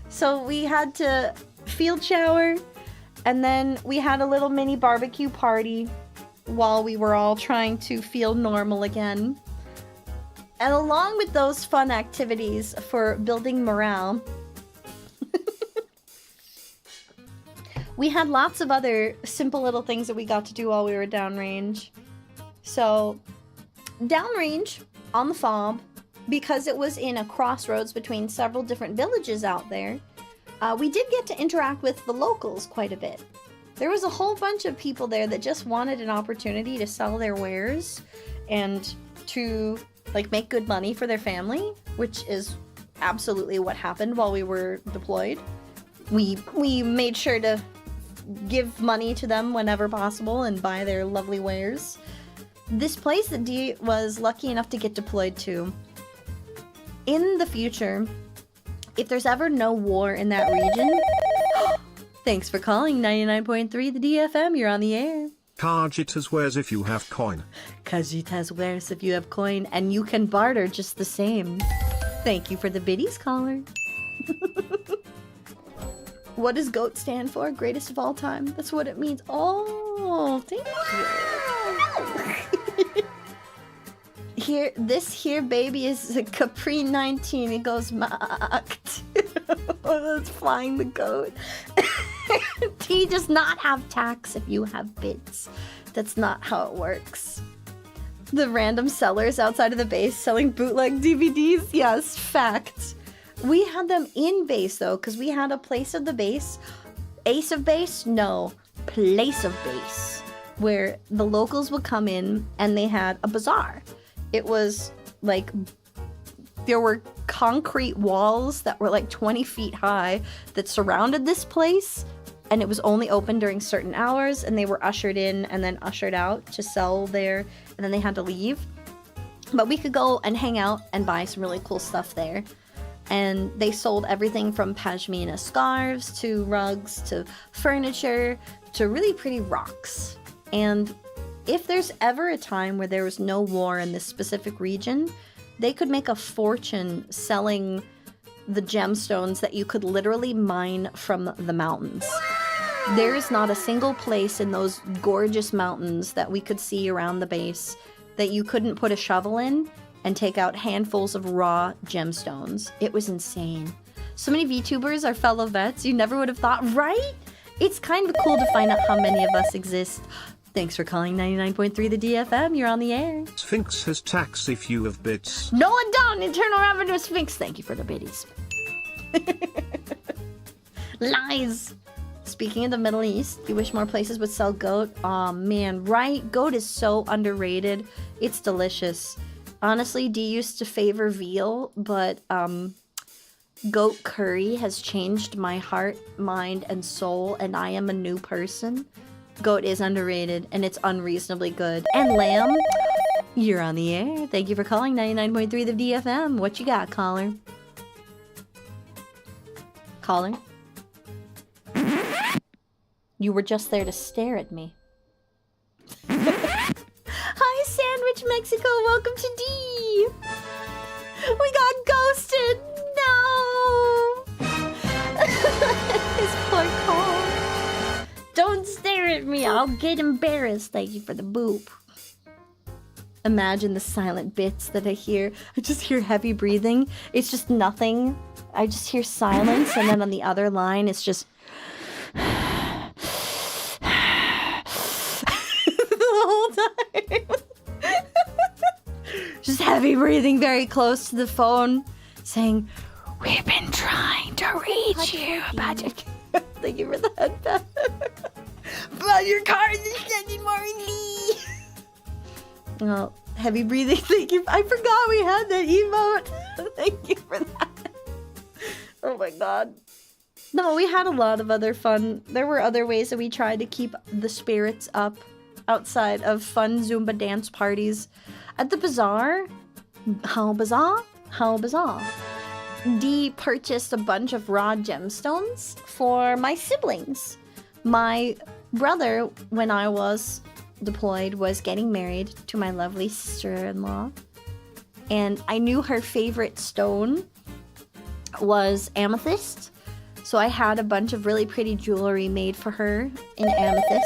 S1: So we had to field shower, and then we had a little mini barbecue party while we were all trying to feel normal again. And along with those fun activities for building morale, we had lots of other simple little things that we got to do while we were downrange. So, downrange on the FOB, because it was in a crossroads between several different villages out there, we did get to interact with the locals quite a bit. There was a whole bunch of people there that just wanted an opportunity to sell their wares and to make good money for their family, which is absolutely what happened while we were deployed. We made sure to give money to them whenever possible and buy their lovely wares. This place that Dee was lucky enough to get deployed to, in the future, if there's ever no war in that region... Thanks for calling 99.3 the DFM, you're on the air.
S3: Kajitas wears if you have coin.
S1: Kajitas wears if you have coin, and you can barter just the same. Thank you for the biddies, caller. What does GOAT stand for? Greatest of all time. That's what it means. Oh, thank you. This here baby is a Capri 19. It goes Mach 2. That's flying the goat. T does not have tax if you have bits. That's not how it works. The random sellers outside of the base selling bootleg DVDs? Yes, fact. We had them in base though, because we had a place of the base. Ace of base? No. Place of base. Where the locals would come in and they had a bazaar. It was like, there were concrete walls that were like 20 feet high that surrounded this place, and it was only open during certain hours, and they were ushered in and then ushered out to sell there, and then they had to leave. But we could go and hang out and buy some really cool stuff there. And they sold everything from pashmina scarves to rugs to furniture to really pretty rocks. And if there's ever a time where there was no war in this specific region, they could make a fortune selling the gemstones that you could literally mine from the mountains. There is not a single place in those gorgeous mountains that we could see around the base that you couldn't put a shovel in and take out handfuls of raw gemstones. It was insane. So many VTubers are fellow vets. You never would have thought, right? It's kind of cool to find out how many of us exist. Thanks for calling 99.3 the DFM. You're on the air.
S3: Sphinx has tax if you have bits.
S1: No one don't. Internal Revenue Sphinx. Thank you for the biddies. Lies. Speaking of the Middle East, you wish more places would sell goat? Aw, man, right? Goat is so underrated. It's delicious. Honestly, Dee used to favor veal, but goat curry has changed my heart, mind, and soul, and I am a new person. Goat is underrated, and it's unreasonably good. And lamb, you're on the air. Thank you for calling 99.3 the DFM. What you got, caller? Caller? You were just there to stare at me. Hi, Sandwich Mexico. Welcome to D. We got ghosted. No. His poor call. Don't stare at me. I'll get embarrassed. Thank you for the boop. Imagine the silent bits that I hear. I just hear heavy breathing. It's just nothing. I just hear silence, and then on the other line, it's just... the whole time. Just heavy breathing very close to the phone, saying, "We've been trying to reach you about your..." Thank you for the headband. But your car is sending Marley. Well, heavy breathing. Thank you. I forgot we had that emote. Thank you for that. Oh my god. No, we had a lot of other fun. There were other ways that we tried to keep the spirits up outside of fun Zumba dance parties. At the bazaar, how bizarre? How bizarre. Dee purchased a bunch of raw gemstones for my siblings. My brother, when I was deployed, was getting married to my lovely sister-in-law. And I knew her favorite stone was amethyst. So I had a bunch of really pretty jewelry made for her in amethyst.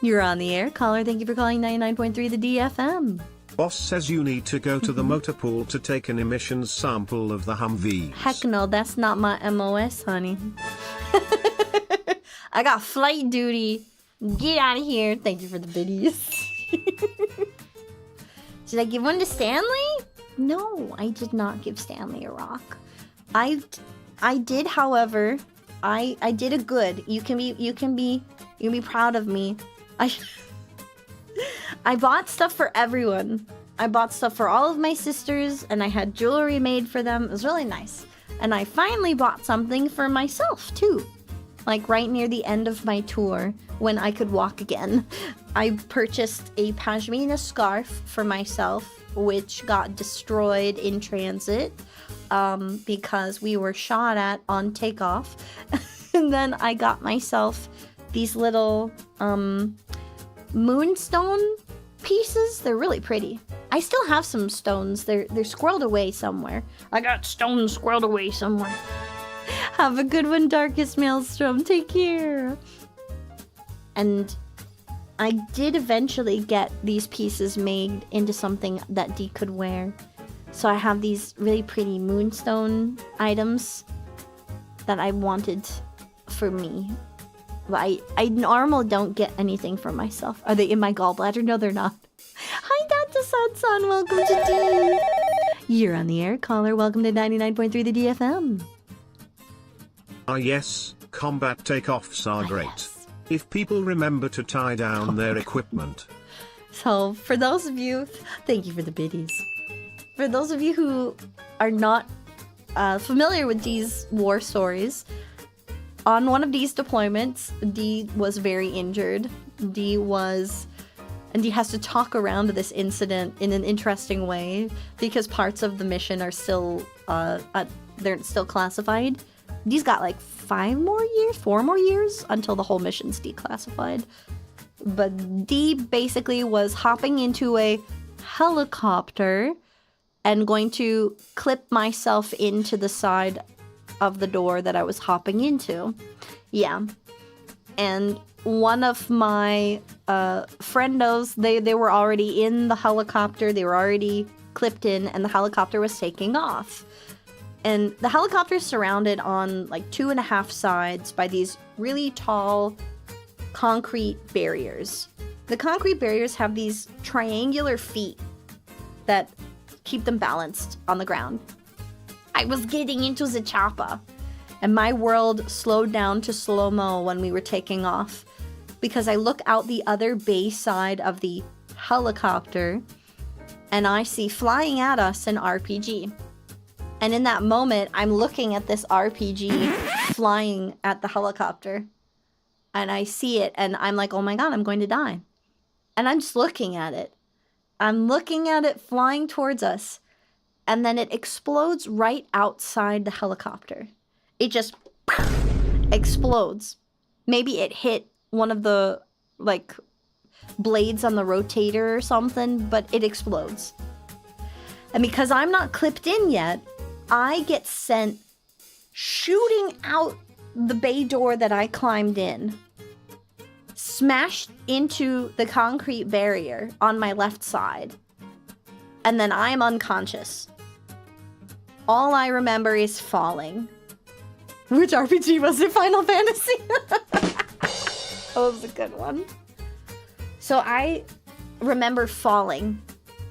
S1: You're on the air. Caller, thank you for calling 99.3 the DFM.
S3: Boss says you need to go to the motor pool to take an emissions sample of the Humvees.
S1: Heck no, that's not my MOS, honey. I got flight duty. Get out of here. Thank you for the biddies. Did I give one to Stanley? No, I did not give Stanley a rock. I did, however, I did a good. You can be proud of me. I bought stuff for everyone. I bought stuff for all of my sisters, and I had jewelry made for them. It was really nice. And I finally bought something for myself, too. like right near the end of my tour, when I could walk again, I purchased a pashmina scarf for myself, which got destroyed in transit because we were shot at on takeoff. And then I got myself these little moonstone pieces. They're really pretty. I still have some stones. They're squirreled away somewhere. I got stones squirreled away somewhere. Have a good one, Darkest Maelstrom. Take care. And I did eventually get these pieces made into something that Dee could wear. So I have these really pretty moonstone items that I wanted for me. But I normally don't get anything for myself. Are they in my gallbladder? No, they're not. Hi, Dr. Sun. Welcome to D. You're on the air, caller. Welcome to 99.3 the DFM.
S3: Ah yes, combat takeoffs are great.
S1: Yes.
S3: If people remember to tie down their equipment.
S1: So, for those of you... Thank you for the biddies. For those of you who are not familiar with Dee's war stories, on one of Dee's deployments, Dee was very injured. Dee has to talk around this incident in an interesting way because parts of the mission are still they're still classified. Dee's got like 4 more years until the whole mission's declassified. But Dee basically was hopping into a helicopter and going to clip myself into the side of the door that I was hopping into. Yeah. And one of my friendos, they were already in the helicopter. They were already clipped in, and the helicopter was taking off. And the helicopter is surrounded on like 2.5 sides by these really tall concrete barriers. The concrete barriers have these triangular feet that keep them balanced on the ground. I was getting into the chopper, and my world slowed down to slow-mo when we were taking off, because I look out the other bay side of the helicopter, and I see flying at us an RPG. And in that moment, I'm looking at this RPG flying at the helicopter, and I see it, and I'm like, oh my god, I'm going to die. And I'm just looking at it. I'm looking at it flying towards us. And then it explodes right outside the helicopter. It just explodes. Maybe it hit one of the, like, blades on the rotator or something, but it explodes. And because I'm not clipped in yet, I get sent shooting out the bay door that I climbed in, smashed into the concrete barrier on my left side, and then I'm unconscious. All I remember is falling. Which RPG was it? Final Fantasy? That was a good one. So I remember falling,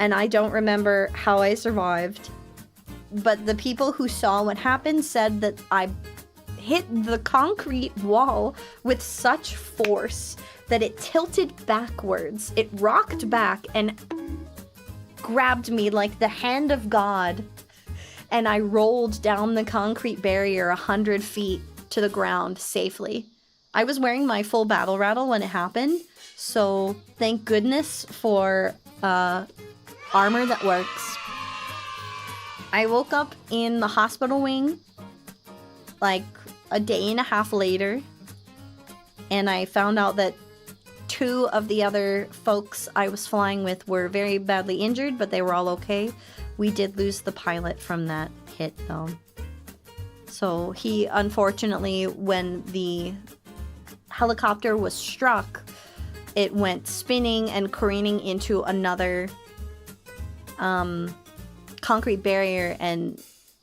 S1: and I don't remember how I survived. But the people who saw what happened said that I hit the concrete wall with such force that it tilted backwards. It rocked back and grabbed me like the hand of God. And I rolled down the concrete barrier 100 feet to the ground safely. I was wearing my full battle rattle when it happened, so thank goodness for armor that works. I woke up in the hospital wing like a day and a half later, and I found out that 2 of the other folks I was flying with were very badly injured, but they were all okay. We did lose the pilot from that hit, though. So he, unfortunately, when the helicopter was struck, it went spinning and careening into another concrete barrier, and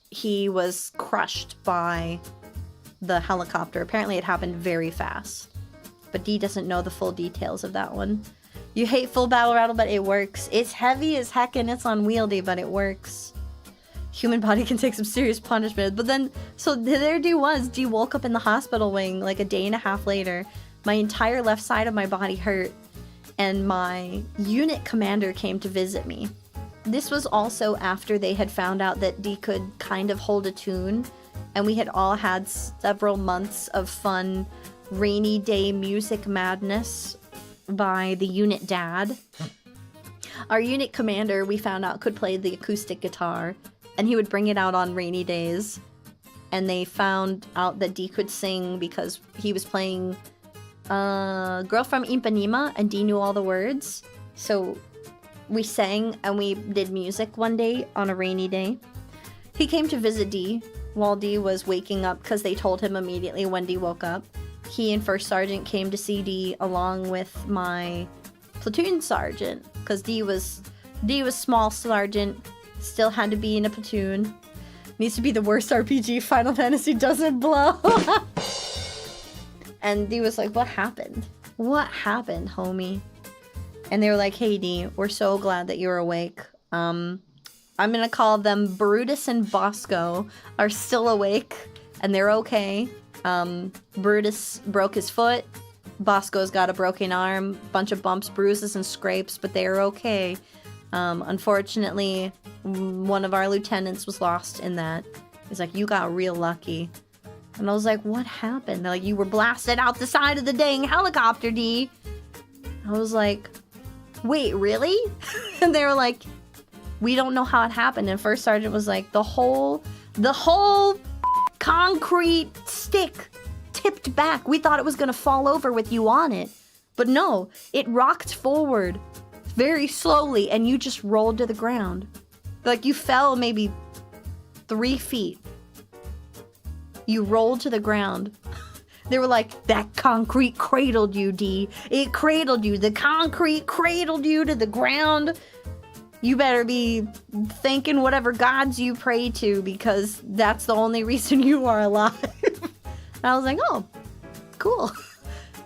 S1: he was crushed by the helicopter. Apparently it happened very fast, but Dee doesn't know the full details of that one. You hate full battle rattle, but it works. It's heavy as heck and it's unwieldy, but it works. Human body can take some serious punishment. But then, so there Dee was. Dee woke up in the hospital wing like a day and a half later. My entire left side of my body hurt, and my unit commander came to visit me. This was also after they had found out that Dee could kind of hold a tune and we had all had several months of fun rainy day music madness by the unit dad. Our unit commander, we found out, could play the acoustic guitar, and he would bring it out on rainy days. And they found out that Dee could sing because he was playing Girl from Ipanema, and Dee knew all the words. So we sang and we did music one day on a rainy day. He came to visit Dee while Dee was waking up because they told him immediately when Dee woke up. He and First Sergeant came to see Dee along with my platoon sergeant because Dee was small sergeant, still had to be in a platoon. Needs to be the worst RPG Final Fantasy doesn't blow. And Dee was like, what happened? What happened, homie? And they were like, hey Dee, we're so glad that you're awake. I'm gonna call them Brutus and Bosco are still awake and they're okay. Brutus broke his foot. Bosco's got a broken arm, bunch of bumps, bruises, and scrapes, but they're okay. Unfortunately, one of our lieutenants was lost in that. He's like, you got real lucky. And I was like, what happened? They're like, you were blasted out the side of the dang helicopter, Dee. I was like, wait, really? And they were like, we don't know how it happened. And First Sergeant was like, the whole concrete stick tipped back. We thought it was gonna fall over with you on it. But no, it rocked forward very slowly and you just rolled to the ground. Like you fell maybe 3 feet. You rolled to the ground. They were like, that concrete cradled you, Dee. It cradled you. The concrete cradled you to the ground. You better be thanking whatever gods you pray to because that's the only reason you are alive. And I was like, oh, cool.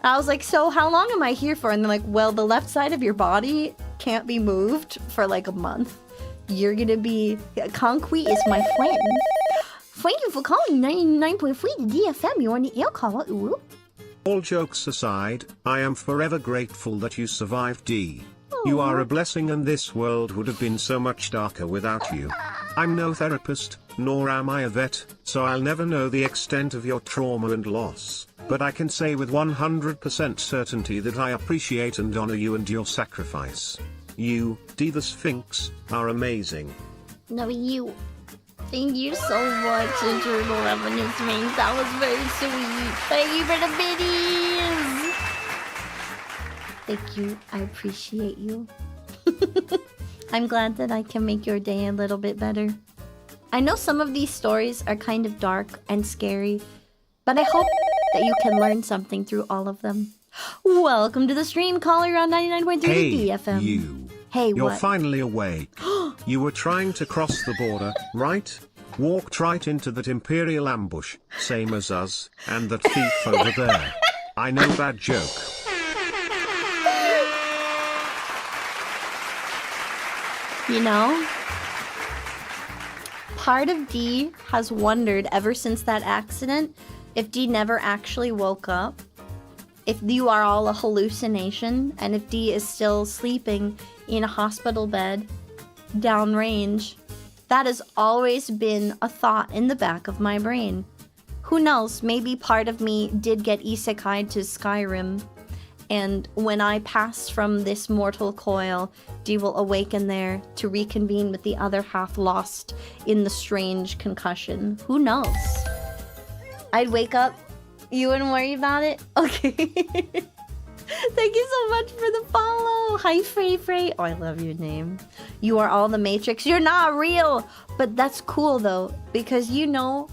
S1: I was like, so how long am I here for? And they're like, well, the left side of your body can't be moved for like a month. You're gonna be... Concrete is my friend. Thank you for calling 99.3 DFM. You're on the air caller. Ooh.
S3: All jokes aside, I am forever grateful that you survived, Dee. You are a blessing and this world would have been so much darker without you. I'm no therapist, nor am I a vet, so I'll never know the extent of your trauma and loss. But I can say with 100% certainty that I appreciate and honor you and your sacrifice. You, Dee the Sphinx, are amazing.
S1: No, you. Thank you so much, Eternal Revenue Sphinx. That was very sweet. Thank you for the biddies. Thank you. I appreciate you. I'm glad that I can make your day a little bit better. I know some of these stories are kind of dark and scary, but I hope that you can learn something through all of them. Welcome to the stream, caller on 99.3
S3: Hey,
S1: DFM.
S3: you.
S1: Hey,
S3: You're
S1: what?
S3: finally awake. You were trying to cross the border, right? Walked right into that Imperial ambush, same as us, and that thief over there. I know that joke.
S1: You know, part of Dee has wondered ever since that accident if Dee never actually woke up, if you are all a hallucination, and if Dee is still sleeping in a hospital bed downrange. That has always been a thought in the back of my brain. Who knows, maybe part of me did get isekai'd to Skyrim, and when I pass from this mortal coil, Dee will awaken there to reconvene with the other half lost in the strange concussion. Who knows? I'd wake up. You wouldn't worry about it? Okay. Thank you so much for the follow. Hi, Frey Frey. Oh, I love your name. You are all the Matrix. You're not real. But that's cool, though, because you know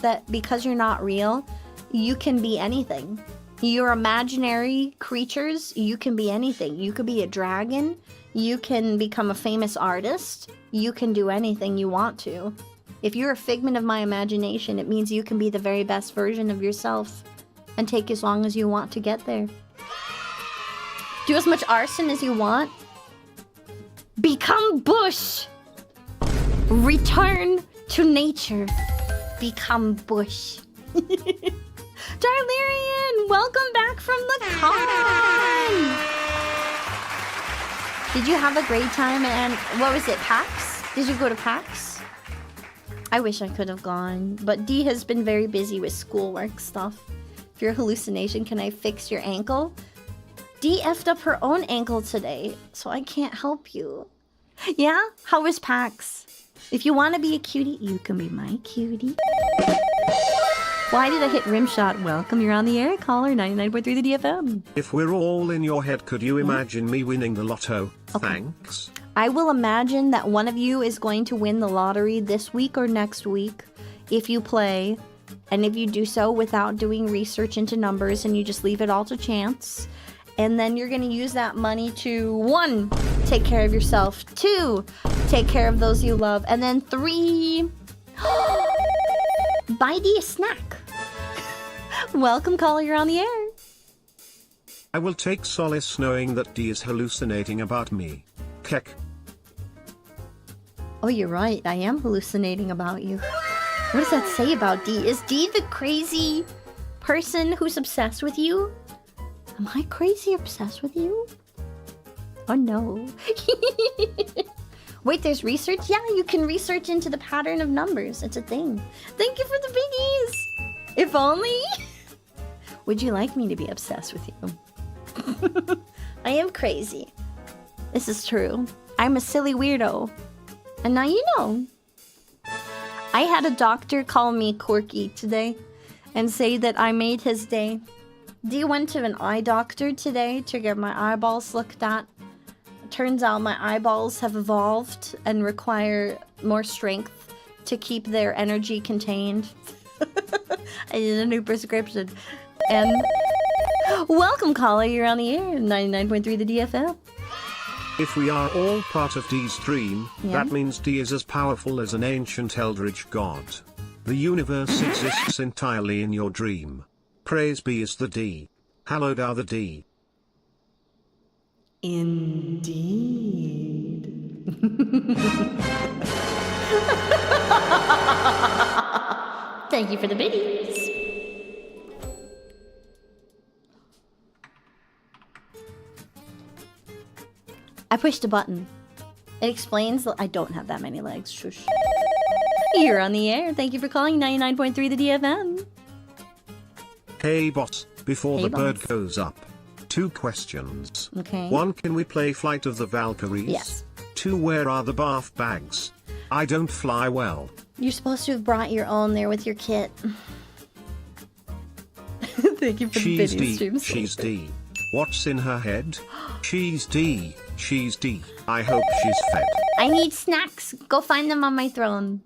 S1: that because you're not real, you can be anything. You're imaginary creatures. You can be anything. You could be a dragon. You can become a famous artist. You can do anything you want to. If you're a figment of my imagination, it means you can be the very best version of yourself and take as long as you want to get there. Do as much arson as you want. Become bush. Return to nature. Become bush. Darlarian, welcome back from the con. Did you have a great time? And what was it, PAX? Did you go to PAX? I wish I could have gone, but D has been very busy with schoolwork stuff. If you're a hallucination, can I fix your ankle? D effed up her own ankle today, so I can't help you. Yeah? How was PAX? If you want to be a cutie, you can be my cutie. Why did I hit rim shot? Welcome, you're on the air. Caller 99.3 the DFM.
S3: If we're all in your head, could you imagine me winning the lotto?
S1: Okay.
S3: Thanks.
S1: I will imagine that one of you is going to win the lottery this week or next week if you play. And if you do so without doing research into numbers and you just leave it all to chance. And then you're going to use that money to 1, take care of yourself. 2, take care of those you love. And then 3, buy D a snack. Welcome, caller, you're on the air.
S3: I will take solace knowing that D is hallucinating about me. Keck.
S1: Oh, you're right. I am hallucinating about you. What does that say about D? Is D the crazy person who's obsessed with you? Am I crazy obsessed with you? Oh no. Wait, there's research? Yeah, you can research into the pattern of numbers. It's a thing. Thank you for the biggies. If only. Would you like me to be obsessed with you? I am crazy. This is true. I'm a silly weirdo. And now you know. I had a doctor call me quirky today and say that I made his day. D went to an eye doctor today to get my eyeballs looked at. Turns out my eyeballs have evolved and require more strength to keep their energy contained. I did a new prescription. And welcome, caller. You're on the air. 99.3 the DFM.
S3: If we are all part of D's dream,
S1: Yeah.
S3: that means D is as powerful as an ancient eldritch god. The universe exists entirely in your dream. Praise be is the D. Hallowed are the D.
S1: Indeed. Thank you for the biddies. I pushed a button. It explains that I don't have that many legs. Shush. You're on the air. Thank you for calling 99.3 the DFM.
S3: Hey boss, before
S1: Hey,
S3: the bird
S1: boss.
S3: goes up. 2 questions.
S1: Okay.
S3: 1. Can we play Flight of the Valkyries?
S1: Yes.
S3: 2. Where are the bath bags? I don't fly well.
S1: You're supposed to have brought your own there with your kit. Thank you for
S3: She's
S1: the
S3: D.
S1: video stream.
S3: She's D. What's in her head? She's D. She's D. I hope she's fed.
S1: I need snacks. Go find them on my throne.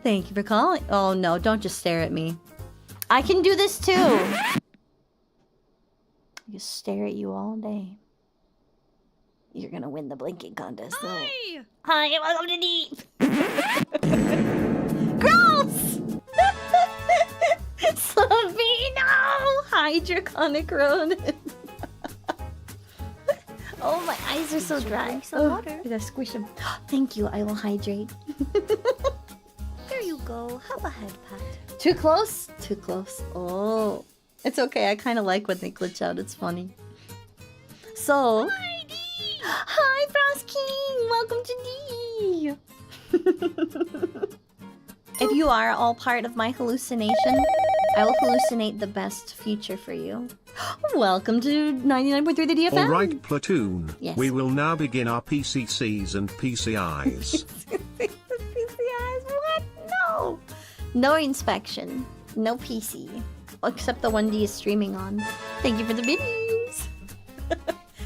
S1: Thank you for calling. Oh no, don't just stare at me. I can do this too. I just stare at you all day. You're gonna win the blinking contest though. Hi, welcome to Deep. Gross! Savino! Hi, Draconic Ronin. Oh, my eyes are so dry.
S2: some water.
S1: I gotta squish them. Thank you, I will hydrate.
S2: Here you go. Have a head pat.
S1: Too close? Too close. Oh. It's okay, I kind of like when they glitch out. It's funny. So... Hi, Frost King! Welcome to D! If you are all part of my hallucination, I will hallucinate the best future for you. Welcome to 99.3 the DFM.
S3: Alright, platoon.
S1: Yes.
S3: We will now begin our PCCs and PCIs.
S1: PCIs? What? No! No inspection. No PC. Except the one D is streaming on. Thank you for the biddies.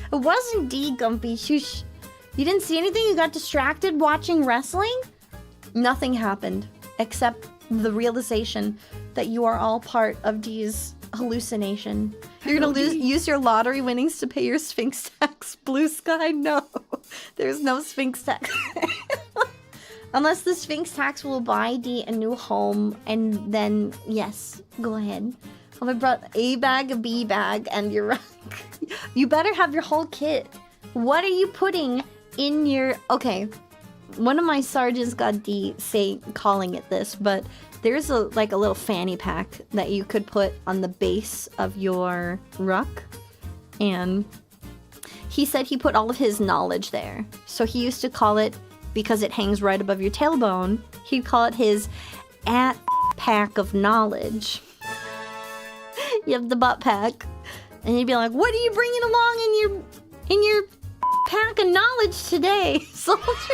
S1: It wasn't D, Gumpy. Shush. You didn't see anything? You got distracted watching wrestling? Nothing happened. Except the realization that you are all part of D's hallucination. You're gonna use your lottery winnings to pay your Sphinx tax. Blue sky? No. There's no Sphinx tax. Unless the Sphinx tax will buy D a new home, and then, yes, go ahead. Oh, I brought A bag, a B bag, and your rack. You better have your whole kit. What are you putting in your... Okay, one of my sergeants got D calling it this, but there's a little fanny pack that you could put on the base of your ruck, and he said he put all of his knowledge there. So he used to call it because it hangs right above your tailbone. He'd call it his pack of knowledge. You have the butt pack. And he'd be like, what are you bringing along in your pack of knowledge today, soldier?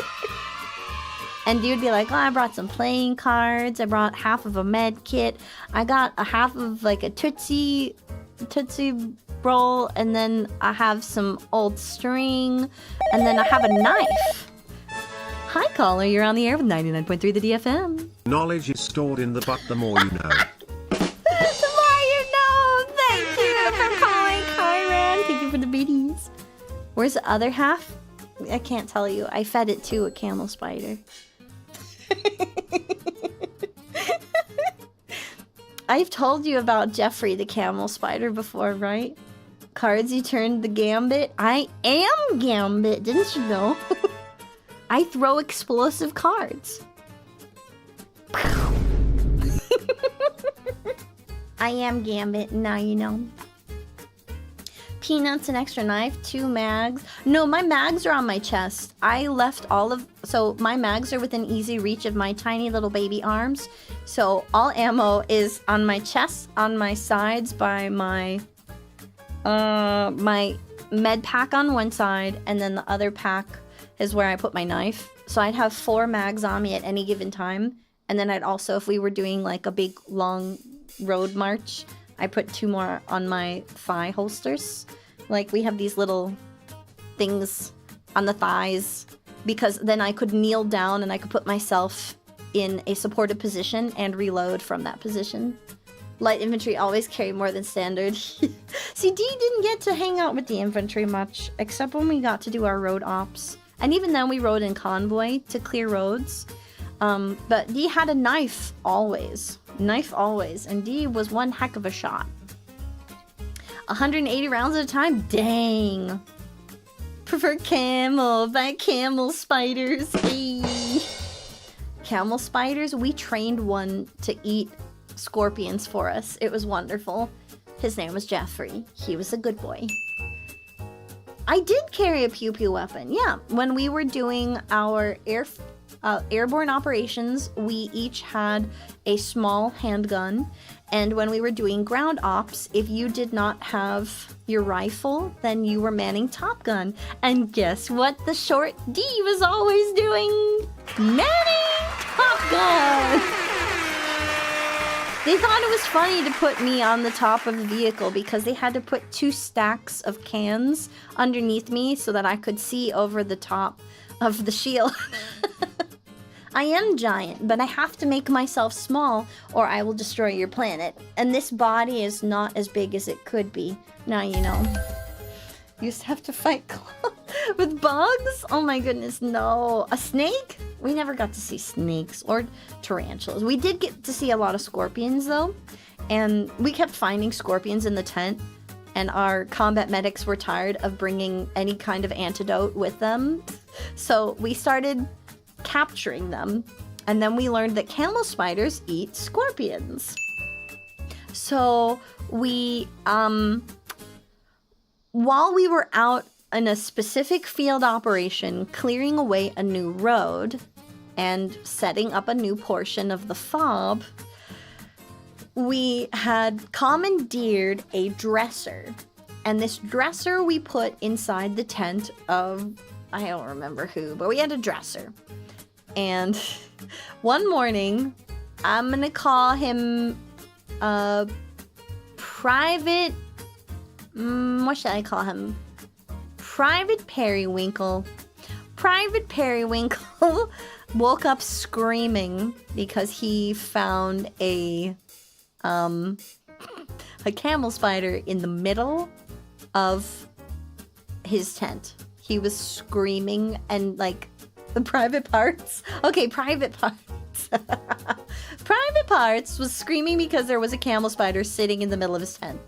S1: And you'd be like, oh, I brought some playing cards. I brought half of a med kit. I got a half of like a Tootsie roll. And then I have some old string. And then I have a knife. Hi, caller. You're on the air with 99.3 the DFM.
S3: Knowledge is stored in the butt the more you know.
S1: The more you know. Thank you for calling, Kyran. Thank you for the biddies. Where's the other half? I can't tell you. I fed it to a camel spider. I've told you about Jeffrey the camel spider before, right? Cards you turned the gambit. I am Gambit, didn't you know? I throw explosive cards. I am Gambit, now you know. Peanuts, an extra knife, 2 mags. No, my mags are on my chest. I left so my mags are within easy reach of my tiny little baby arms. So all ammo is on my chest, on my sides by my med pack on one side, and then the other pack is where I put my knife. So I'd have 4 mags on me at any given time. And then I'd also, if we were doing like a big long road march, I put 2 more on my thigh holsters. Like we have these little things on the thighs because then I could kneel down and I could put myself in a supported position and reload from that position. Light infantry always carry more than standard. See, D didn't get to hang out with the infantry much, except when we got to do our road ops. And even then we rode in convoy to clear roads. But D had a knife always. Knife always. And D was one heck of a shot. 180 rounds at a time? Dang. Prefer camel by camel spiders. Hey. Camel spiders? We trained one to eat scorpions for us. It was wonderful. His name was Jeffrey. He was a good boy. I did carry a pew-pew weapon. Yeah. When we were doing our airborne operations, we each had a small handgun, and when we were doing ground ops, if you did not have your rifle, then you were manning Top Gun. And guess what the short D was always doing? Manning Top Gun! They thought it was funny to put me on the top of the vehicle because they had to put 2 stacks of cans underneath me so that I could see over the top of the shield. I am giant, but I have to make myself small or I will destroy your planet. And this body is not as big as it could be. Now you know. You used to have to fight with bugs? Oh my goodness, no. A snake? We never got to see snakes or tarantulas. We did get to see a lot of scorpions though. And we kept finding scorpions in the tent. And our combat medics were tired of bringing any kind of antidote with them. So we started capturing them, and then we learned that camel spiders eat scorpions. So we while we were out in a specific field operation clearing away a new road and setting up a new portion of the fob, we had commandeered a dresser, and this dresser we put inside the tent of, I don't remember who, but we had a dresser. And one morning, I'm gonna call him Private... what should I call him? Private Periwinkle. Private Periwinkle woke up screaming because he found a camel spider in the middle of his tent. He was screaming and like... The private parts? Okay, private parts. Private parts was screaming because there was a camel spider sitting in the middle of his tent.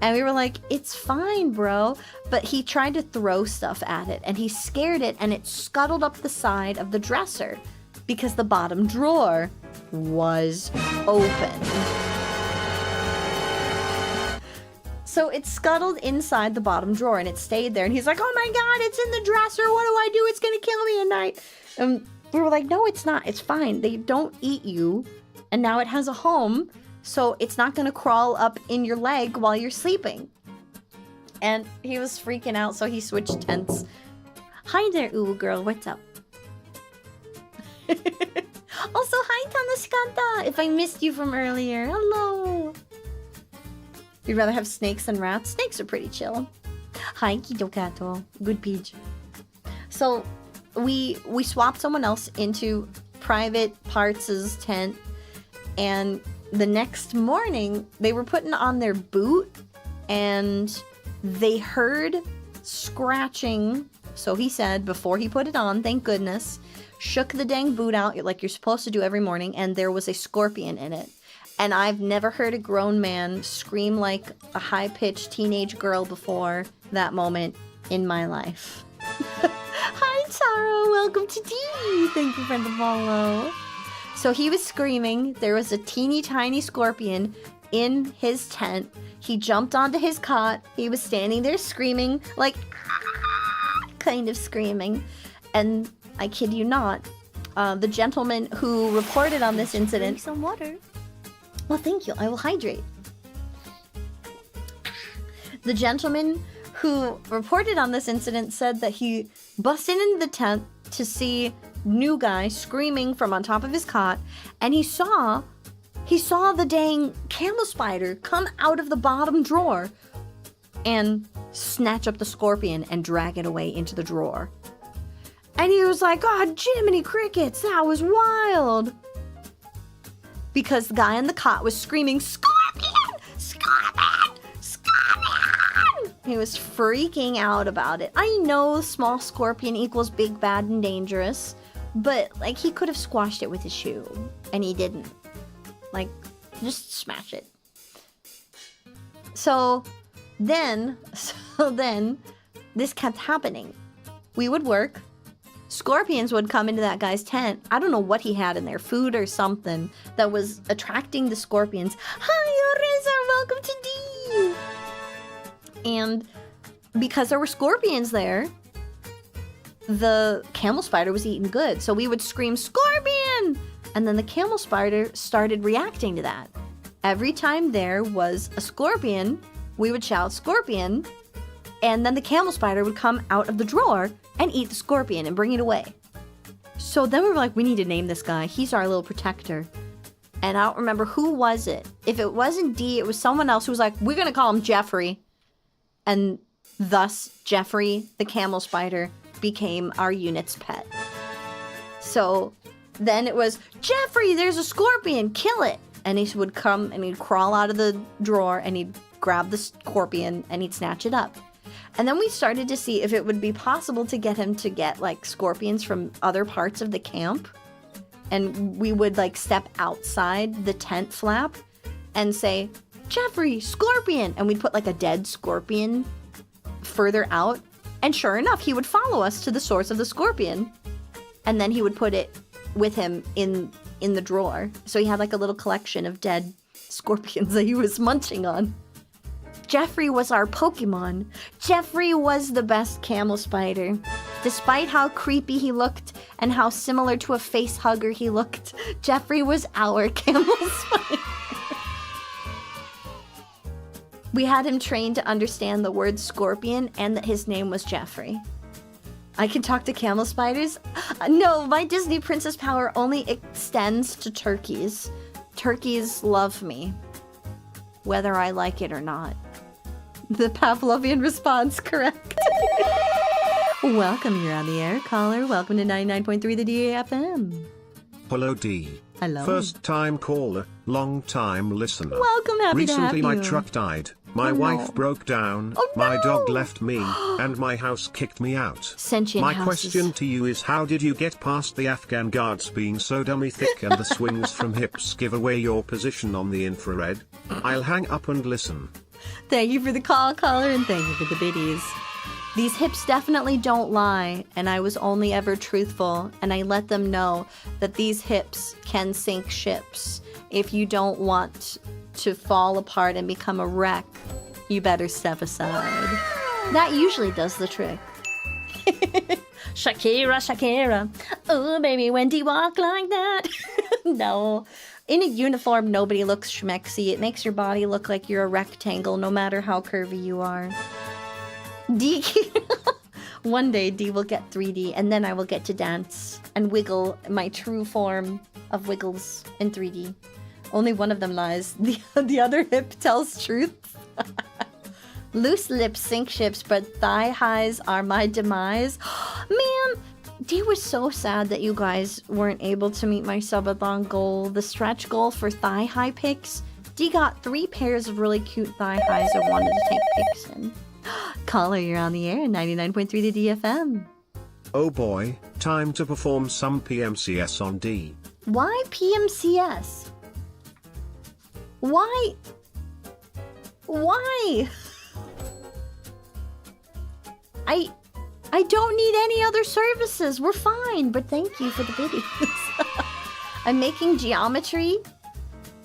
S1: And we were like, it's fine, bro. But he tried to throw stuff at it and he scared it and it scuttled up the side of the dresser because the bottom drawer was open. So So it scuttled inside the bottom drawer and it stayed there. And he's like, oh my God, it's in the dresser. What do I do? It's going to kill me at night. And we were like, no, it's not. It's fine. They don't eat you. And now it has a home. So it's not going to crawl up in your leg while you're sleeping. And he was freaking out. So he switched tents. Hi there, Uwu girl. What's up? Also, hi, Tanashikanta. If I missed you from earlier. Hello. You'd rather have snakes than rats? Snakes are pretty chill. Hi, Kidokato. Good peach. So, we swapped someone else into Private Parts' tent, and the next morning, they were putting on their boot, and they heard scratching. So he said, before he put it on, thank goodness, shook the dang boot out like you're supposed to do every morning, and there was a scorpion in it. And I've never heard a grown man scream like a high-pitched teenage girl before that moment in my life. Hi, Taro. Welcome to tea. Thank you for the follow. So he was screaming. There was a teeny tiny scorpion in his tent. He jumped onto his cot. He was standing there screaming, like, kind of screaming. And I kid you not, the gentleman who reported on this incident...
S2: Drink some water.
S1: Well, thank you. I will hydrate. The gentleman who reported on this incident said that he busted into the tent to see new guy screaming from on top of his cot, and he saw the dang camel spider come out of the bottom drawer and snatch up the scorpion and drag it away into the drawer. And he was like, "Oh, Jiminy Crickets, that was wild." Because the guy on the cot was screaming, "Scorpion! Scorpion! Scorpion!" He was freaking out about it. I know small scorpion equals big, bad, and dangerous, but, like, he could have squashed it with his shoe, and he didn't. Like, just smash it. So then, this kept happening. We would work. Scorpions would come into that guy's tent. I don't know what he had in there, food or something, that was attracting the scorpions. Hi, Oriza, welcome to D! And because there were scorpions there, the camel spider was eating good. So we would scream, "Scorpion!" And then the camel spider started reacting to that. Every time there was a scorpion, we would shout, "Scorpion!" And then the camel spider would come out of the drawer and eat the scorpion and bring it away. So then we were like, we need to name this guy. He's our little protector. And I don't remember who was it. If it wasn't D, it was someone else who was like, we're going to call him Jeffrey. And thus, Jeffrey, the camel spider, became our unit's pet. So then it was, "Jeffrey, there's a scorpion, kill it." And he would come and he'd crawl out of the drawer and he'd grab the scorpion and he'd snatch it up. And then we started to see if it would be possible to get him to get, like, scorpions from other parts of the camp. And we would, like, step outside the tent flap and say, "Jeffrey, scorpion!" And we'd put, like, a dead scorpion further out. And sure enough, he would follow us to the source of the scorpion. And then he would put it with him in the drawer. So he had, like, a little collection of dead scorpions that he was munching on. Jeffrey was our Pokemon. Jeffrey was the best camel spider. Despite how creepy he looked and how similar to a face hugger he looked, Jeffrey was our camel spider. We had him trained to understand the word scorpion and that his name was Jeffrey. I can talk to camel spiders? No, my Disney princess power only extends to turkeys. Turkeys love me, whether I like it or not. The Pavlovian response, correct. Welcome, you're on the air, caller. Welcome to 99.3 the DAFM.
S3: Hello, D.
S1: Hello.
S3: First time caller, long time listener.
S1: Welcome, happy to have
S3: Recently my
S1: you.
S3: truck died. My
S1: Oh, no.
S3: wife broke down,
S1: Oh,
S3: my
S1: no.
S3: dog left me, and my house kicked me out.
S1: Sentient
S3: My
S1: houses.
S3: question to you is, how did you get past the Afghan guards being so dummy thick and the swings from hips give away your position on the infrared? I'll hang up and listen.
S1: Thank you for the call, caller, and thank you for the biddies. These hips definitely don't lie, and I was only ever truthful, and I let them know that these hips can sink ships. If you don't want to fall apart and become a wreck,
S5: You better step aside.
S1: That usually does the trick.
S5: Shakira, Shakira. Oh, baby, when do you walk like that? No. In a uniform, nobody looks schmexy. It makes your body look like you're a rectangle, no matter how curvy you are. D. One day, D will get 3D, and then I will get to dance and wiggle my true form of wiggles in 3D. Only one of them lies. The other hip tells truth. Loose lips sink ships, but thigh highs are my demise. Man, D was so sad that you guys weren't able to meet my subathon goal, the stretch goal for thigh high pics. D got 3 pairs of really cute thigh highs I wanted to take pics in. Caller, you're on the air, 99.3 to DFM.
S3: Oh boy, time to perform some PMCS on D.
S1: Why PMCS? Why? I don't need any other services. We're fine, but thank you for the videos. I'm making geometry.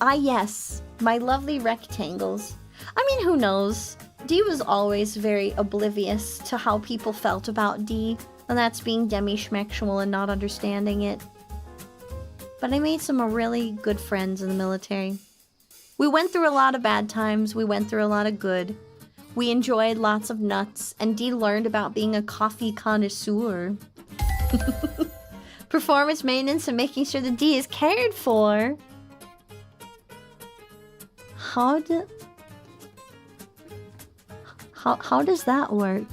S1: Ah, yes, my lovely rectangles. I mean, who knows? D was always very oblivious to how people felt about D, and that's being demi-schmexual and not understanding it. But I made some really good friends in the military. We went through a lot of bad times, we went through a lot of good. We enjoyed lots of nuts, and D learned about being a coffee connoisseur. Performance maintenance and making sure the D is cared for. How does that work?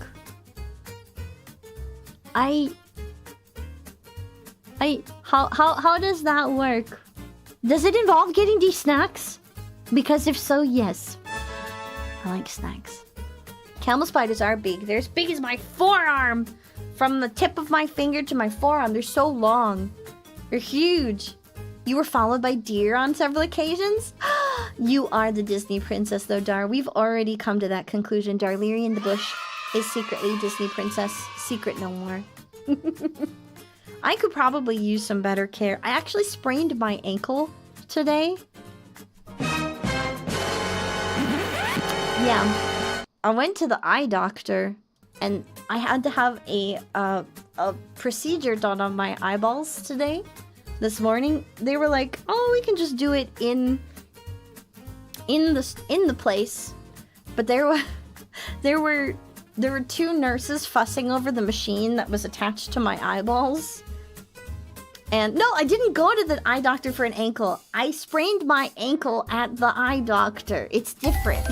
S1: How does that work? Does it involve getting D snacks? Because if so, yes. I like snacks. Camel spiders are big. They're as big as my forearm. From the tip of my finger to my forearm. They're so long. They're huge. You were followed by deer on several occasions? You are the Disney princess, though, Dar. We've already come to that conclusion. Darlerian the Bush is secretly Disney princess. Secret no more. I could probably use some better care. I actually sprained my ankle today. Yeah. I went to the eye doctor, and I had to have a procedure done on my eyeballs today. This morning, they were like, "Oh, we can just do it in the place," but there were 2 nurses fussing over the machine that was attached to my eyeballs. And no, I didn't go to the eye doctor for an ankle. I sprained my ankle at the eye doctor. It's different.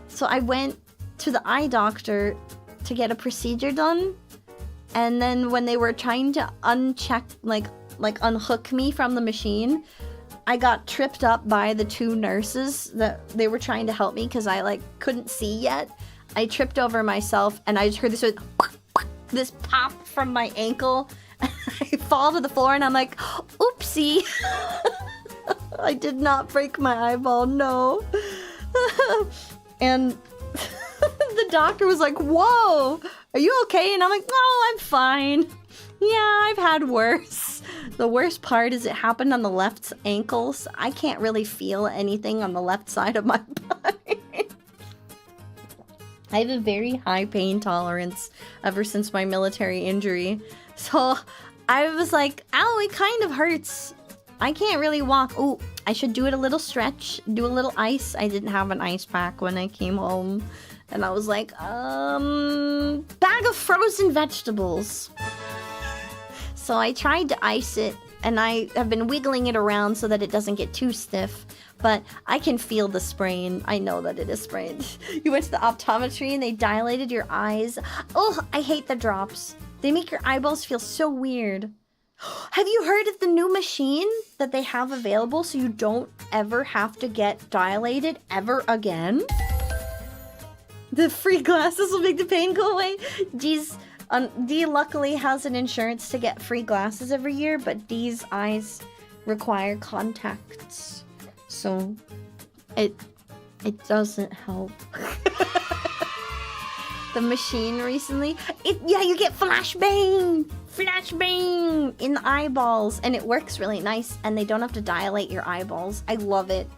S1: So I went to the eye doctor to get a procedure done, and then when they were trying to uncheck, like unhook me from the machine, I got tripped up by the 2 nurses that they were trying to help me because I couldn't see yet. I tripped over myself, and I just heard this pop from my ankle. I fall to the floor, and I'm like, oopsie. I did not break my eyeball, no. And the doctor was like, "Whoa, are you okay?" And I'm like, "Oh, I'm fine. Yeah, I've had worse." The worst part is it happened on the left ankle, so I can't really feel anything on the left side of my body. I have a very high pain tolerance ever since my military injury. So I was like, ow, it kind of hurts. I can't really walk. Ooh, I should do it a little stretch, do a little ice. I didn't have an ice pack when I came home. And I was like, bag of frozen vegetables. So I tried to ice it, and I have been wiggling it around so that it doesn't get too stiff. But I can feel the sprain. I know that it is sprained. You went to the optometry and they dilated your eyes. Oh, I hate the drops. They make your eyeballs feel so weird. Have you heard of the new machine that they have available so you don't ever have to get dilated ever again? The free glasses will make the pain go away. D luckily has an insurance to get free glasses every year, but D's eyes require contacts. So it doesn't help. The machine recently, yeah, you get flashbang in the eyeballs, and it works really nice, and they don't have to dilate your eyeballs. I love it.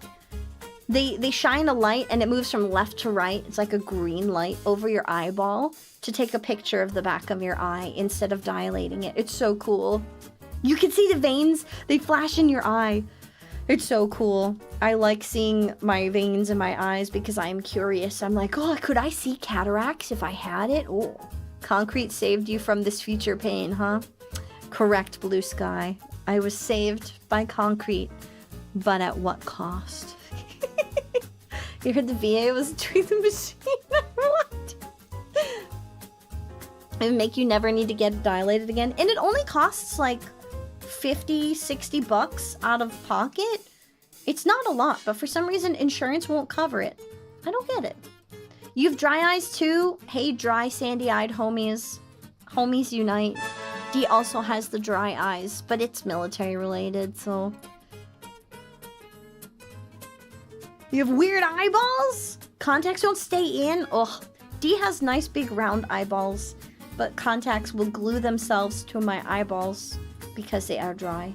S5: They shine a light and it moves from left to right. It's like a green light over your eyeball to take a picture of the back of your eye instead of dilating it. It's so cool. You can see the veins. They flash in your eye. It's so cool. I like seeing my veins in my eyes because I am curious. I'm like, oh, could I see cataracts if I had it? Oh, concrete saved you from this future pain, huh? Correct, Blue Sky. I was saved by concrete, but at what cost? You heard the VA was doing the machine. What? It would make you never need to get dilated again. And it only costs like 50, 60 bucks out of pocket. It's not a lot, but for some reason insurance won't cover it. I don't get it. You have dry eyes too? Hey, dry, sandy-eyed homies. Homies unite. D also has the dry eyes, but it's military related, so... You have weird eyeballs? Contacts don't stay in? Ugh. D has nice big round eyeballs, but contacts will glue themselves to my eyeballs because they are dry.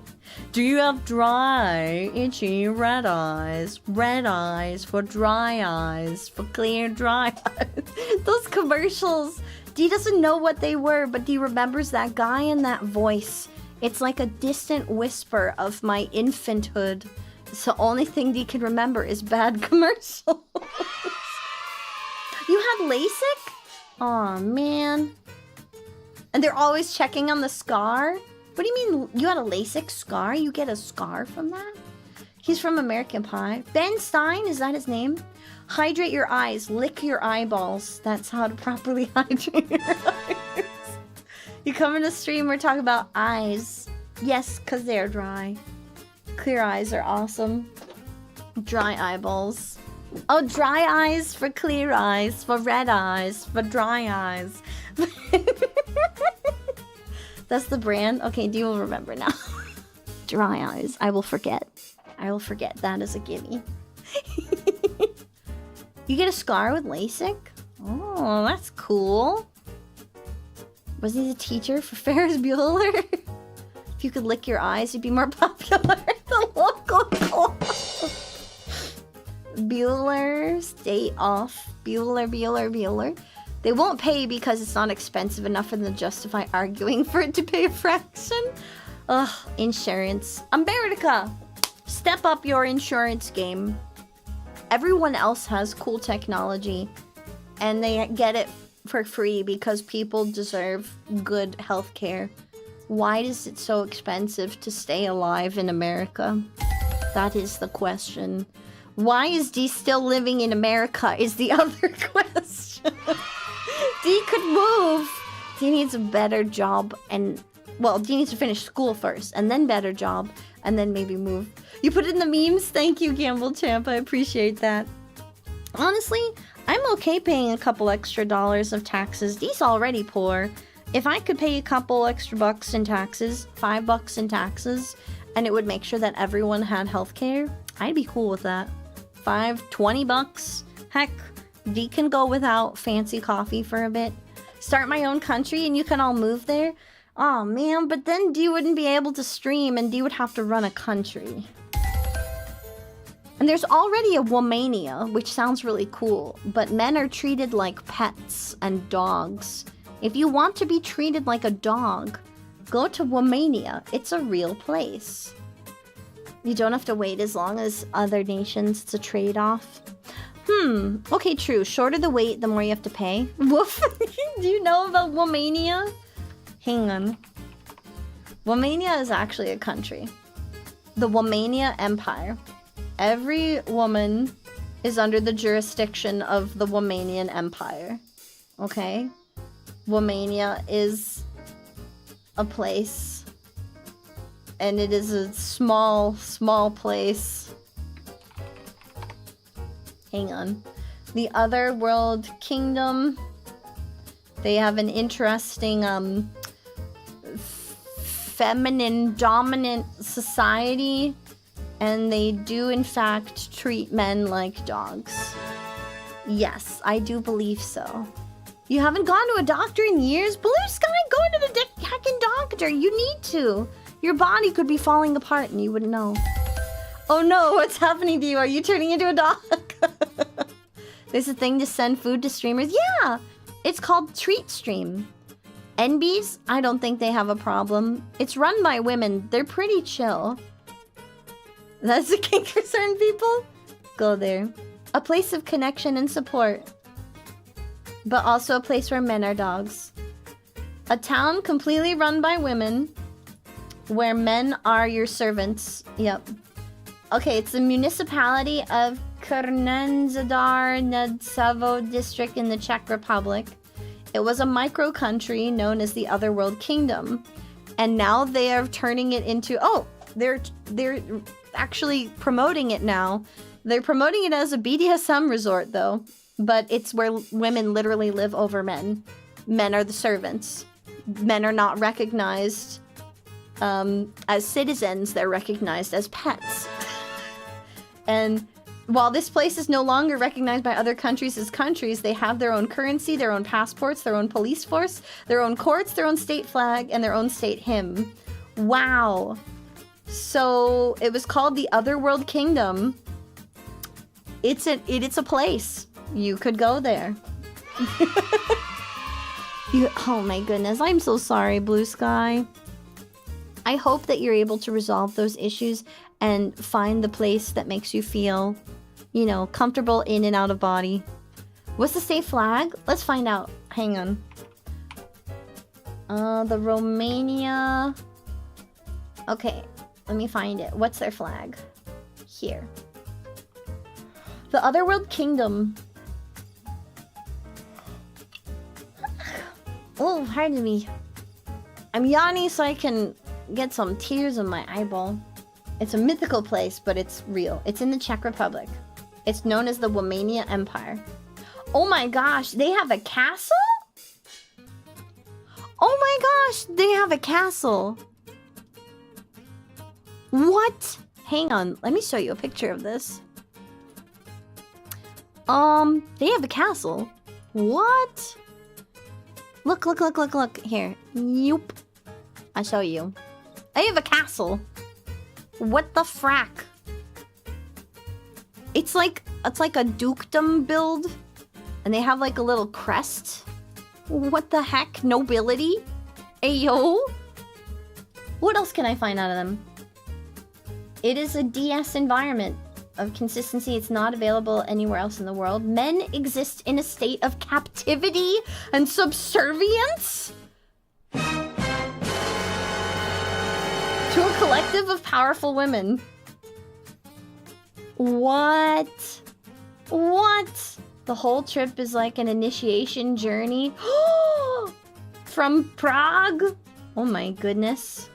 S5: Do you have dry, itchy, red eyes? Red eyes for dry eyes, for clear dry eyes. Those commercials. D doesn't know what they were, but D remembers that guy and that voice. It's like a distant whisper of my infanthood. It's the only thing D can remember is bad commercials. You had LASIK? Aw, man. And they're always checking on the scar? What do you mean you had a LASIK scar? You get a scar from that? He's from American Pie. Ben Stein, is that his name? Hydrate your eyes. Lick your eyeballs. That's how to properly hydrate your eyes. You come in a stream, we're talking about eyes. Yes, because they're dry. Clear eyes are awesome. Dry eyeballs. Oh, dry eyes for clear eyes, for red eyes, for dry eyes. That's the brand? Okay, D will remember now. Dry eyes. I will forget. I will forget. That is a gimme. You get a scar with LASIK? Oh, that's cool. Was he the teacher for Ferris Bueller? If you could lick your eyes, you'd be more popular at the local club. Bueller, stay off. Bueller. They won't pay because it's not expensive enough for them to justify arguing for it to pay a fraction. Ugh, insurance. America, step up your insurance game. Everyone else has cool technology, and they get it for free because people deserve good healthcare. Why is it so expensive to stay alive in America? That is the question. Why is D still living in America is the other question. D could move. D needs a better job and... Well, D needs to finish school first, and then better job, and then maybe move. You put it in the memes? Thank you, Gamble Champ. I appreciate that. Honestly, I'm okay paying a couple extra dollars of taxes. D's already poor. If I could pay a couple extra bucks in taxes, $5 in taxes, and it would make sure that everyone had healthcare, I'd be cool with that. $20. Heck, D can go without fancy coffee for a bit. Start my own country and you can all move there. Oh man, but then D wouldn't be able to stream and D would have to run a country. And there's already a womania, which sounds really cool, but men are treated like pets and dogs. If you want to be treated like a dog, go to Womania. It's a real place. You don't have to wait as long as other nations. It's a trade-off. Okay, true. Shorter the wait, the more you have to pay. Woof. Do you know about Womania? Hang on. Womania is actually a country. The Womania Empire. Every woman is under the jurisdiction of the Womanian Empire. Okay? Womania is a place. And it is a small place. Hang on. The Other World Kingdom. They have an interesting, feminine dominant society. And they do, in fact, treat men like dogs. Yes, I do believe so. You haven't gone to a doctor in years? Blue Sky, go to the heckin' doctor. You need to. Your body could be falling apart and you wouldn't know. Oh no, what's happening to you? Are you turning into a dog? There's a thing to send food to streamers. Yeah, it's called Treat Stream. NBs, I don't think they have a problem. It's run by women. They're pretty chill. That's a kink for certain people? Go there. A place of connection and support. But also a place where men are dogs. A town completely run by women, where men are your servants. Yep. Okay, it's the municipality of Krnenzadar Nedsavo district in the Czech Republic. It was a micro-country known as the Otherworld Kingdom. And now they are turning it into... Oh, they're actually promoting it now. They're promoting it as a BDSM resort, though. But it's where women literally live over men. Men are the servants. Men are not recognized as citizens. They're recognized as pets. And while this place is no longer recognized by other countries as countries, they have their own currency, their own passports, their own police force, their own courts, their own state flag, and their own state hymn. Wow. So it was called the Otherworld Kingdom. It's a place. You could go there. Oh my goodness, I'm so sorry, Blue Sky. I hope that you're able to resolve those issues and find the place that makes you feel, you know, comfortable in and out of body. What's the state flag? Let's find out. Hang on. The Romania... Okay, let me find it. What's their flag? Here. The Otherworld Kingdom. Oh, pardon me. I'm yawning so I can get some tears in my eyeball. It's a mythical place, but it's real. It's in the Czech Republic. It's known as the Womania Empire. Oh my gosh, they have a castle? Oh my gosh, they have a castle. What? Hang on, let me show you a picture of this. They have a castle. What? Look, look, look, look, look. Here. Yoop. I'll show you. I have a castle. What the frack? It's like a dukedom build. And they have like a little crest. What the heck? Nobility? Ayo? What else can I find out of them? It is a DS environment of consistency. It's not available anywhere else in the world. Men exist in a state of captivity and subservience to a collective of powerful women. What? What? The whole trip is like an initiation journey. From Prague? Oh my goodness.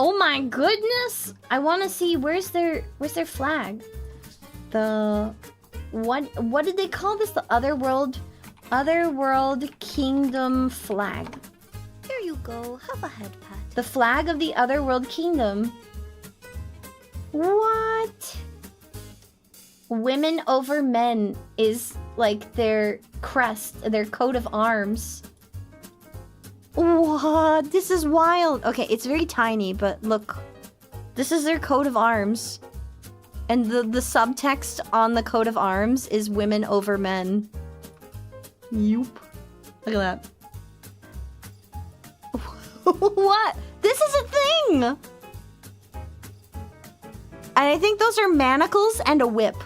S5: Oh my goodness! I want to see where's their flag. The what did they call this? The Otherworld Kingdom flag.
S2: Here you go. Have a head pat.
S5: The flag of the Otherworld Kingdom. What? Women over men is like their crest, their coat of arms. What? This is wild. Okay, it's very tiny, but look. This is their coat of arms. And the subtext on the coat of arms is women over men. Yoop. Look at that. What? This is a thing! And I think those are manacles and a whip.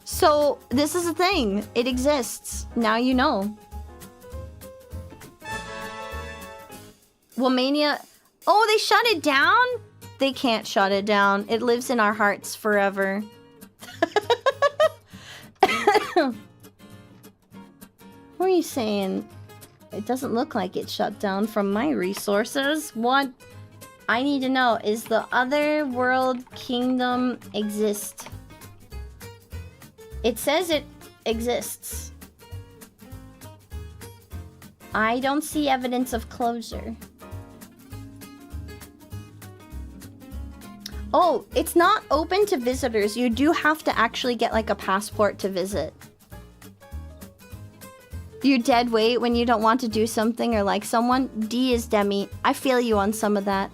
S5: So, this is a thing. It exists. Now you know. Womania... Oh, they shut it down? They can't shut it down. It lives in our hearts forever. What are you saying? It doesn't look like it's shut down from my resources. What? I need to know, is the Otherworld Kingdom exist? It says it exists. I don't see evidence of closure. Oh, it's not open to visitors. You do have to actually get like a passport to visit. You dead weight when you don't want to do something or like someone? D is Demi. I feel you on some of that.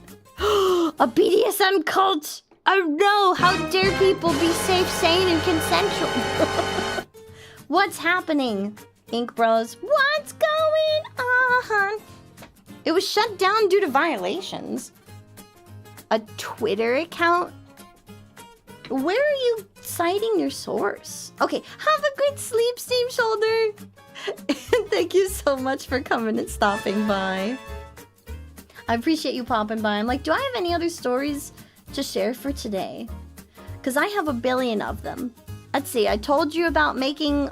S1: A BDSM cult! Oh no! How dare people be safe, sane, and consensual? What's happening, Ink Bros? What's going on? It was shut down due to violations. A Twitter account? Where are you citing your source? Okay, have a good sleep, Steam Shoulder. Thank you so much for coming and stopping by. I appreciate you popping by. I'm like, do I have any other stories to share for today? Because I have a billion of them. Let's see, I told you about making...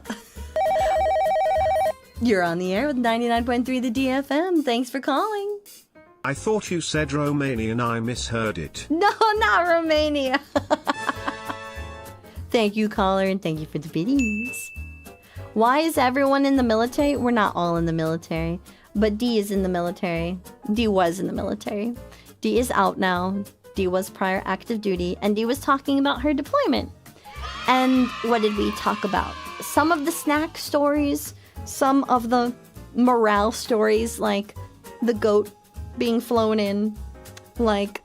S1: You're on the air with 99.3 the DFM. Thanks for calling.
S3: I thought you said Romanian, I misheard it.
S1: No, not Romania. Thank you, caller, and thank you for the biddies. Why is everyone in the military? We're not all in the military, but D is in the military. D was in the military. D is out now. D was prior active duty, and D was talking about her deployment. And what did we talk about? Some of the snack stories, some of the morale stories, like the goat being flown in, like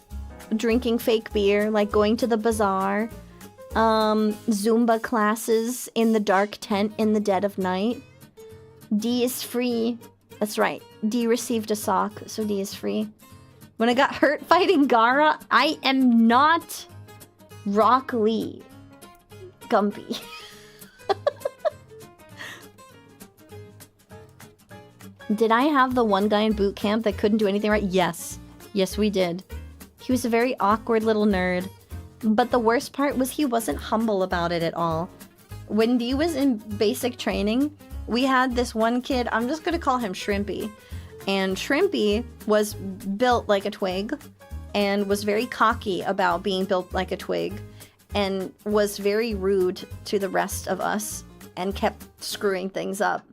S1: drinking fake beer, like going to the bazaar, Zumba classes in the dark tent in the dead of night. D is free. That's right. D received a sock, so D is free. When I got hurt fighting Gara, I am not Rock Lee. Gumpy. Did I have the one guy in boot camp that couldn't do anything right? Yes. Yes, we did. He was a very awkward little nerd. But the worst part was he wasn't humble about it at all. When D was in basic training, we had this one kid, I'm just gonna call him Shrimpy. And Shrimpy was built like a twig and was very cocky about being built like a twig and was very rude to the rest of us and kept screwing things up.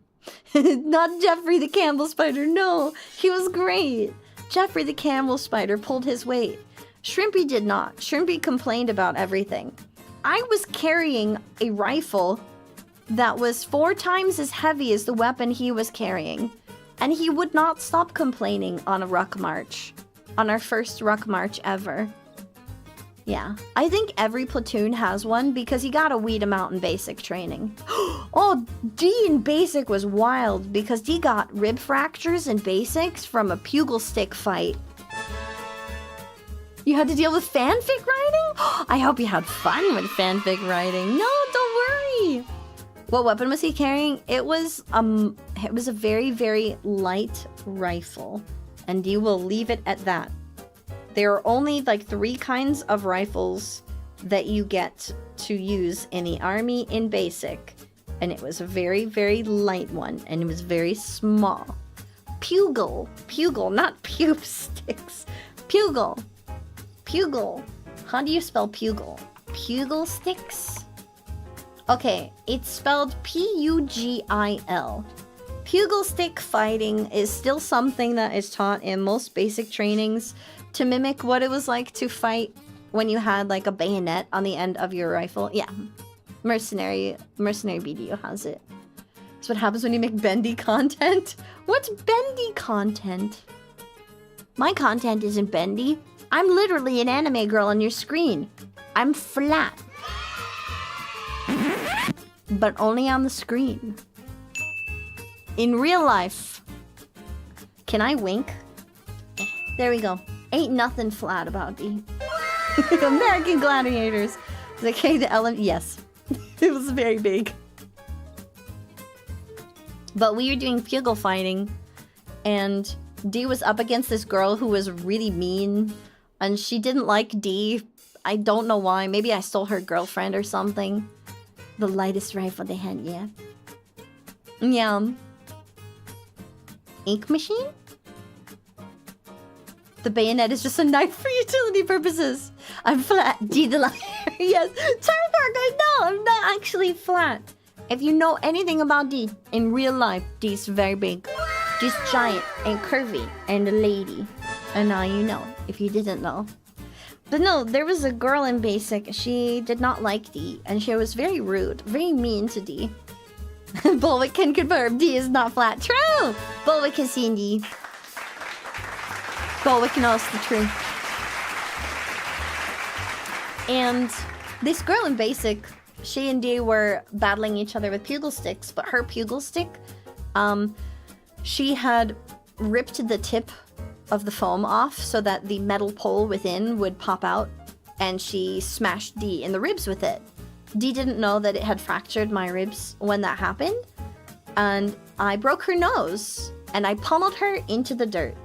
S1: Not Jeffrey the Camel Spider, no, he was great. Jeffrey the Camel Spider pulled his weight. Shrimpy did not. Shrimpy complained about everything. I was carrying a rifle that was 4 times as heavy as the weapon he was carrying. And he would not stop complaining on a ruck march. On our first ruck march ever. Yeah. I think every platoon has one because you gotta weed them out in basic training. Oh, D in basic was wild because D got rib fractures in basics from a pugil stick fight. You had to deal with fanfic writing? I hope you had fun with fanfic writing. No, don't worry. What weapon was he carrying? It was a very, very light rifle. And you will leave it at that. There are only like 3 kinds of rifles that you get to use in the army in basic. And it was a very, very light one. And it was very small. Pugil. Pugil, not pube sticks. Pugil. Pugil. How do you spell pugil? Pugil sticks? Okay, it's spelled P-U-G-I-L. Pugil stick fighting is still something that is taught in most basic trainings to mimic what it was like to fight when you had like a bayonet on the end of your rifle. Yeah, Mercenary BDO has it. That's what happens when you make bendy content. What's bendy content? My content isn't bendy. I'm literally an anime girl on your screen. I'm flat. But only on the screen. In real life. Can I wink? There we go. Ain't nothing flat about D. American Gladiators. The K to L. Yes. It was very big. But we were doing pugil fighting. And D was up against this girl who was really mean. And she didn't like D. I don't know why. Maybe I stole her girlfriend or something. The lightest rifle they had, yeah. Yeah. Ink machine? The bayonet is just a knife for utility purposes. I'm flat. D the liar. Yes. Turpark, I know. I'm not actually flat. If you know anything about D in real life, D's very big. D's giant and curvy and a lady. And now you know, if you didn't know. But no, there was a girl in basic. She did not like D. And she was very rude. Very mean to D. Bulwick can confirm D is not flat. True! Bulwick has seen D. Bulwick knows the truth.
S5: And this girl in basic, she and Dee were battling each other with pugil sticks, but her pugil stick, she had ripped the tip of the foam off so that the metal pole within would pop out, and she smashed Dee in the ribs with it. Dee didn't know that it had fractured my ribs when that happened, and I broke her nose, and I pummeled her into the dirt.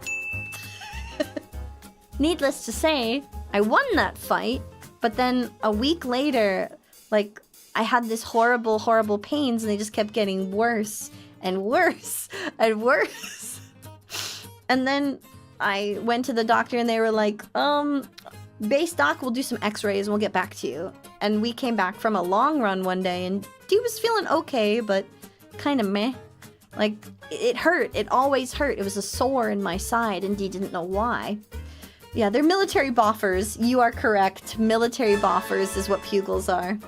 S5: Needless to say, I won that fight, but then a week later, like, I had this horrible, horrible pains, and they just kept getting worse and worse and worse. And then I went to the doctor, and they were like, base doc, we'll do some x-rays, and we'll get back to you. And we came back from a long run one day, and Dee was feeling okay, but kind of meh. Like, it hurt. It always hurt. It was a sore in my side, and Dee didn't know why. Yeah, they're military boffers. You are correct. Military boffers is what pugils are.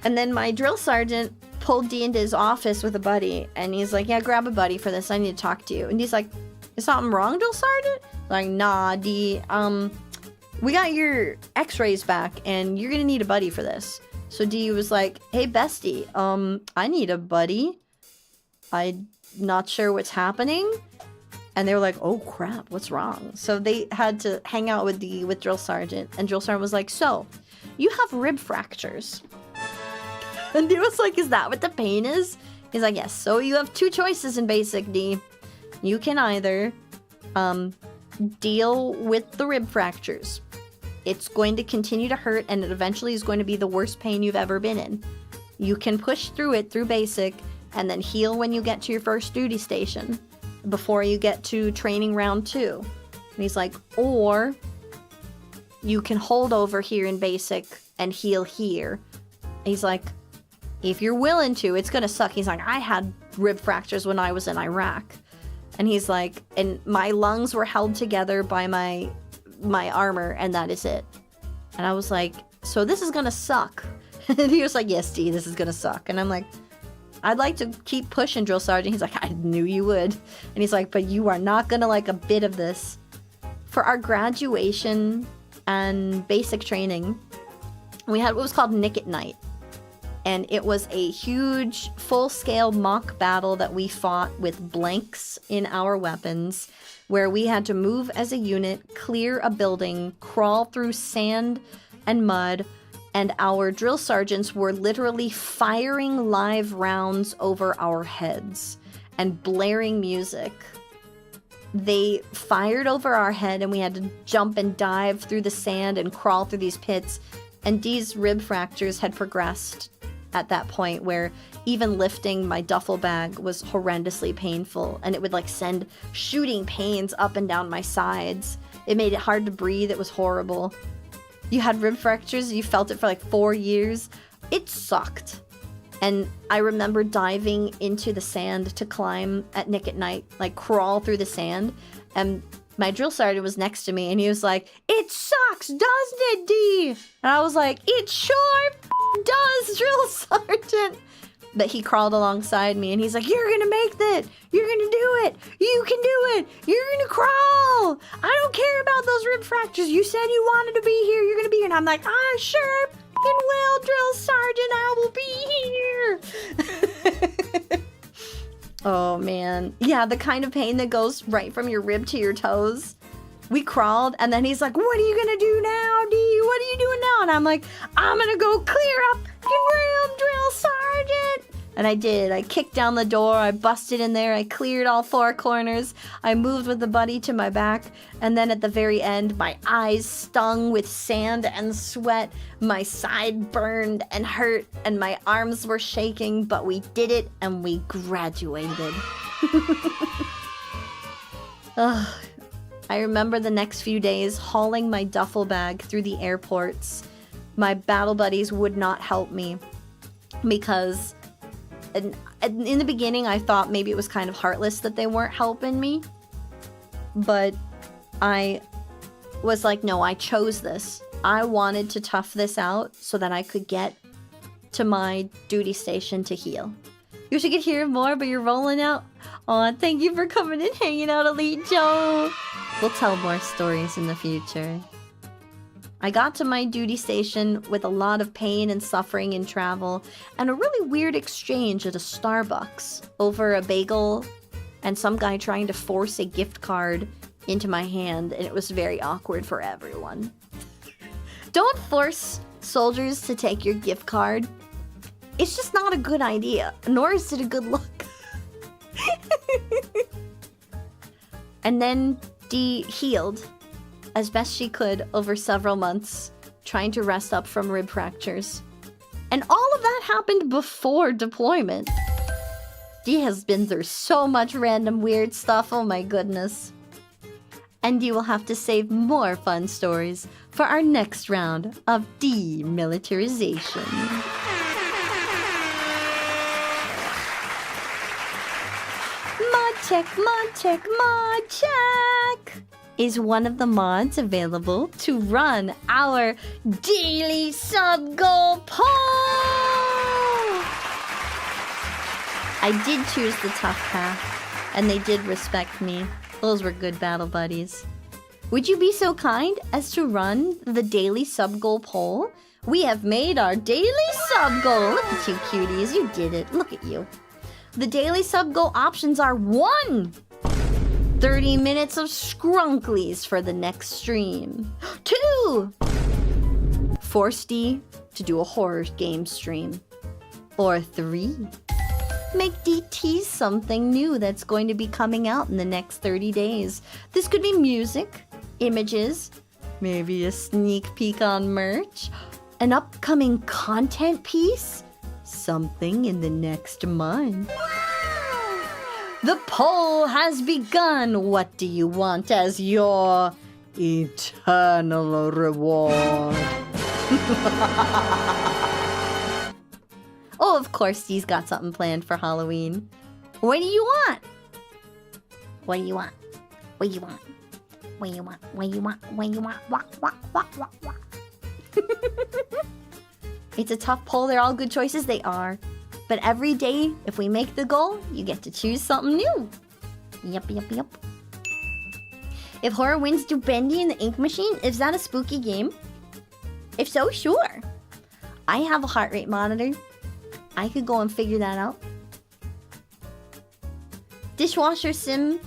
S5: And then my drill sergeant pulled Dee into his office with a buddy, and he's like, yeah, grab a buddy for this. I need to talk to you. And Dee's like, is something wrong, drill sergeant? Like, nah, Dee, we got your x-rays back, and you're gonna need a buddy for this. So Dee was like, hey, bestie, I need a buddy. I'm not sure what's happening. And they were like, oh, crap, what's wrong? So they had to hang out with Dee with drill sergeant, and drill sergeant was like, so, you have rib fractures. And Dee was like, is that what the pain is? He's like, yes, so you have two choices in basic, Dee. You can either, deal with the rib fractures. It's going to continue to hurt, and it eventually is going to be the worst pain you've ever been in. You can push through it through basic, and then heal when you get to your first duty station, before you get to training round 2. And he's like, or you can hold over here in basic and heal here. He's like, if you're willing to, it's gonna suck. He's like, I had rib fractures when I was in Iraq. And he's like, and my lungs were held together by my armor, and that is it. And I was like, so this is gonna suck. And he was like, yes, Dee, this is gonna suck. And I'm like, I'd like to keep pushing, drill sergeant. He's like, I knew you would. And he's like, but you are not gonna like a bit of this. For our graduation and basic training, we had what was called Nick at Night. And it was a huge, full-scale mock battle that we fought with blanks in our weapons, where we had to move as a unit, clear a building, crawl through sand and mud, and our drill sergeants were literally firing live rounds over our heads and blaring music. They fired over our head, and we had to jump and dive through the sand and crawl through these pits. And Dee's rib fractures had progressed at that point, where even lifting my duffel bag was horrendously painful, and it would like send shooting pains up and down my sides. It made it hard to breathe. It was horrible. You had rib fractures, you felt it for like 4 years. It sucked. And I remember diving into the sand to climb at Nick at Night, like crawl through the sand, and my drill sergeant was next to me, and he was like, it sucks, doesn't it, Dee? And I was like, it sure does, drill sergeant. But he crawled alongside me, and he's like, you're gonna make that. You're gonna do it. You can do it. You're gonna crawl. I don't care about those rib fractures. You said you wanted to be here. You're gonna be here. And I'm like, I sure will, drill sergeant. I will be here. Oh, man. Yeah, the kind of pain that goes right from your rib to your toes. We crawled, and then he's like, what are you gonna do now, Dee? What are you doing now? And I'm like, I'm gonna go clear up your room, drill sergeant. And I did. I kicked down the door, I busted in there, I cleared all 4 corners, I moved with the buddy to my back, and then at the very end, my eyes stung with sand and sweat, my side burned and hurt, and my arms were shaking, but we did it, and we graduated. Ugh. I remember the next few days hauling my duffel bag through the airports. My battle buddies would not help me because in the beginning I thought maybe it was kind of heartless that they weren't helping me. But I was like, no, I chose this. I wanted to tough this out so that I could get to my duty station to heal. You wish you could hear more, but you're rolling out. Aw, thank you for coming and hanging out, Elite Joe. We'll tell more stories in the future. I got to my duty station with a lot of pain and suffering in travel, and a really weird exchange at a Starbucks over a bagel and some guy trying to force a gift card into my hand, and it was very awkward for everyone. Don't force soldiers to take your gift card. It's just not a good idea, nor is it a good look. And then Dee healed as best she could over several months, trying to rest up from rib fractures. And all of that happened before deployment. Dee has been through so much random weird stuff, oh my goodness. And you will have to save more fun stories for our next round of demilitarization. Mod check is one of the mods available to run our daily sub goal poll. I did choose the tough path, and they did respect me. Those were good battle buddies. Would you be so kind as to run the daily sub goal poll? We have made our daily sub goal. Look at you cuties, you did it. Look at you. The daily sub goal options are 1. 30 minutes of scrunklies for the next stream. 2. Force D to do a horror game stream. Or 3. Make D tease something new that's going to be coming out in the next 30 days. This could be music, images, maybe a sneak peek on merch, an upcoming content piece, something in the next month. The poll has begun. What do you want as your eternal reward? Oh, of course, he's got something planned for Halloween. What do you want? What do you want? What do you want? What do you want? What do you want? What do you want? Wah. It's a tough poll. They're all good choices. They are. But every day, if we make the goal, you get to choose something new. Yep. If horror wins, do Bendy in the ink machine? Is that a spooky game? If so, sure. I have a heart rate monitor. I could go and figure that out. Dishwasher sim.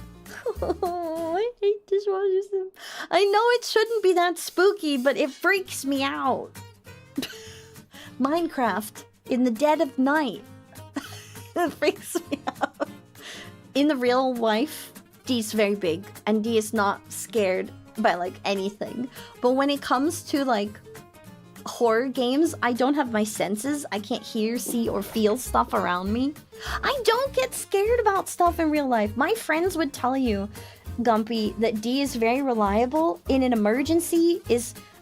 S5: Oh, I hate dishwasher sim. I know it shouldn't be that spooky, but it freaks me out. Minecraft in the dead of night. It freaks me out. In the real life, Dee's very big, and Dee is not scared by like anything. But when it comes to like horror games, I don't have my senses. I can't hear, see, or feel stuff around me. I don't get scared about stuff in real life. My friends would tell you, Gumpy, that Dee is very reliable. In an emergency,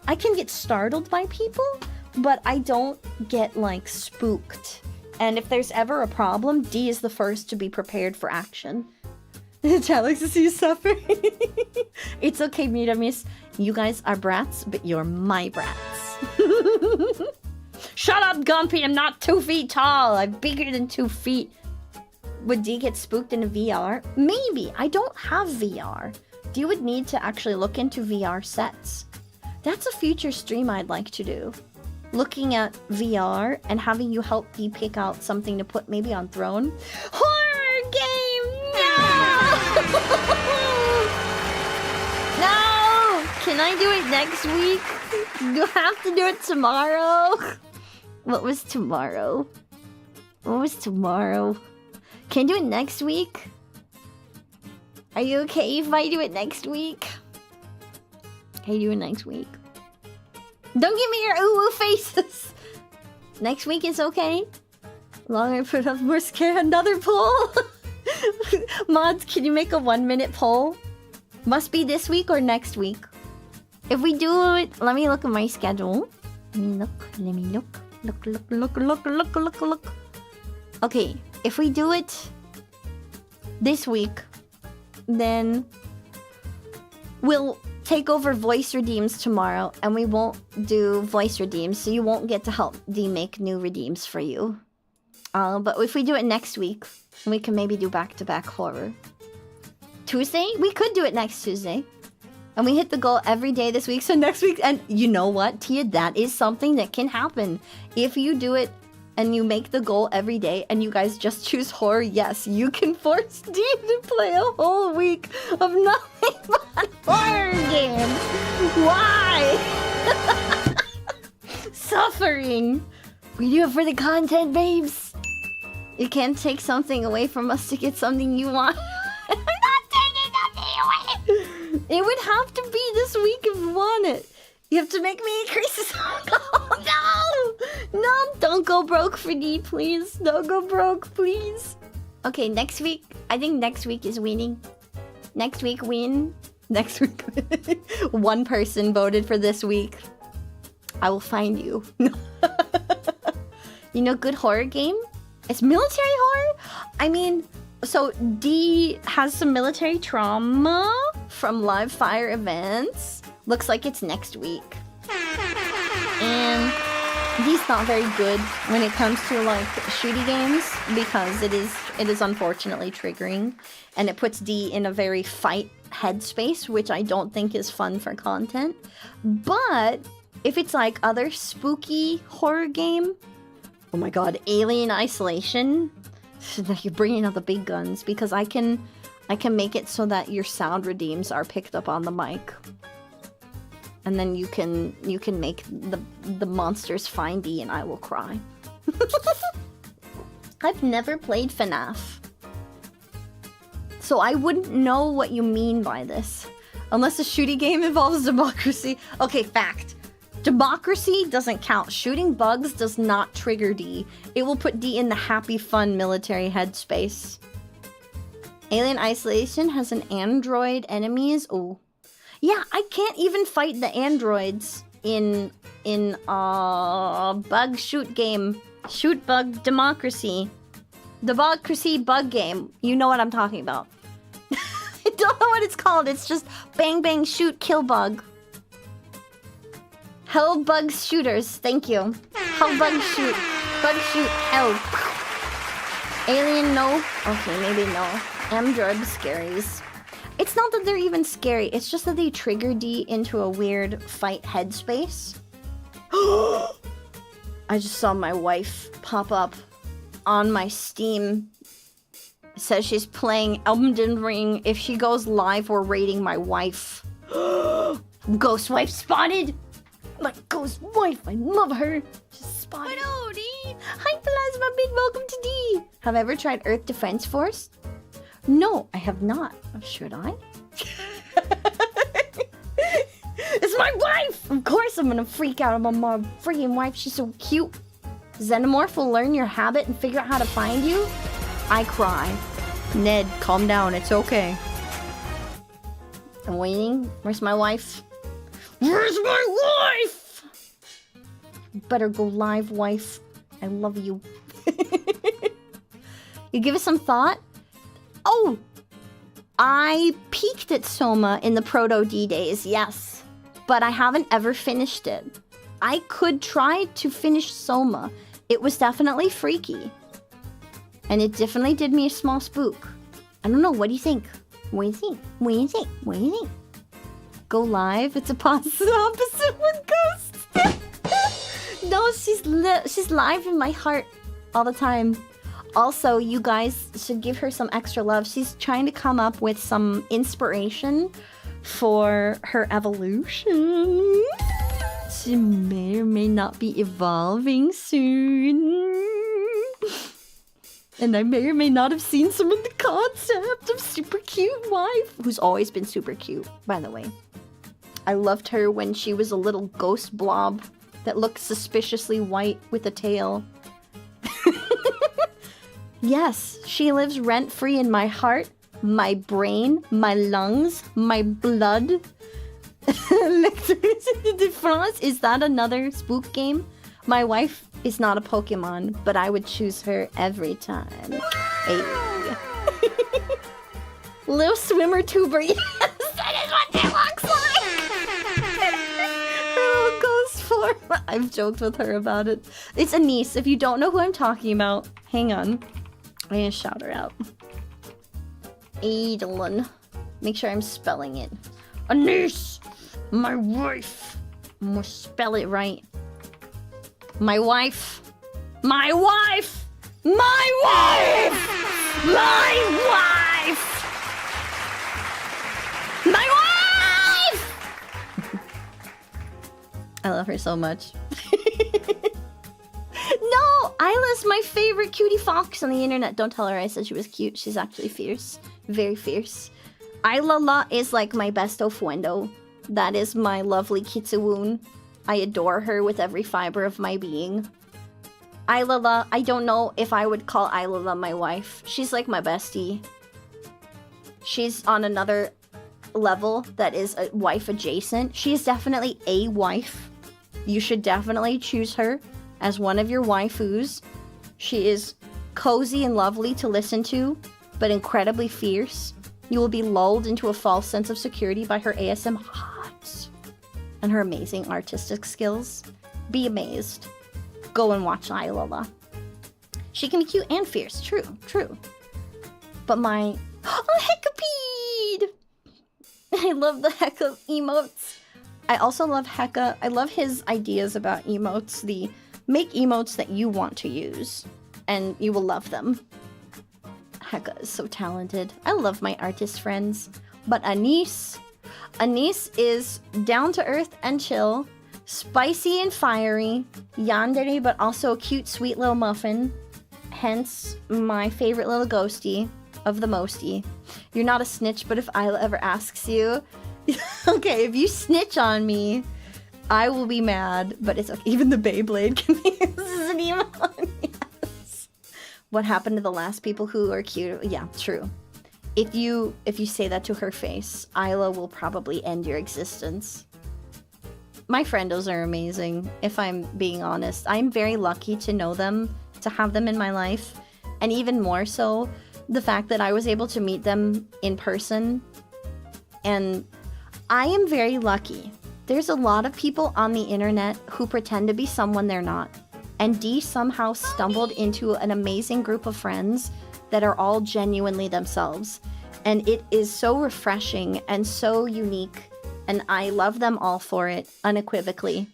S5: I can get startled by people, but I don't get like spooked. And if there's ever a problem, Dee is the first to be prepared for action. Chat likes to see you suffer. It's okay, Miramis. You guys are brats, but you're my brats. Shut up, Gumpy. I'm not 2 feet tall. I'm bigger than 2 feet. Would Dee get spooked in a VR? Maybe. I don't have VR. Dee would need to actually look into VR sets. That's a future stream I'd like to do. Looking at VR and having you help Dee pick out something to put maybe on Throne. Horror game! No! No! Can I do it next week? Do I have to do it tomorrow? What was tomorrow? What was tomorrow? Can I do it next week? Are you okay if I do it next week? Can I do it next week? Don't give me your ooh-ooh faces! Next week is okay? Long I put up more scare. Another poll? Mods, can you make a 1-minute poll? Must be this week or next week. If we do it, let me look at my schedule. Let me look. Look. Okay, if we do it this week, then we'll take over voice redeems tomorrow, and we won't do voice redeems, so you won't get to help Dee make new redeems for you. But if we do it next week, we can maybe do back-to-back horror. Tuesday? We could do it next Tuesday. And we hit the goal every day this week. So next week, and you know what, Tia, that is something that can happen. If you do it and you make the goal every day and you guys just choose horror, yes, you can force Dee to play a whole week of nothing but horror games. Why? Suffering. We do it for the content, babes. You can't take something away from us to get something you want. I'm not taking nothing away. It would have to be this week if you want it. You have to make me increase. Oh, no! No, don't go broke for D, please. Don't go broke, please. Okay, next week. I think next week is winning. Next week win. Next week. One person voted for this week. I will find you. You know, good horror game? It's military horror? I mean, so D has some military trauma from live fire events. Looks like it's next week. And D's not very good when it comes to like shooty games because it is unfortunately triggering. And it puts D in a very fight headspace, which I don't think is fun for content. But if it's like other spooky horror game, oh my god, Alien Isolation. You're bringing out the big guns because I can make it so that your sound redeems are picked up on the mic, and then you can make the monsters find D and I will cry. I've never played FNAF, so I wouldn't know what you mean by this, unless a shooty game involves democracy. Okay, fact. Democracy doesn't count. Shooting bugs does not trigger D. It will put D in the happy, fun military headspace. Alien Isolation has an android enemies. Oh, yeah, I can't even fight the androids in bug shoot game. Shoot bug democracy. Democracy bug game. You know what I'm talking about. I don't know what it's called. It's just bang bang shoot kill bug. Hell bug shooters, thank you. Hell bug shoot. Bug shoot hell. Alien, no. Okay, maybe no. Android scaries. It's not that they're even scary, it's just that they trigger D into a weird fight headspace. I just saw my wife pop up on my Steam. It says she's playing Elden Ring. If she goes live, we're rating my wife. Ghost wife spotted! My ghost wife, I love her. She's spotted.
S2: Hello, D.
S5: Hi, Plasma Big, welcome to D. Have I ever tried Earth Defense Force? No, I have not. Should I? It's my wife! Of course I'm gonna freak out about my freaking wife. She's so cute. Xenomorph will learn your habit and figure out how to find you? I cry. Ned, calm down. It's okay. I'm waiting. Where's my wife? Where's my wife? Better go live, wife. I love you. You give it some thought? Oh! I peaked at Soma in the Proto D days, yes. But I haven't ever finished it. I could try to finish Soma. It was definitely freaky. And it definitely did me a small spook. I don't know, what do you think? What do you think? What do you think? What do you think? Go live? It's opposite with Ghost. No, she's live in my heart all the time. Also, you guys should give her some extra love. She's trying to come up with some inspiration for her evolution. She may or may not be evolving soon. And I may or may not have seen some of the concept of super cute wife, who's always been super cute, by the way. I loved her when she was a little ghost blob that looked suspiciously white with a tail. Yes, she lives rent-free in my heart, my brain, my lungs, my blood. Electricity de France, is that another spook game? My wife is not a Pokemon, but I would choose her every time. Hey. Little swimmer tuber, yes, that is what that looks like! Her little ghost form. I've joked with her about it. It's a niece. If you don't know who I'm talking about, hang on. I'm gonna shout her out. Eidolon. Make sure I'm spelling it. A niece! My wife! I'm gonna spell it right. My wife! My wife! My wife! My wife! My wife! I love her so much. No! Isla's my favorite cutie fox on the internet. Don't tell her I said she was cute. She's actually fierce. Very fierce. Isla is like my best ofwendo. That is my lovely kitsuwoon. I adore her with every fiber of my being. Isla, I don't know if I would call Isla my wife. She's like my bestie. She's on another level that is a wife adjacent. She is definitely a wife. You should definitely choose her as one of your waifus. She is cozy and lovely to listen to, but incredibly fierce. You will be lulled into a false sense of security by her ASM hot and her amazing artistic skills. Be amazed. Go and watch Isla. She can be cute and fierce. True, true. But my... Oh, Hecapede! I love the Hecka emotes. I also love Hecka. I love his ideas about emotes. The make emotes that you want to use, and you will love them. Hecka is so talented. I love my artist friends. But Anise is down to earth and chill, spicy and fiery, yandere, but also a cute, sweet little muffin. Hence, my favorite little ghostie of the mostie. You're not a snitch, but if Isla ever asks you, okay, if you snitch on me, I will be mad. But it's okay. Even the Beyblade can be this an emote. Yes. What happened to the last people who are cute? Yeah, true. If you say that to her face, Isla will probably end your existence. My friendos are amazing, if I'm being honest. I'm very lucky to know them, to have them in my life. And even more so, the fact that I was able to meet them in person. And I am very lucky. There's a lot of people on the internet who pretend to be someone they're not. And Dee somehow stumbled into an amazing group of friends that are all genuinely themselves. And it is so refreshing and so unique. And I love them all for it, unequivocally.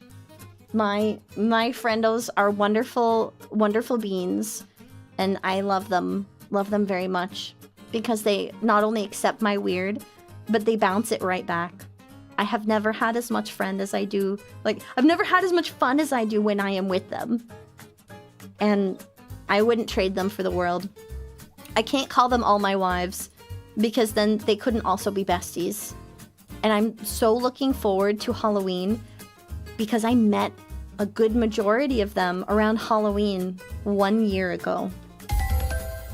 S5: My friendos are wonderful, wonderful beings. And I love them very much. Because they not only accept my weird, but they bounce it right back. I have never had as much fun as I do. Like, I've never had as much fun as I do when I am with them. And I wouldn't trade them for the world. I can't call them all my wives, because then they couldn't also be besties. And I'm so looking forward to Halloween, because I met a good majority of them around Halloween 1 year ago.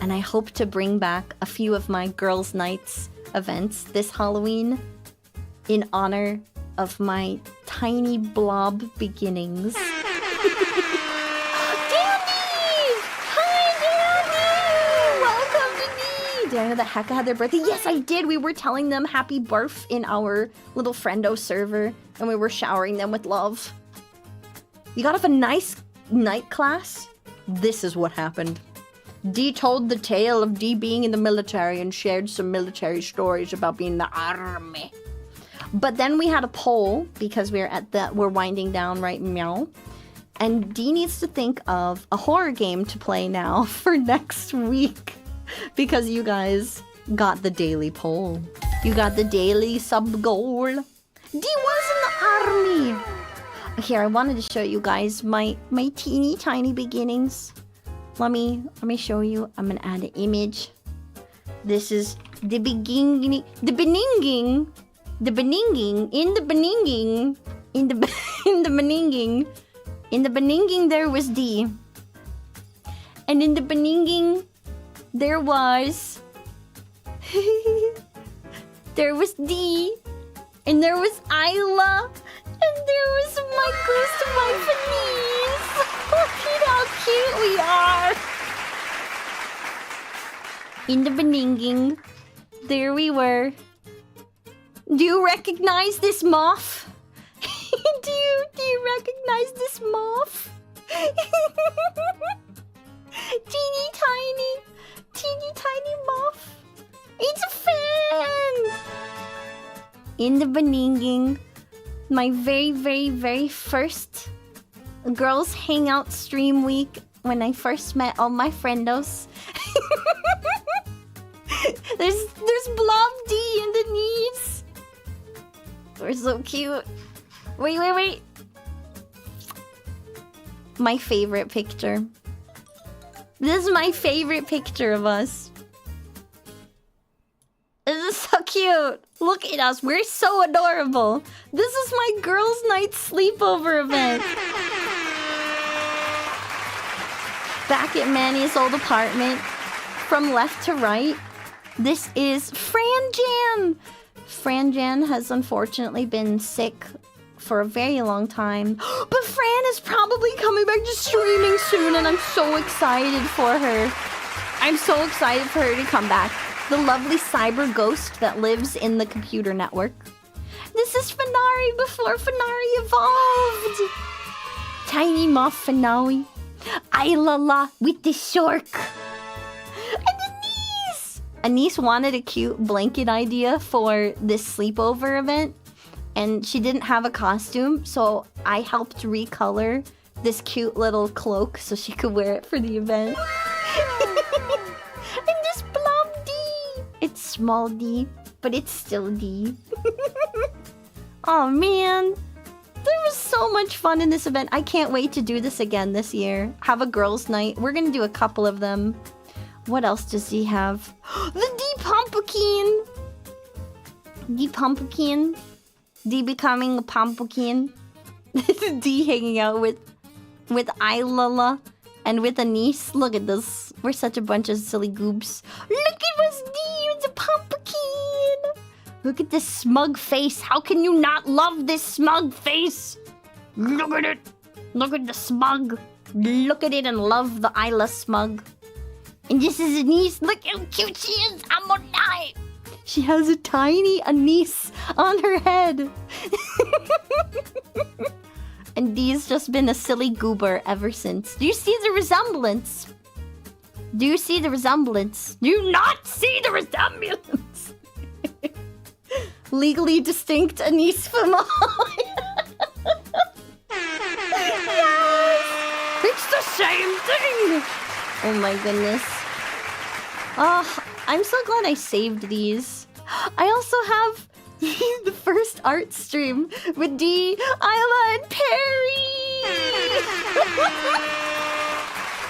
S5: And I hope to bring back a few of my girls' nights events this Halloween in honor of my tiny blob beginnings. Dandy! Hi, Dandy! Welcome to me! Did I know that Hecka had their birthday? Yes, I did! We were telling them happy birth in our little friendo server, and we were showering them with love. You got off a nice night class? This is what happened. Dee told the tale of Dee being in the military and shared some military stories about being in the army. But then we had a poll because we're winding down right meow. And Dee needs to think of a horror game to play now for next week. Because you guys got the daily poll. You got the daily sub goal. Dee was in the army. Here, I wanted to show you guys my teeny tiny beginnings. Let me show you. I'm gonna add an image. This is the beginning. The beninging. The beninging. In the beninging. In the beninging. In the beninging there was D. And in the beninging there was there was D. And there was Isla. And there was my ghost wife Anise. Look at how cute we are. In the beninging, there we were. Do you recognize this moth? Do you recognize this moth? teeny tiny moth. It's a fan. in the Beninging, my very, very, very first girls hangout stream week when I first met all my friendos. There's Blob D in the knees. We're so cute. Wait. My favorite picture. This is my favorite picture of us. This is so cute. Look at us. We're so adorable. This is my girls' night sleepover event. Back at Manny's old apartment, from left to right, this is Franjan. Franjan has unfortunately been sick for a very long time. But Fran is probably coming back to streaming soon, and I'm so excited for her. I'm so excited for her to come back. The lovely cyber ghost that lives in the computer network. This is Fenari before Fenari evolved. Tiny Moth Fenari. Aylala with the shark. And Anise! Anise wanted a cute blanket idea for this sleepover event. And she didn't have a costume, so I helped recolor this cute little cloak so she could wear it for the event. And this Blob D! It's small D, but it's still D. Oh man. There was so much fun in this event. I can't wait to do this again this year. Have a girls' night. We're gonna do a couple of them. What else does he have? The D Pumpkin! D Pumpkin. D becoming a pumpkin. D hanging out with Aylala and with Anise. Look at this. We're such a bunch of silly goobs. Look at us, D with the pumpkin. Look at this smug face. How can you not love this smug face? Look at it. Look at the smug. Look at it and love the Isla smug. And this is Anise. Look how cute she is. I'm gonna die. She has a tiny Anise on her head. And Dee's just been a silly goober ever since. Do you see the resemblance? Do you see the resemblance? Do you not see the resemblance? Legally distinct Anise Family. Yes! It's the same thing! Oh my goodness. Oh, I'm so glad I saved these. I also have the first art stream with D, Isla, and Perry!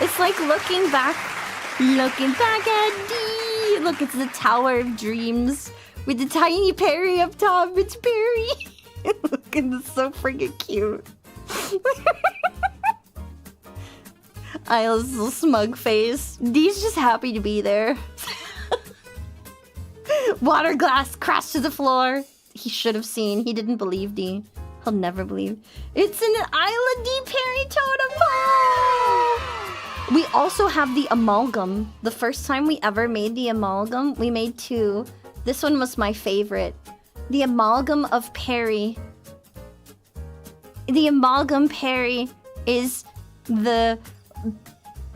S5: It's like looking back at D. Look, it's the Tower of Dreams with the tiny Perry up top. It's Perry. Look, it's so freaking cute. Isla's little smug face. D's just happy to be there. Water glass crashed to the floor. He should have seen. He didn't believe D. He'll never believe. It's an Isla D Perry totem pole! We also have the amalgam. The first time we ever made the amalgam, we made two. This one was my favorite. The amalgam of Perry. The amalgam Perry is the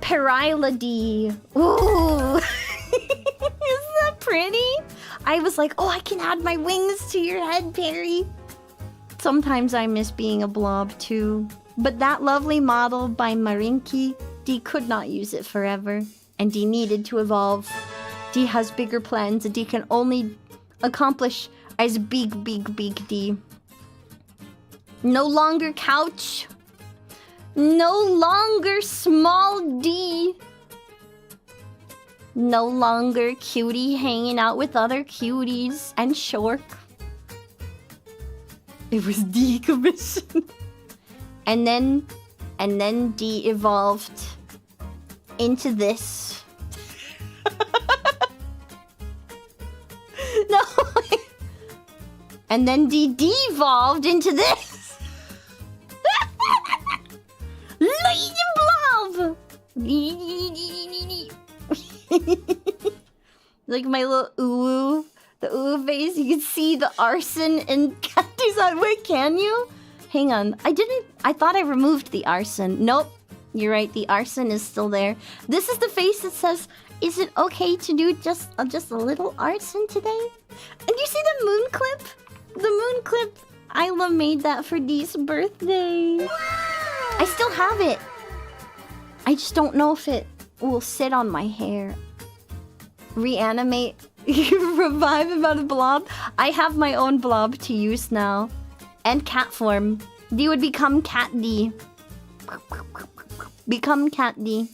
S5: Perila D. Ooh! Isn't that pretty? I was like, oh, I can add my wings to your head, Perry. Sometimes I miss being a blob too. But that lovely model by Marinki, D could not use it forever. And D needed to evolve. D has bigger plans that D can only accomplish as big D. No longer couch. No longer small D. No longer cutie hanging out with other cuties and short. It was decommissioned. And then D evolved into this. No. And then D devolved into this. Lady Blob. Like my little ooh, the ooh face. You can see the arson in Candy's eye. Wait, can you? Hang on. I thought I removed the arson. Nope. You're right. The arson is still there. This is the face that says, is it okay to do just a little arson today? And you see the moon clip? The moon clip, Isla made that for Dee's birthday. I still have it. I just don't know if it will sit on my hair. Reanimate, revive him out of blob. I have my own blob to use now. And cat form. D would become Cat D. Become Cat D.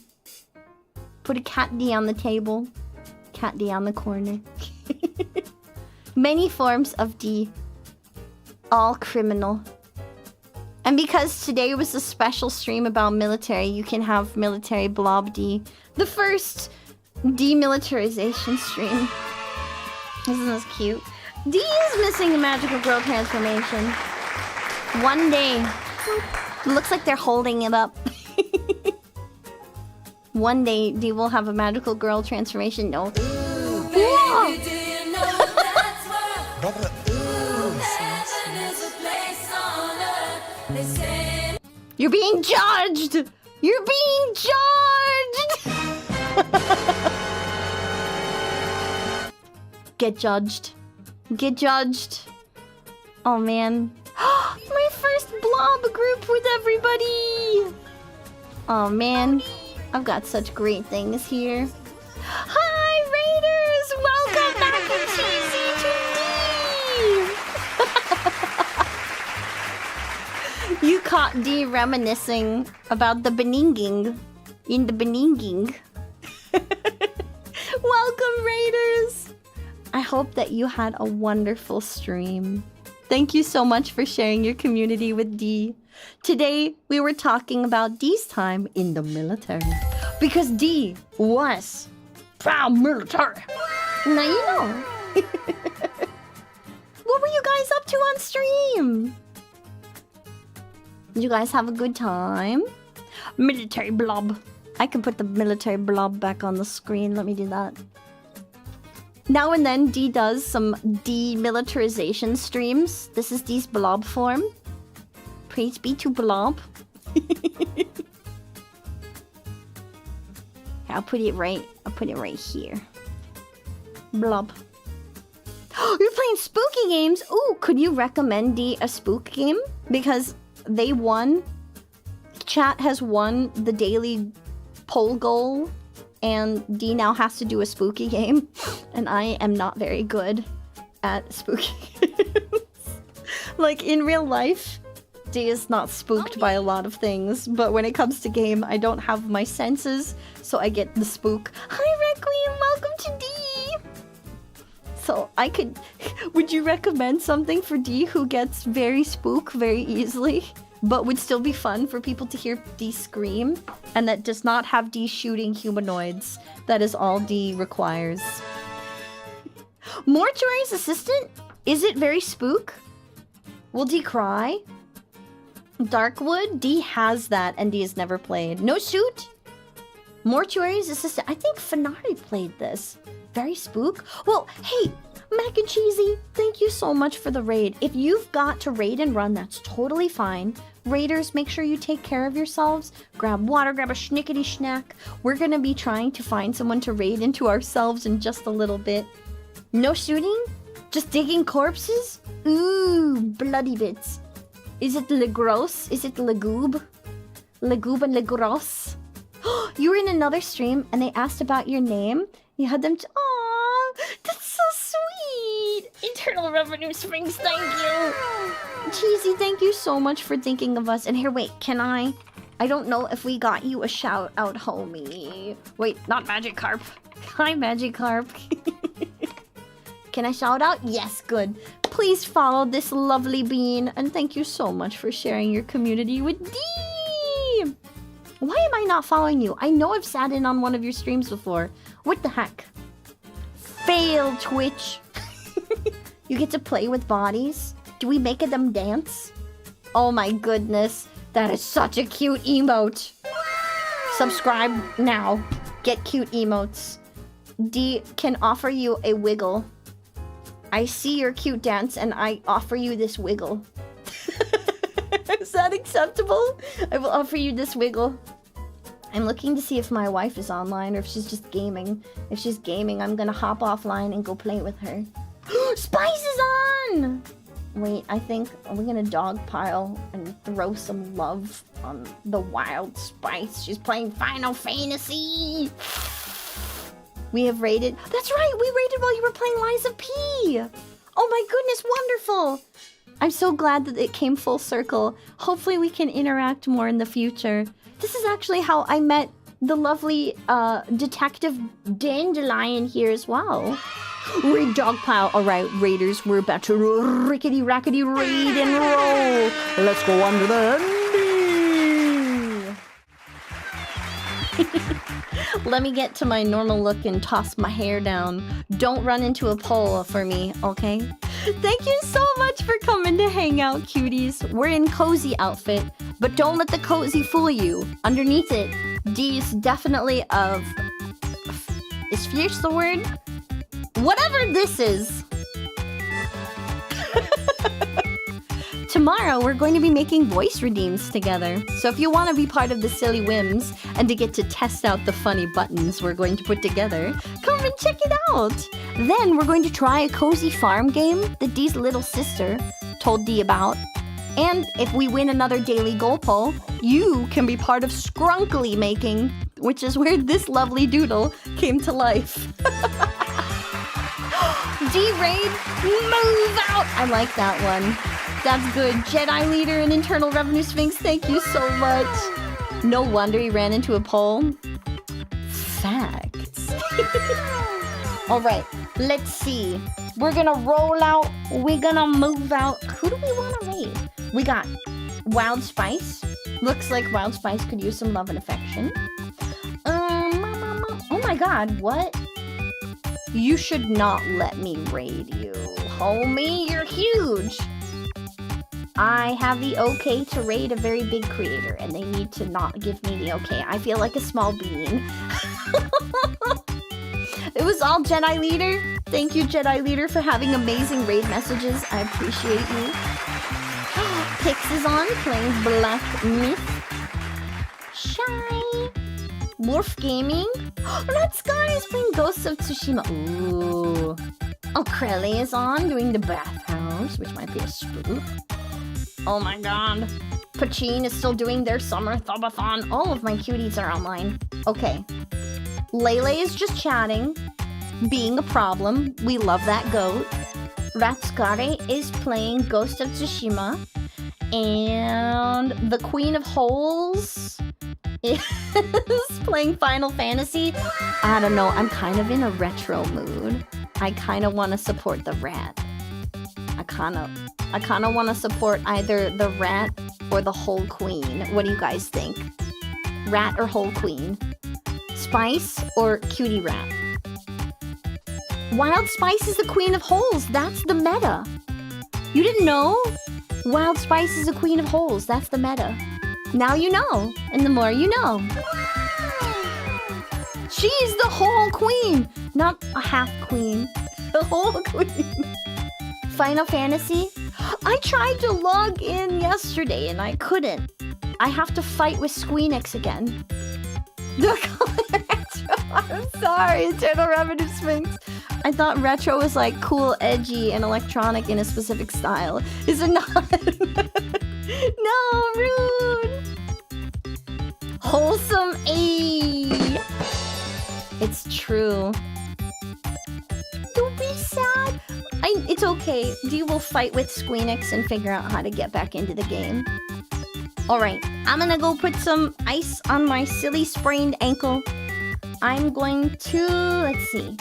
S5: Put a Cat D on the table. Cat D on the corner. Many forms of D. All criminal. And because today was a special stream about military, you can have military blob D. The first demilitarization stream. Isn't this cute? D is missing a magical girl transformation. One day. Looks like they're holding it up. One day, D will have a magical girl transformation. No. Whoa! You're being judged! You're being judged! Get judged. Get judged. Oh man. My first blob group with everybody! Oh man. I've got such great things here. Hi, Raiders! Welcome back to Cheesy 2D! You caught D reminiscing about the Beninging. In the Beninging. Welcome, Raiders! I hope that you had a wonderful stream. Thank you so much for sharing your community with D. Today, we were talking about D's time in the military. Because D was proud military. Now you know. What were you guys up to on stream? Did you guys have a good time? Military blob. I can put the military blob back on the screen. Let me do that. Now and then, D does some demilitarization streams. This is D's blob form. Praise be to blob. I'll put it right here. Blob. You're playing spooky games. Ooh, could you recommend D a spook game? Because they won. Chat has won the daily poll goal. And D now has to do a spooky game. And I am not very good at spooky games. Like in real life, D is not spooked by a lot of things, but when it comes to game, I don't have my senses, so I get the spook. Hi, Requiem, welcome to D! So I could... Would you recommend something for D who gets very spook very easily, but would still be fun for people to hear D scream, and that does not have D shooting humanoids? That is all D requires. Mortuary's assistant? Is it very spook? Will D cry? Darkwood? D has that and D has never played. No suit? Mortuary's assistant. I think Fenari played this. Very spook. Well, hey, Mac and Cheesy, thank you so much for the raid. If you've got to raid and run, that's totally fine. Raiders, make sure you take care of yourselves. Grab water, grab a schnickety schnack. We're gonna be trying to find someone to raid into ourselves in just a little bit. No shooting? Just digging corpses? Ooh, bloody bits. Is it Le Gros? Is it Le Goob? Le Goob and Le Gros? You were in another stream and they asked about your name. You had them Aww, that's so sweet. Internal Revenue Sphinx, thank you. Cheesy, thank you so much for thinking of us. And here, wait, can I don't know if we got you a shout out, homie. Wait, not Magikarp. Hi, Magikarp. Can I shout out? Yes, good. Please follow this lovely bean. And thank you so much for sharing your community with D. Why am I not following you? I know I've sat in on one of your streams before. What the heck? Fail, Twitch. You get to play with bodies? Do we make them dance? Oh my goodness. That is such a cute emote. Subscribe now. Get cute emotes. D can offer you a wiggle. I see your cute dance and I offer you this wiggle. Is that acceptable? I will offer you this wiggle. I'm looking to see if my wife is online or if she's just gaming. If she's gaming, I'm gonna hop offline and go play with her. Spice is on! Wait, I think we're gonna dogpile and throw some love on the wild spice. She's playing Final Fantasy. We have raided. That's right, we raided while you were playing Liza P. Oh my goodness, wonderful. I'm so glad that it came full circle. Hopefully we can interact more in the future. This is actually how I met the lovely Detective Dandelion here as well. Raid dogpile. Alright, raiders, we're about to rickety rackety raid and roll. Let's go under the ending. Let me get to my normal look and toss my hair down. Don't run into a pole for me, okay? Thank you so much for coming to hang out, cuties. We're in cozy outfit, but don't let the cozy fool you. Underneath it, D's definitely of... Is fierce the word? Whatever this is. Tomorrow, we're going to be making voice redeems together. So if you want to be part of the silly whims and to get to test out the funny buttons we're going to put together, come and check it out. Then we're going to try a cozy farm game that Dee's little sister told Dee about. And if we win another daily goal poll, you can be part of Skrunkly making, which is where this lovely doodle came to life. D-Raid, move out! I like that one. That's good. Jedi Leader and Internal Revenue Sphinx, thank you so much. No wonder he ran into a pole. Facts. Alright, let's see. We're gonna roll out. We're gonna move out. Who do we want to raid? We got Wild Spice. Looks like Wild Spice could use some love and affection. Oh my god, what? You should not let me raid you. Homie, you're huge. I have the okay to raid a very big creator, and they need to not give me the okay. I feel like a small being. It was all Jedi Leader. Thank you, Jedi Leader, for having amazing raid messages. I appreciate you. Pix is on, playing Black Myth. Shy. Wolf Gaming. Red Sky is playing Ghosts of Tsushima. Ooh. Oh, Krelly is on, doing the bathhouse, which might be a spook. Oh my god. Pachin is still doing their summer thubathon. All of my cuties are online. Okay. Lele is just chatting, being a problem. We love that goat. Ratskare is playing Ghost of Tsushima. And the Queen of Holes is playing Final Fantasy. I don't know, I'm kind of in a retro mood. I kind of want to support the rat. I kind of want to support either the rat or the whole queen. What do you guys think? Rat or whole queen? Spice or cutie rat? Wild Spice is the queen of holes. That's the meta. You didn't know? Wild Spice is the queen of holes. That's the meta. Now you know. And the more you know. She's the whole queen. Not a half queen. The whole queen. Final Fantasy? I tried to log in yesterday and I couldn't. I have to fight with Squeenix again. I'm sorry, Eternal Revenue Sphinx. I thought retro was like cool, edgy, and electronic in a specific style. Is it not? No, rude. Wholesome A. It's true. Don't be sad. It's okay. Dee will fight with Squeenix and figure out how to get back into the game. Alright, I'm gonna go put some ice on my silly sprained ankle. I'm going to... let's see.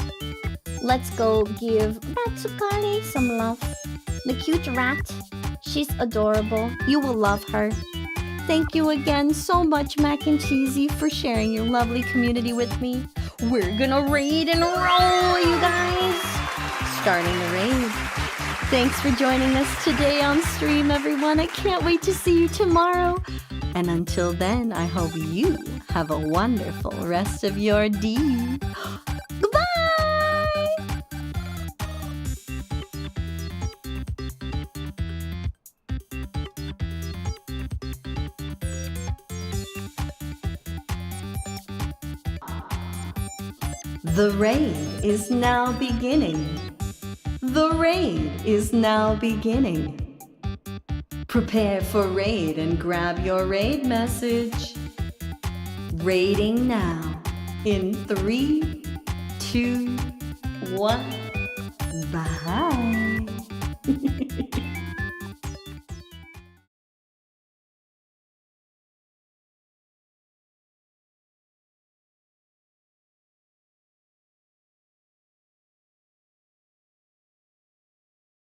S5: Let's go give Matsukare some love. The cute rat. She's adorable. You will love her. Thank you again so much, Mac and Cheesy, for sharing your lovely community with me. We're gonna raid and roll, you guys! Starting the raid. Thanks for joining us today on stream, everyone. I can't wait to see you tomorrow. And until then, I hope you have a wonderful rest of your day. Goodbye! The raid is now beginning. The raid is now beginning. Prepare for raid and grab your raid message. Raiding now in 3, 2, 1. Bye.